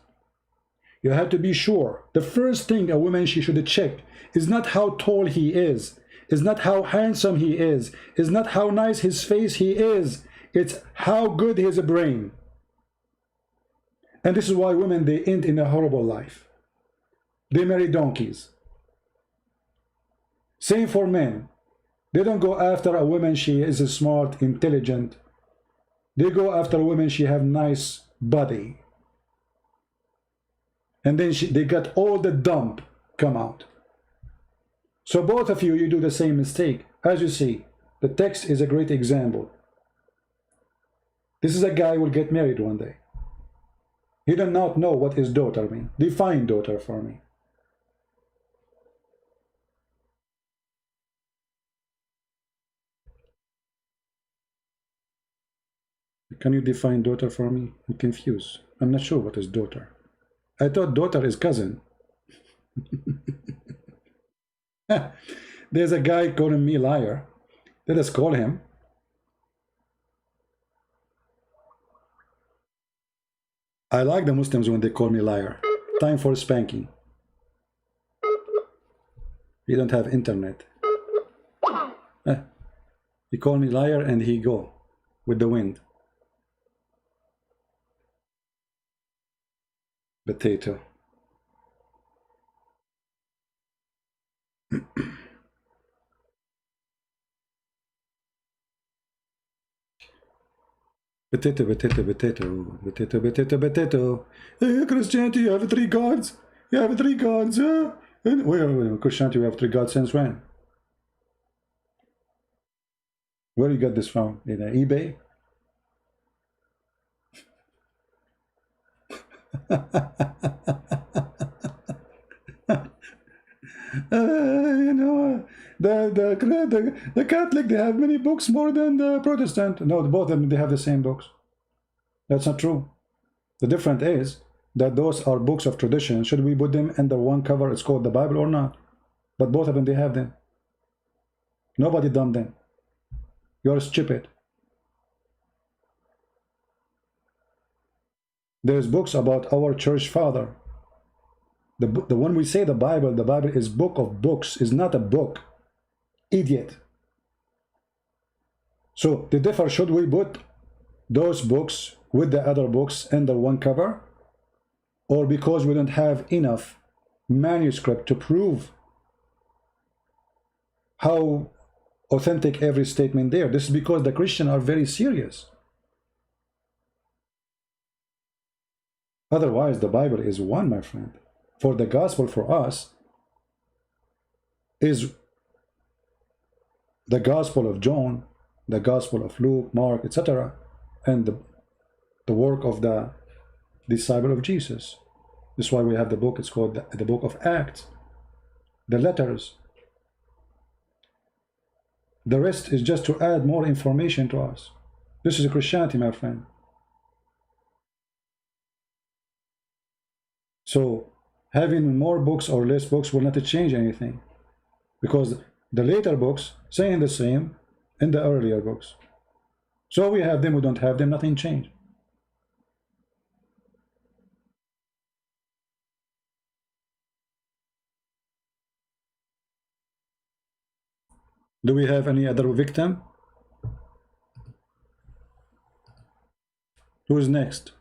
You have to be sure. The first thing a woman she should check is not how tall he is not how handsome he is not how nice his face he is. It's how good his brain. And this is why women, they end in a horrible life. They marry donkeys. Same for men. They don't go after a woman she is smart, intelligent. They go after a woman she have nice body. And then they got all the dump come out. So both of you, you do the same mistake. As you see, the text is a great example. This is a guy who will get married one day. He does not know what his daughter means. Define daughter for me. Can you define daughter for me? I'm confused. I'm not sure what is daughter. I thought daughter is cousin. There's a guy calling me liar. Let us call him. I like the Muslims when they call me liar. Time for spanking. He don't have internet. He called me liar and he go with the wind. Potato. Potato, potato, potato, potato, potato, potato. Hey, Christianity, you have 3 gods. You have 3 gods. And wait, Christianity, you have 3 gods since when? Where you got this from? In eBay? You know, the Catholic, they have many books more than the Protestant. No, both of them, they have the same books. That's not true. The difference is that those are books of tradition. Should we put them under one cover? It's called the Bible or not? But both of them, they have them. Nobody dumped them. You're stupid. There's books about our church father. The one we say the Bible is book of books, is not a book. Idiot. So the differ, should we put those books with the other books under one cover? Or because we don't have enough manuscript to prove how authentic every statement there? This is because the Christians are very serious. Otherwise, the Bible is one, my friend. For the gospel for us is the gospel of John, the gospel of Luke, Mark, etc., and the work of the disciple of Jesus. That's why we have the book. It's called the book of Acts, the letters. The rest is just to add more information to us. This is Christianity, my friend. So having more books or less books will not change anything, because the later books saying the same in the earlier books. So we have them, we don't have them, nothing changed. Do we have any other victim? Who is next?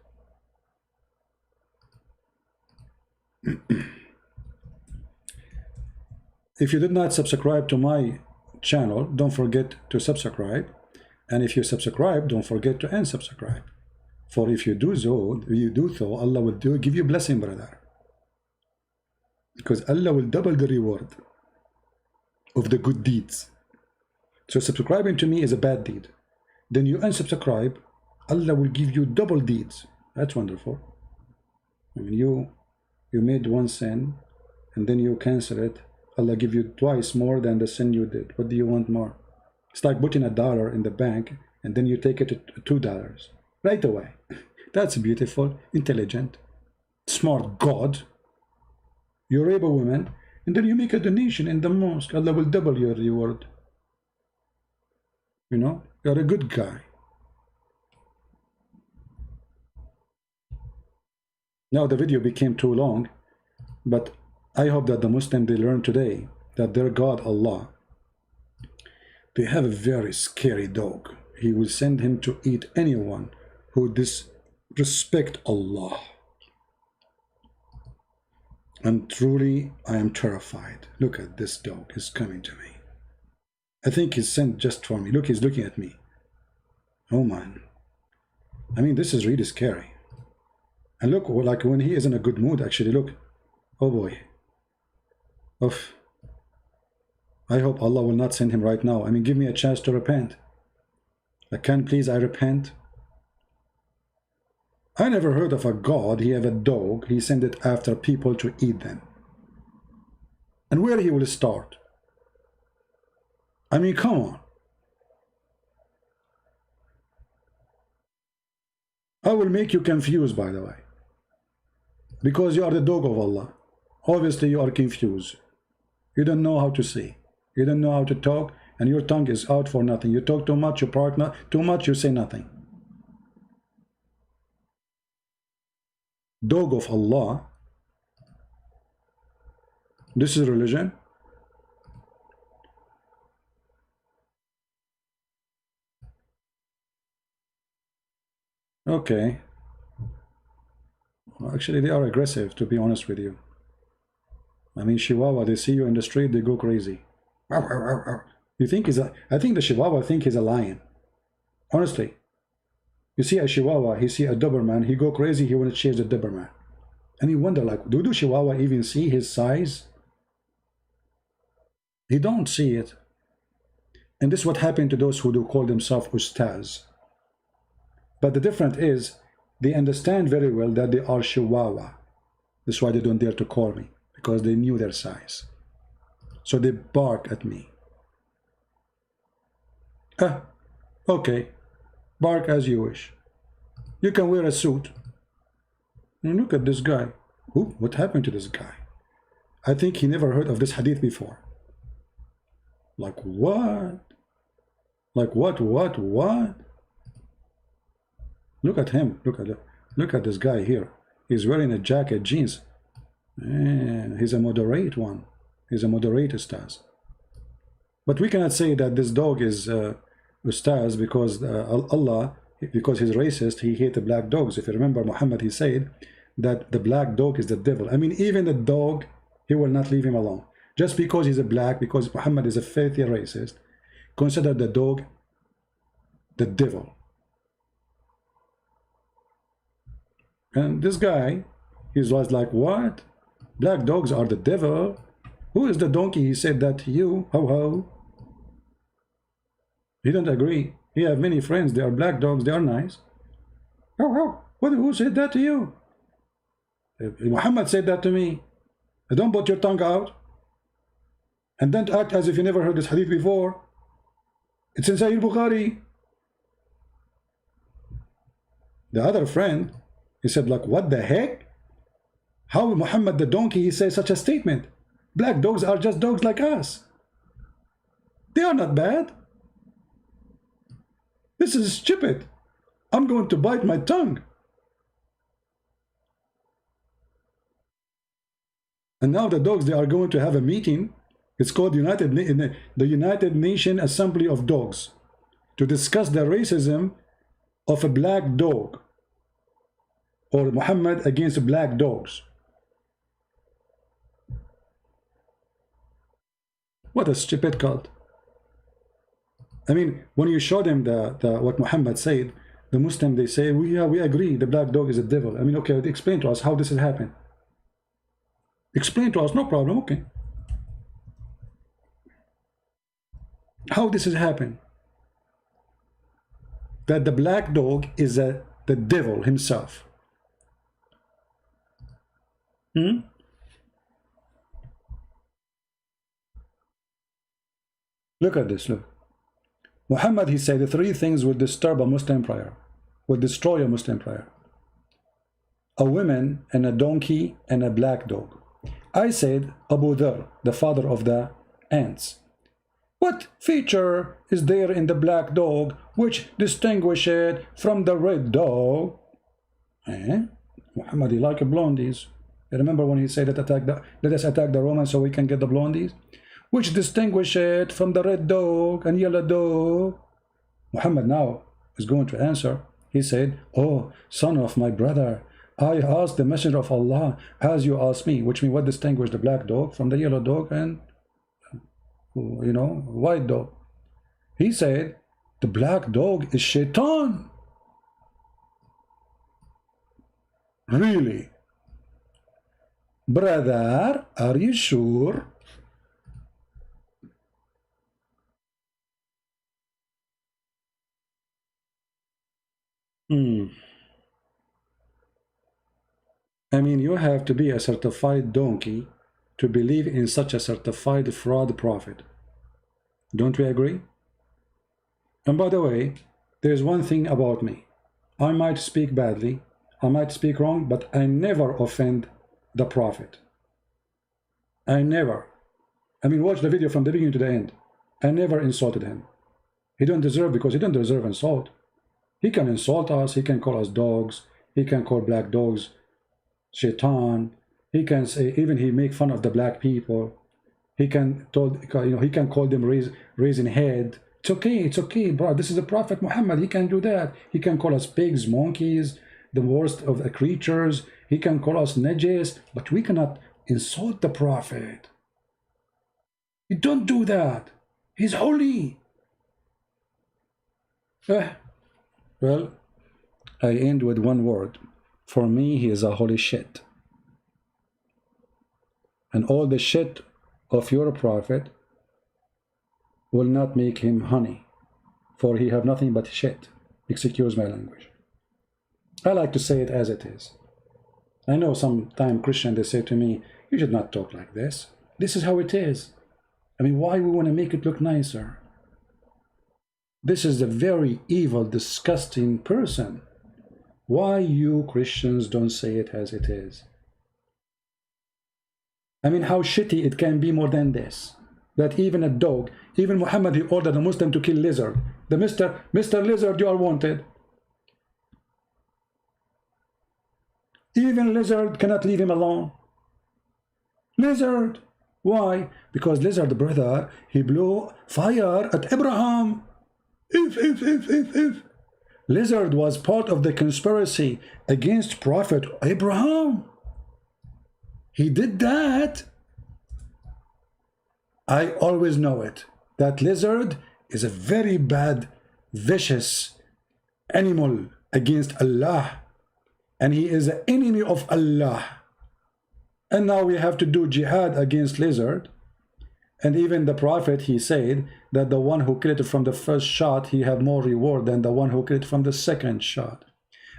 If you did not subscribe to my channel, don't forget to subscribe. And if you subscribe, don't forget to unsubscribe. For if you do so, Allah will give you blessing, brother. Because Allah will double the reward of the good deeds. So subscribing to me is a bad deed. Then you unsubscribe, Allah will give you double deeds. That's wonderful. I mean, you made one sin and then you cancel it. Allah give you twice more than the sin you did. What do you want more? It's like putting $1 in the bank and then you take it to $2 right away. That's beautiful, intelligent, smart God. You rape a woman and then you make a donation in the mosque. Allah will double your reward. You know, you're a good guy. Now the video became too long, but I hope that the Muslims, they learn today that their God, Allah, they have a very scary dog. He will send him to eat anyone who disrespect Allah. And truly, I am terrified. Look at this dog. He's coming to me. I think he's sent just for me. Look, he's looking at me. Oh, man. I mean, this is really scary. And look, like when he is in a good mood, actually, look. Oh, boy. Oof. I hope Allah will not send him right now. I mean, give me a chance to repent. Can please I repent? I never heard of a God. He have a dog. He send it after people to eat them. And where he will start? I mean, come on. I will make you confused, by the way. Because you are the dog of Allah. Obviously, you are confused. You don't know how to say. You don't know how to talk, and your tongue is out for nothing. You talk too much, you partner too much, you say nothing. Dog of Allah. This is religion. Okay. Well, actually, they are aggressive, to be honest with you. I mean, Chihuahua, they see you in the street, they go crazy. You think he's a, I think the Chihuahua think he's a lion. Honestly. You see a Chihuahua, he see a Doberman, he go crazy, he want to chase the Doberman. And you wonder, like, do Chihuahua even see his size? He don't see it. And this is what happened to those who do call themselves Ustadz. But the difference is, they understand very well that they are Chihuahua. That's why they don't dare to call me, because they knew their size. So they bark at me. Okay. Bark as you wish. You can wear a suit. And look at this guy. Ooh, what happened to this guy? I think he never heard of this hadith before. Like what? Like what? Look at him. Look at this guy here. He's wearing a jacket, jeans. And he's a moderate one. He's a moderate Ustaz. But we cannot say that this dog is Ustaz because Allah, because he's racist, he hated black dogs. If you remember Muhammad, he said that the black dog is the devil. I mean, even the dog, he will not leave him alone. Just because he's a black, because Muhammad is a filthy racist, consider the dog the devil. And this guy, he was like, what? Black dogs are the devil? Who is the donkey? He said that to you. Ho. He don't agree. He have many friends. They are black dogs. They are nice. Ho. Who said that to you? Muhammad said that to me. Don't put your tongue out. And don't act as if you never heard this hadith before. It's in Sahih Bukhari. The other friend, he said, like, what the heck? How Muhammad the donkey, he says such a statement? Black dogs are just dogs like us. They are not bad. This is stupid. I'm going to bite my tongue. And now the dogs, they are going to have a meeting. It's called the United Nations Assembly of Dogs, to discuss the racism of a black dog, or Muhammad against black dogs. What a stupid cult. I mean, when you show them what Muhammad said, the Muslim, they say, we agree, the black dog is a devil. I mean, okay, explain to us how this has happened. Explain to us, no problem, okay. How this has happened? That the black dog is the devil himself. Look at this, look. Muhammad, he said the three things will disturb a Muslim prayer, will destroy a Muslim prayer. A woman and a donkey and a black dog. I said Abu Dhar, the father of the ants. What feature is there in the black dog which distinguishes it from the red dog? Muhammad, he liked blondies. You remember when he said that let us attack the Romans so we can get the blondies? Which distinguish it from the red dog and yellow dog? Muhammad now is going to answer. He said, oh, son of my brother, I asked the Messenger of Allah as you asked me, which means what distinguishes the black dog from the yellow dog and, you know, white dog. He said the black dog is shaitan. Really? Brother, are you sure? I mean, you have to be a certified donkey to believe in such a certified fraud prophet. Don't we agree? And by the way, there's one thing about me. I might speak badly, I might speak wrong, but I never offend the prophet. I never. I mean, watch the video from the beginning to the end. I never insulted him. He don't deserve, because he don't deserve insult. He can insult us, he can call us dogs, he can call black dogs shaitan, he can say, even he make fun of the black people, he can he can call them raising head. It's okay, bro. This is the Prophet Muhammad. He can do that. He can call us pigs, monkeys, the worst of the creatures. He can call us najis, but we cannot insult the Prophet. You don't do that. He's holy. Well, I end with one word. For me, he is a holy shit. And all the shit of your prophet will not make him honey, for he have nothing but shit. Excuse my language. I like to say it as it is. I know sometimes Christian, they say to me, you should not talk like this. This is how it is. I mean, why we want to make it look nicer? This is a very evil, disgusting person. Why you Christians don't say it as it is? I mean, how shitty it can be more than this. That even a dog, even Muhammad, he ordered a Muslim to kill lizard. The Mr. Lizard, you are wanted. Even lizard cannot leave him alone. Lizard. Why? Because lizard, brother, he blew fire at Abraham. If. Lizard was part of the conspiracy against Prophet Abraham. He did that. I always know it. That lizard is a very bad, vicious animal against Allah. And he is an enemy of Allah. And now we have to do jihad against lizard. And even the Prophet, he said that the one who killed it from the first shot, he have more reward than the one who killed it from the second shot.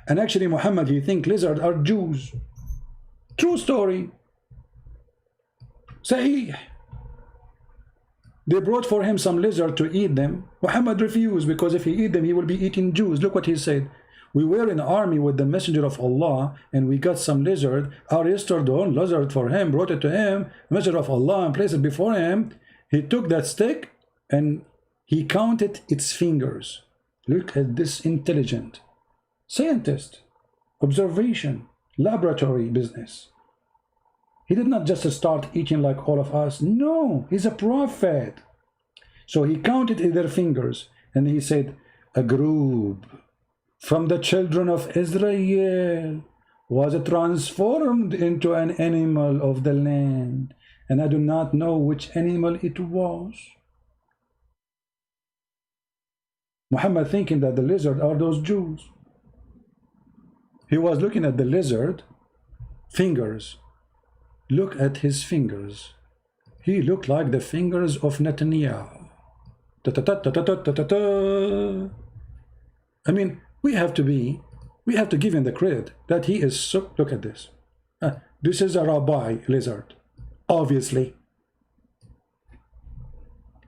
And actually, Muhammad, he think lizards are Jews. True story. Sahih. They brought for him some lizard to eat them. Muhammad refused, because if he eat them, he will be eating Jews. Look what he said. We were in the army with the messenger of Allah, and we got some lizard. I restored the own lizard for him, brought it to him, messenger of Allah, and placed it before him. He took that stick and he counted its fingers. Look at this intelligent scientist, observation, laboratory business. He did not just start eating like all of us. No, he's a prophet. So he counted their fingers and he said, a group from the children of Israel was transformed into an animal of the land. And I do not know which animal it was. Muhammad thinking that the lizard are those Jews. He was looking at the lizard fingers. Look at his fingers. He looked like the fingers of Netanyahu. I mean, we have to give him the credit that he is so. Look at this. This is a rabbi lizard, obviously.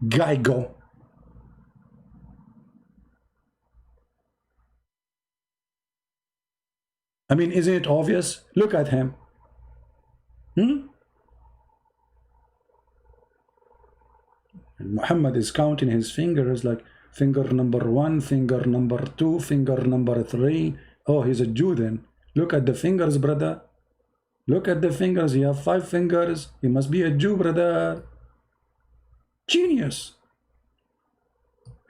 Geigo. I mean, isn't it obvious? Look at him. Muhammad is counting his fingers like finger number 1, finger number 2, finger number 3. Oh, he's a Jew then. Look at the fingers, brother. Look at the fingers. He have 5 fingers. He must be a Jew, brother. Genius.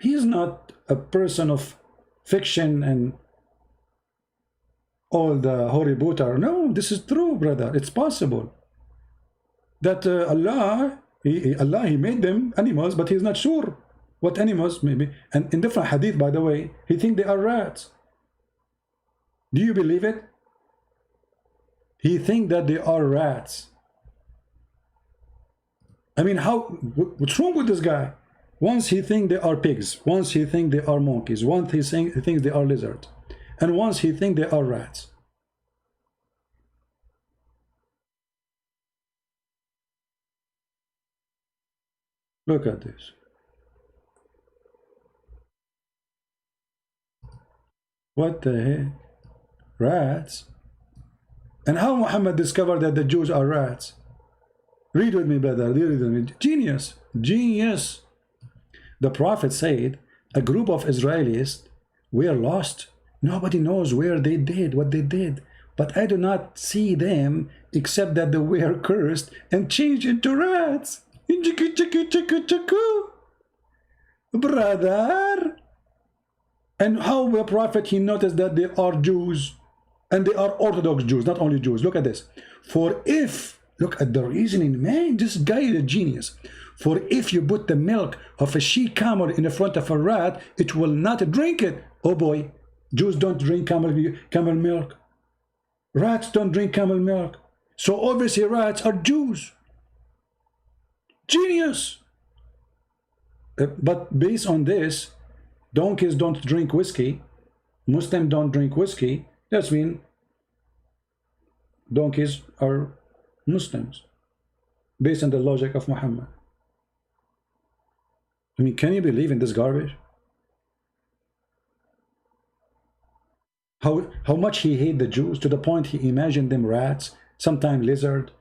He is not a person of fiction and all the horributer. No, this is true, brother. It's possible that Allah He made them animals, but He's not sure what animals maybe. And in different hadith, by the way, He think they are rats. Do you believe it? He think that they are rats. I mean, what's wrong with this guy? Once he think they are pigs, once he think they are monkeys, once he thinks they are lizards, and once he think they are rats. Look at this. What the heck? Rats? And how Muhammad discovered that the Jews are rats? Read with me, brother. Read with me. Genius. Genius. The Prophet said, a group of Israelis were lost. Nobody knows where they did, what they did. But I do not see them except that they were cursed and changed into rats. Brother. And how the Prophet, he noticed that they are Jews. And they are Orthodox Jews, not only Jews. Look at this. For if, look at the reasoning, man, this guy is a genius. For if you put the milk of a she-camel in the front of a rat, it will not drink it. Oh boy, Jews don't drink camel milk. Rats don't drink camel milk. So obviously rats are Jews. Genius. But based on this, donkeys don't drink whiskey. Muslims don't drink whiskey. That means donkeys are Muslims. Based on the logic of Muhammad. I mean, can you believe in this garbage? How much he hated the Jews, to the point he imagined them rats, sometimes lizard,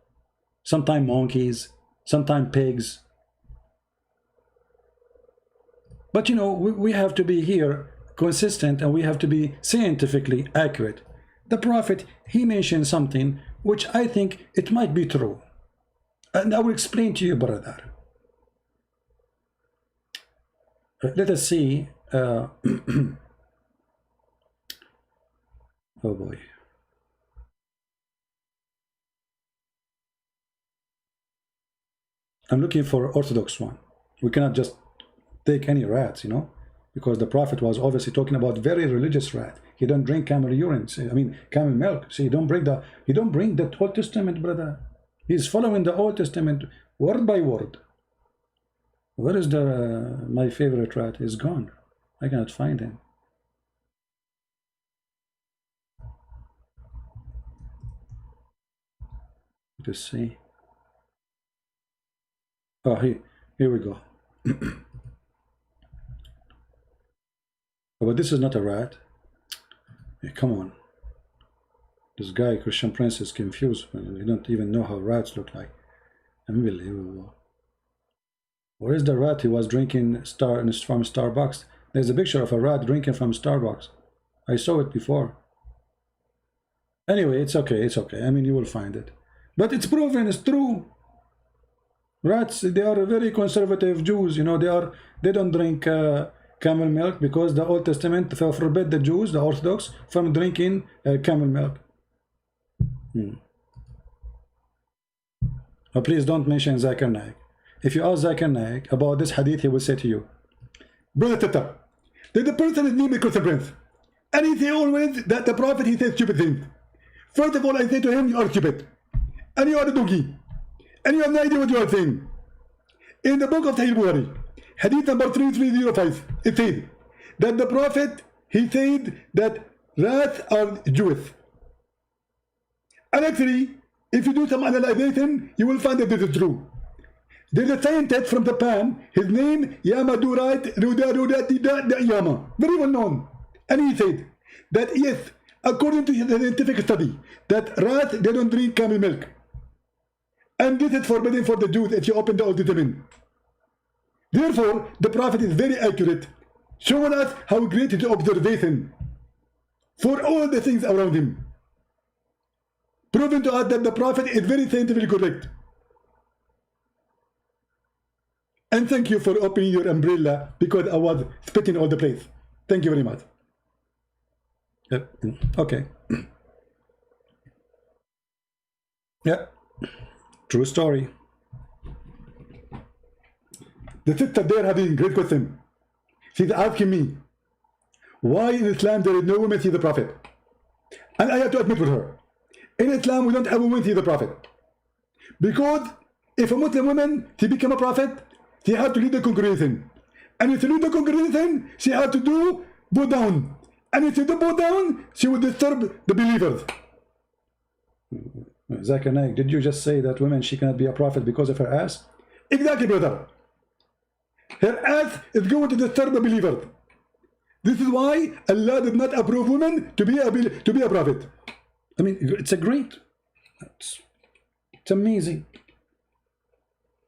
sometimes monkeys, sometimes pigs. But you know, we have to be here consistent, and we have to be scientifically accurate. The Prophet, he mentioned something which I think it might be true. And I will explain to you, brother. Let us see. Oh boy. I'm looking for Orthodox one. We cannot just take any rats, you know, because the Prophet was obviously talking about very religious rat. He don't drink camel urine. I mean, camel milk. See, he don't bring the Old Testament, brother. He's following the Old Testament word by word. Where is my favorite rat? He's gone. I cannot find him. Let's see. Oh, here we go. But this is not a rat. Hey, come on. This guy, Christian Prince, is confused. He don't even know how rats look like. Unbelievable. Where is the rat he was drinking from Starbucks? There's a picture of a rat drinking from Starbucks. I saw it before. Anyway, it's okay. It's okay. I mean, you will find it. But it's proven. It's true. Rats, they are very conservative Jews. You know, they don't drink camel milk because the Old Testament forbid the Jews, the Orthodox, from drinking camel milk. Oh, please don't mention Zakir Naik. If you ask Zakir Naik about this hadith, he will say to you, Brother Tata, that the person is named Christian Prince. And he say always that the Prophet, he says stupid things. First of all, I say to him, you are stupid. And you are a donkey. And you have no idea what you are saying. In the book of Sahih Bukhari, hadith number 3305, it says that the Prophet, he said that rats are Jewish. And actually, if you do some analyzation, you will find that this is true. There's a scientist from Japan, his name Yamadurai Yama, very well known. And he said that yes, according to his scientific study, that rats, they don't drink camel milk. And this is forbidden for the Jews if you open the Old Testament. Therefore, the Prophet is very accurate, showing us how great his observation for all the things around him. Proving to us that the Prophet is very scientifically correct. And thank you for opening your umbrella because I was spitting all the place. Thank you very much. Okay. Yeah, true story. The sister there having great question. She's asking me, why in Islam there is no woman see the Prophet? And I have to admit with her, in Islam we don't have a woman see the Prophet. Because if a Muslim woman, she become a prophet, she had to lead the congregation. And if she lead the congregation, she had to do bow down. And if she do bow down, she would disturb the believers. Zakir Naik, did you just say that women, she cannot be a prophet because of her ass? Exactly, brother. Her ass is going to disturb the believers. This is why Allah did not approve women to be a prophet. I mean, it's a great, it's amazing.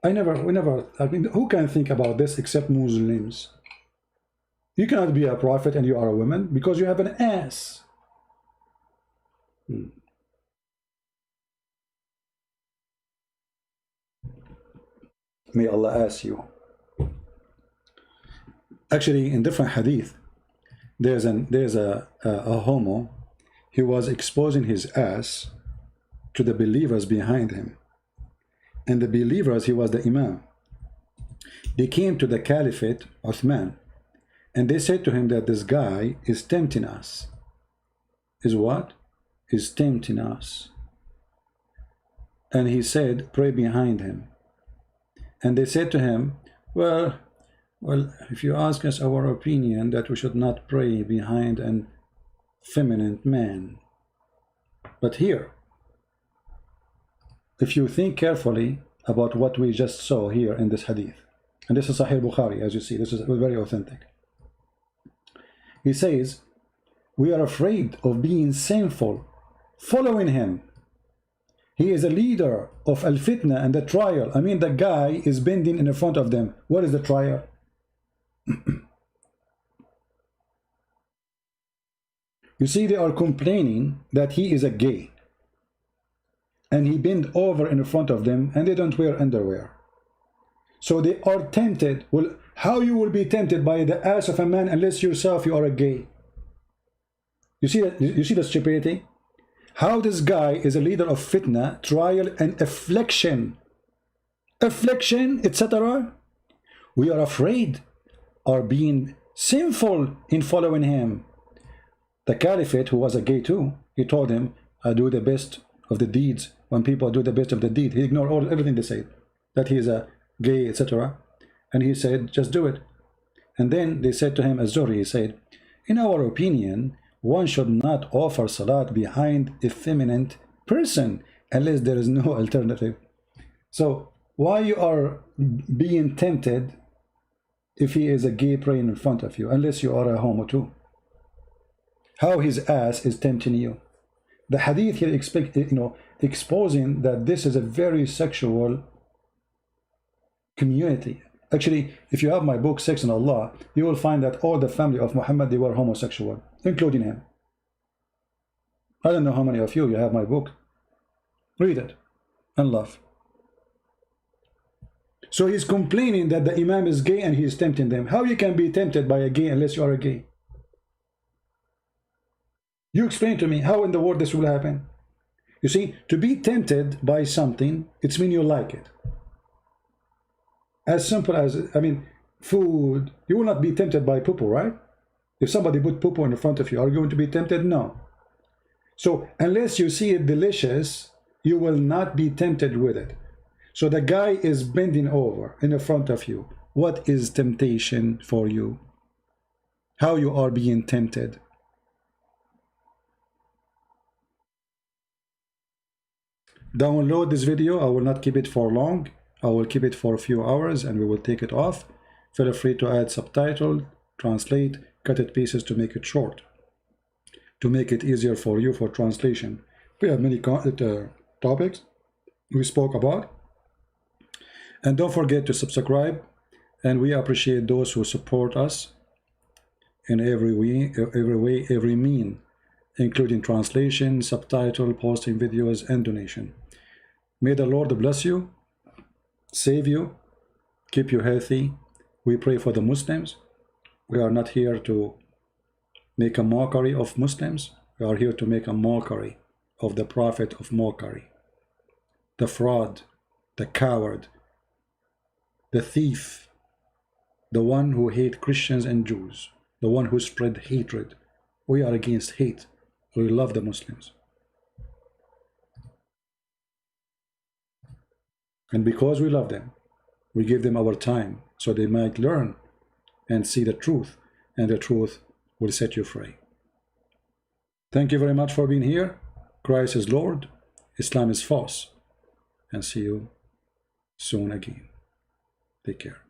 I mean, who can think about this except Muslims? You cannot be a prophet and you are a woman because you have an ass. May Allah ask you. Actually, in different hadith, there's a homo. He was exposing his ass to the believers behind him. And the believers, he was the imam. They came to the caliphate, Uthman, and they said to him that this guy is tempting us. Is what? Is tempting us. And he said, pray behind him. And they said to him, well, if you ask us our opinion that we should not pray behind an feminine man. But here, if you think carefully about what we just saw here in this hadith, and this is Sahih Bukhari, as you see, this is very authentic. He says, we are afraid of being sinful following him. He is a leader of al-fitna and the trial. I mean, the guy is bending in front of them. What is the trial? You see, they are complaining that he is a gay. And he bent over in front of them and they don't wear underwear. So they are tempted. Well, how you will be tempted by the ass of a man unless yourself you are a gay? You see that? You see the stupidity? How this guy is a leader of fitna, trial and affliction, etc. We are afraid of being sinful in following him. The caliphate, who was a gay too, he told him, I do the best of the deeds when people do the best of the deed. He ignored everything they said, that he is a gay, etc. And he said, just do it. And then they said to him, Az-Zuhri, he said, in our opinion, one should not offer salat behind a feminine person unless there is no alternative. So why you are being tempted if he is a gay praying in front of you, unless you are a homo too? How his ass is tempting you? The hadith here exposing that this is a very sexual community. Actually, if you have my book, Sex and Allah, you will find that all the family of Muhammad, they were homosexual, including him. I don't know how many of you have my book. Read it and laugh. So he's complaining that the imam is gay and he is tempting them. How you can be tempted by a gay unless you are a gay? You explain to me how in the world this will happen. You see, to be tempted by something, it's mean you like it. As simple as, I mean, food. You will not be tempted by poo-poo, right? If somebody put poo-poo in front of you, are you going to be tempted? No. So unless you see it delicious, you will not be tempted with it. So the guy is bending over in the front of you. What is temptation for you? How you are being tempted? Download this video. I will not keep it for long. I will keep it for a few hours and we will take it off. Feel free to add subtitle, translate, cut it pieces to make it short, to make it easier for you for translation. We have many topics we spoke about. And don't forget to subscribe. And we appreciate those who support us in every way, every mean, including translation, subtitle, posting videos, and donation. May the Lord bless you, save you, keep you healthy. We pray for the Muslims. We are not here to make a mockery of Muslims. We are here to make a mockery of the Prophet of mockery. the fraud, the coward, the thief, the one who hates Christians and Jews, the one who spread hatred. We are against hate. We love the Muslims. And because we love them, we give them our time so they might learn and see the truth, and the truth will set you free. Thank you very much for being here. Christ is Lord, Islam is false, and see you soon again. Take care.